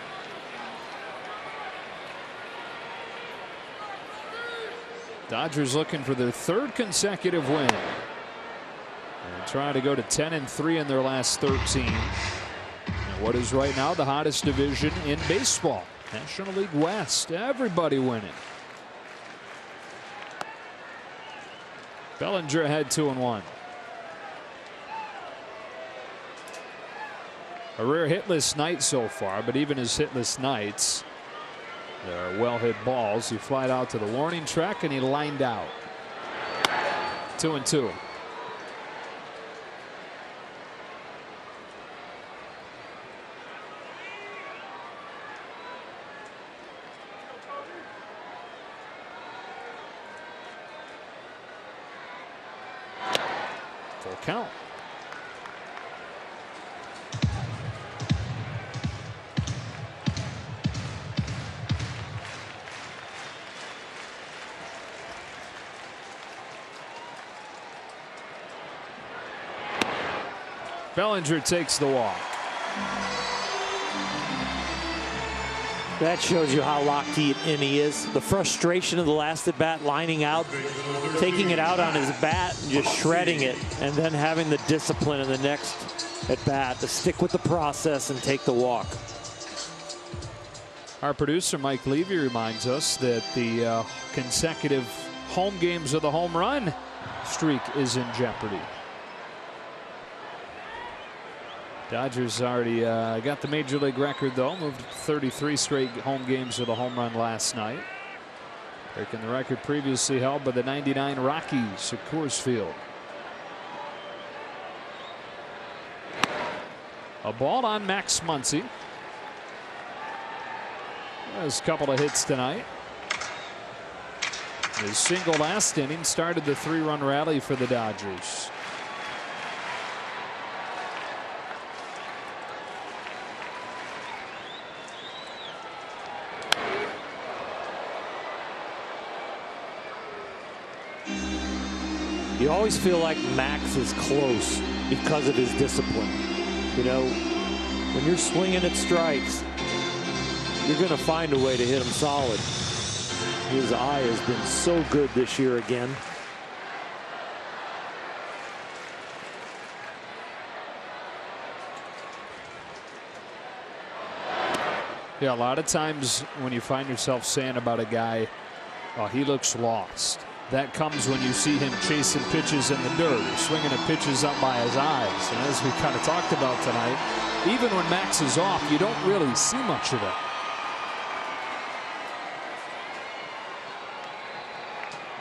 Speaker 1: Dodgers looking for their 3rd consecutive win. And trying to go to 10-3 in their last 13. And what is right now the hottest division in baseball. National League West. Everybody winning. Bellinger ahead 2-1. A rare hitless night so far, but even his hitless nights, there are well hit balls. He flied out to the warning track and he lined out. 2-2. Full count. Bellinger takes the walk.
Speaker 2: That shows you how locked in he is. The frustration of the last at bat, lining out, taking it out on his bat, and just shredding it, and then having the discipline in the next at bat to stick with the process and take the walk.
Speaker 1: Our producer Mike Levy reminds us that the consecutive home games of the home run streak is in jeopardy. Dodgers already got the major league record, though. Moved 33 straight home games with a home run last night, breaking the record previously held by the '99 Rockies at Coors Field. A ball on Max Muncy. There's a couple of hits tonight. His single last inning started the 3-run rally for the Dodgers.
Speaker 2: You always feel like Max is close because of his discipline. You know, when you're swinging at strikes, you're going to find a way to hit him solid. His eye has been so good this year again.
Speaker 1: Yeah, a lot of times when you find yourself saying about a guy, oh, he looks lost, that comes when you see him chasing pitches in the dirt, or swinging at pitches up by his eyes. And as we kind of talked about tonight, even when Max is off, you don't really see much of it.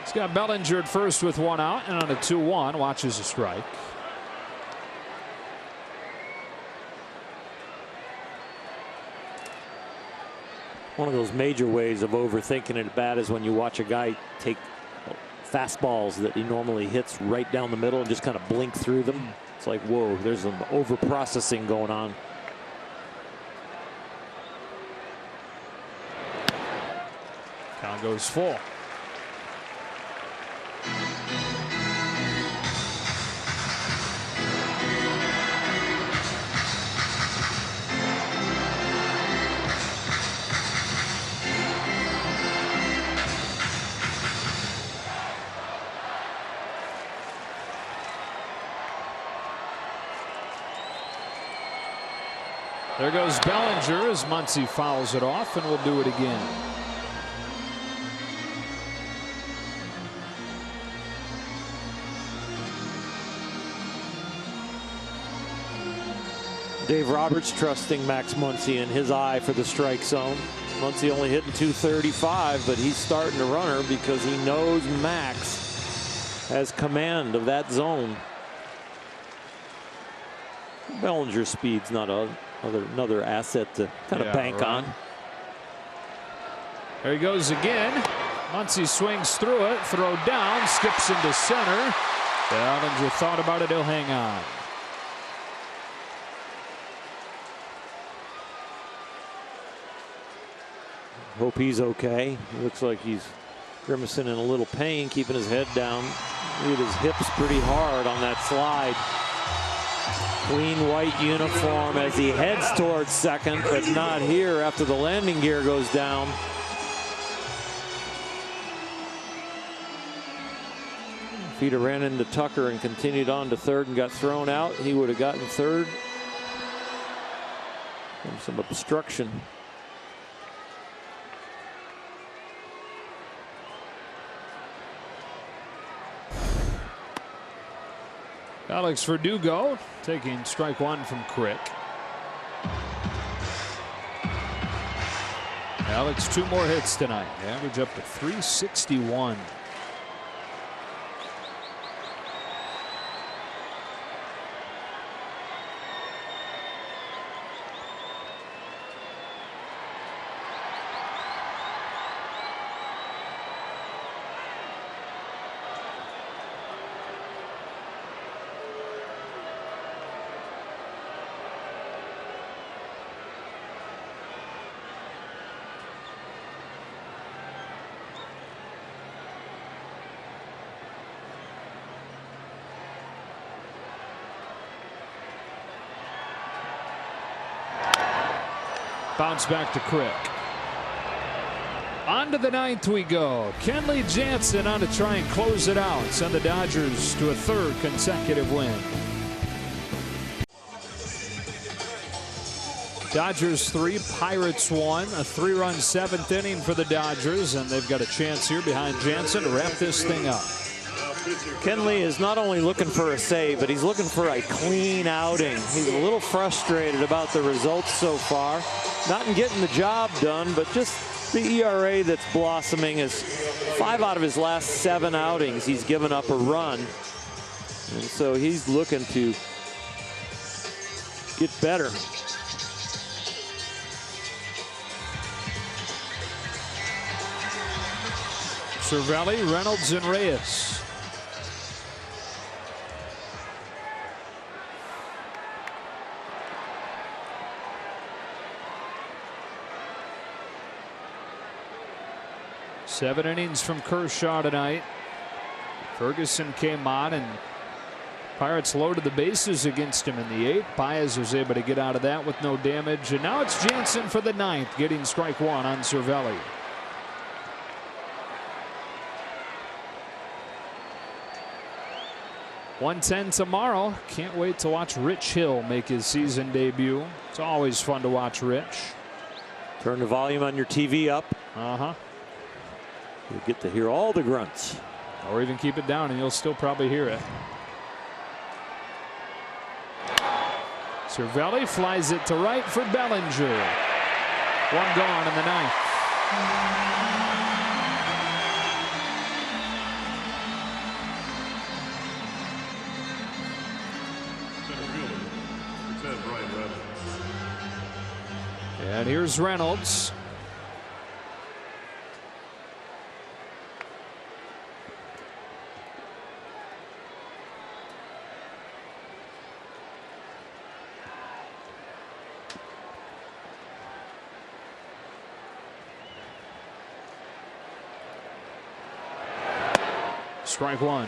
Speaker 1: He's got Bellinger at first with 1 out, and on a 2-1, watches a strike.
Speaker 2: One of those major ways of overthinking it at bat is when you watch a guy take fastballs that he normally hits right down the middle and just kind of blink through them. It's like, whoa, there's some over-processing going on.
Speaker 1: Count goes full. There goes Bellinger as Muncy fouls it off, and will do it again.
Speaker 2: Dave Roberts trusting Max Muncy in his eye for the strike zone. Muncy only hitting .235, but he's starting to run her because he knows Max has command of that zone. Bellinger's speed's not another asset to kind of bank on.
Speaker 1: There he goes again. Muncy swings through it, throw down, skips into center. Bellinger thought about it, he'll hang on.
Speaker 2: Hope he's okay. Looks like he's grimacing in a little pain, keeping his head down. He hit his hips pretty hard on that slide. Clean white uniform as he heads towards second, but not here after the landing gear goes down. If he'd have ran into Tucker and continued on to third and got thrown out, he would have gotten third. And some obstruction.
Speaker 1: Alex Verdugo taking strike 1 from Crick. Alex, 2 more hits tonight. Average up to .361. Bounce back to Crick. On to the 9th we go. Kenley Jansen on to try and close it out. Send the Dodgers to a 3rd consecutive win. Dodgers 3, Pirates 1. A 3-run 7th inning for the Dodgers, and they've got a chance here behind Jansen to wrap this thing up.
Speaker 2: Kenley is not only looking for a save, but he's looking for a clean outing. He's a little frustrated about the results so far. Not in getting the job done, but just the ERA that's blossoming. Is 5 out of his last 7 outings he's given up a run. And so he's looking to get better.
Speaker 1: Cervelli, Reynolds, and Reyes. Seven innings from Kershaw tonight. Ferguson came on, and Pirates loaded the bases against him in the 8th. Baez was able to get out of that with no damage. And now it's Jansen for the 9th, getting strike 1 on Cervelli. .110 tomorrow. Can't wait to watch Rich Hill make his season debut. It's always fun to watch Rich.
Speaker 2: Turn the volume on your TV up. You'll get to hear all the grunts.
Speaker 1: Or even keep it down and you'll still probably hear it. Cervelli flies it to right for Bellinger. 1 gone in the 9th. And here's Reynolds. Strike 1.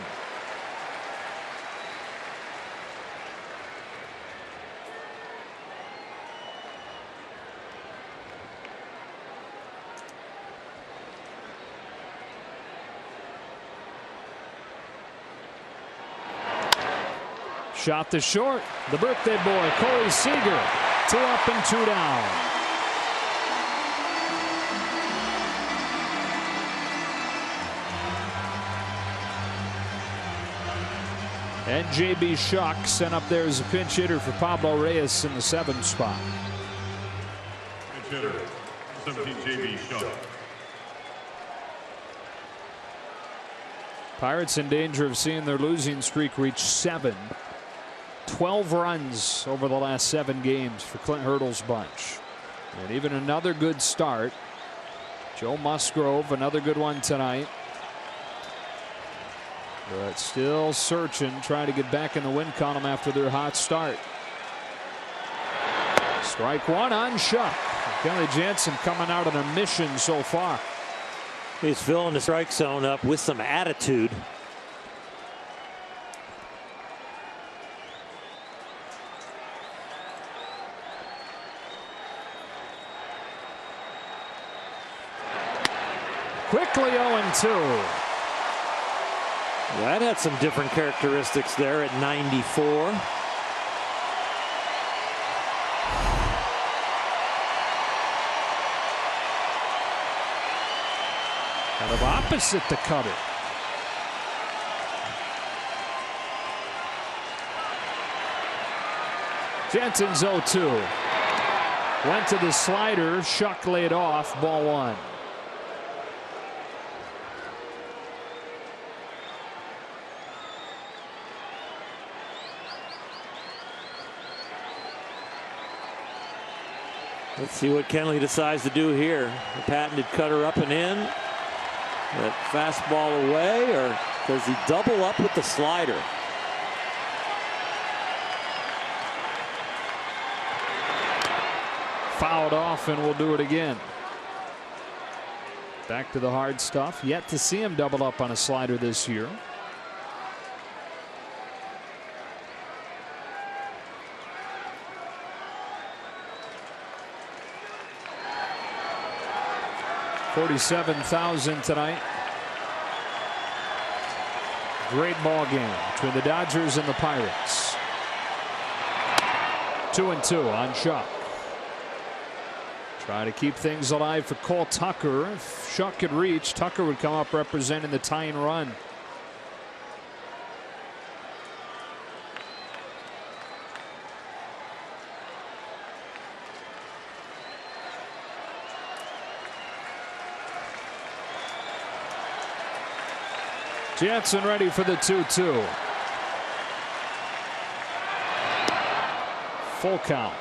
Speaker 1: Shot to short. The birthday boy, Corey Seager. 2 up and 2 down. And J.B. Shuck sent up there as a pinch hitter for Pablo Reyes in the 7th spot.
Speaker 5: Pinch hitter, 17, J.B. Shuck.
Speaker 1: Pirates in danger of seeing their losing streak reach 7. 12 runs over the last 7 games for Clint Hurdle's bunch. And even another good start. Joe Musgrove, another good one tonight. But still searching, trying to get back in the win column after their hot start. Strike 1 on Shuck. Kelly Jansen coming out on a mission so far.
Speaker 2: He's filling the strike zone up with some attitude.
Speaker 1: Quickly 0-2.
Speaker 2: That had some different characteristics there at 94.
Speaker 1: Kind of opposite the cutter. Jansen's 0-2. Went to the slider. Shuck laid off. Ball 1.
Speaker 2: Let's see what Kenley decides to do here. The patented cutter up and in. That fastball away, or does he double up with the slider?
Speaker 1: Fouled off, and we'll do it again. Back to the hard stuff. Yet to see him double up on a slider this year. $47,000 tonight. Great ball game between the Dodgers and the Pirates. 2-2 on Shuck. Try to keep things alive for Cole Tucker. If Shuck could reach, Tucker would come up representing the tying run. Jansen ready for the 2-2. Full count.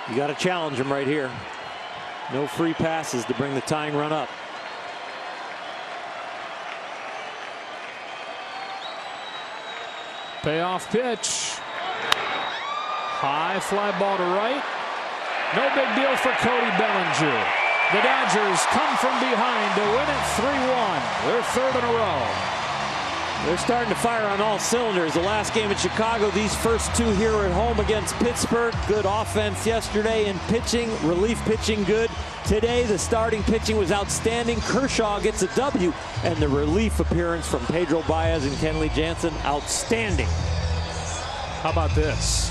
Speaker 2: You got to challenge him right here. No free passes to bring the tying run up.
Speaker 1: Payoff pitch. High fly ball to right. No big deal for Cody Bellinger. The Dodgers come from behind to win it 3-1. Their third in a row.
Speaker 2: They're starting to fire on all cylinders. The last game in Chicago, these first two here at home against Pittsburgh. Good offense yesterday and pitching, relief pitching good. Today, the starting pitching was outstanding. Kershaw gets a W, and the relief appearance from Pedro Baez and Kenley Jansen, outstanding.
Speaker 1: How about this?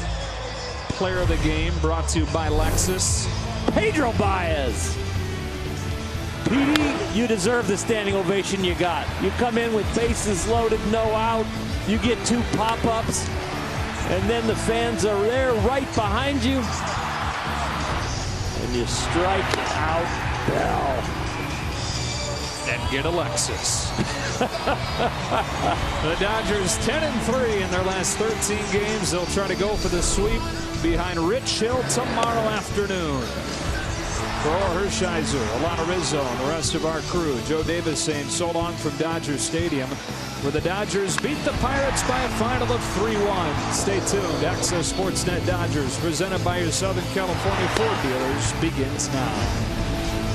Speaker 1: Player of the game brought to you by Lexus.
Speaker 2: Pedro Baez. PD, you deserve the standing ovation you got. You come in with bases loaded, no out. You get 2 pop-ups, and then the fans are there right behind you. And you strike out Bell.
Speaker 1: And get a Lexus. The Dodgers 10-3 in their last 13 games. They'll try to go for the sweep behind Rich Hill tomorrow afternoon. For Hershiser, Alana Rizzo, and the rest of our crew, Joe Davis saying so long from Dodger Stadium, where the Dodgers beat the Pirates by a final of 3-1. Stay tuned. Access Sportsnet Dodgers, presented by your Southern California Ford dealers, begins now.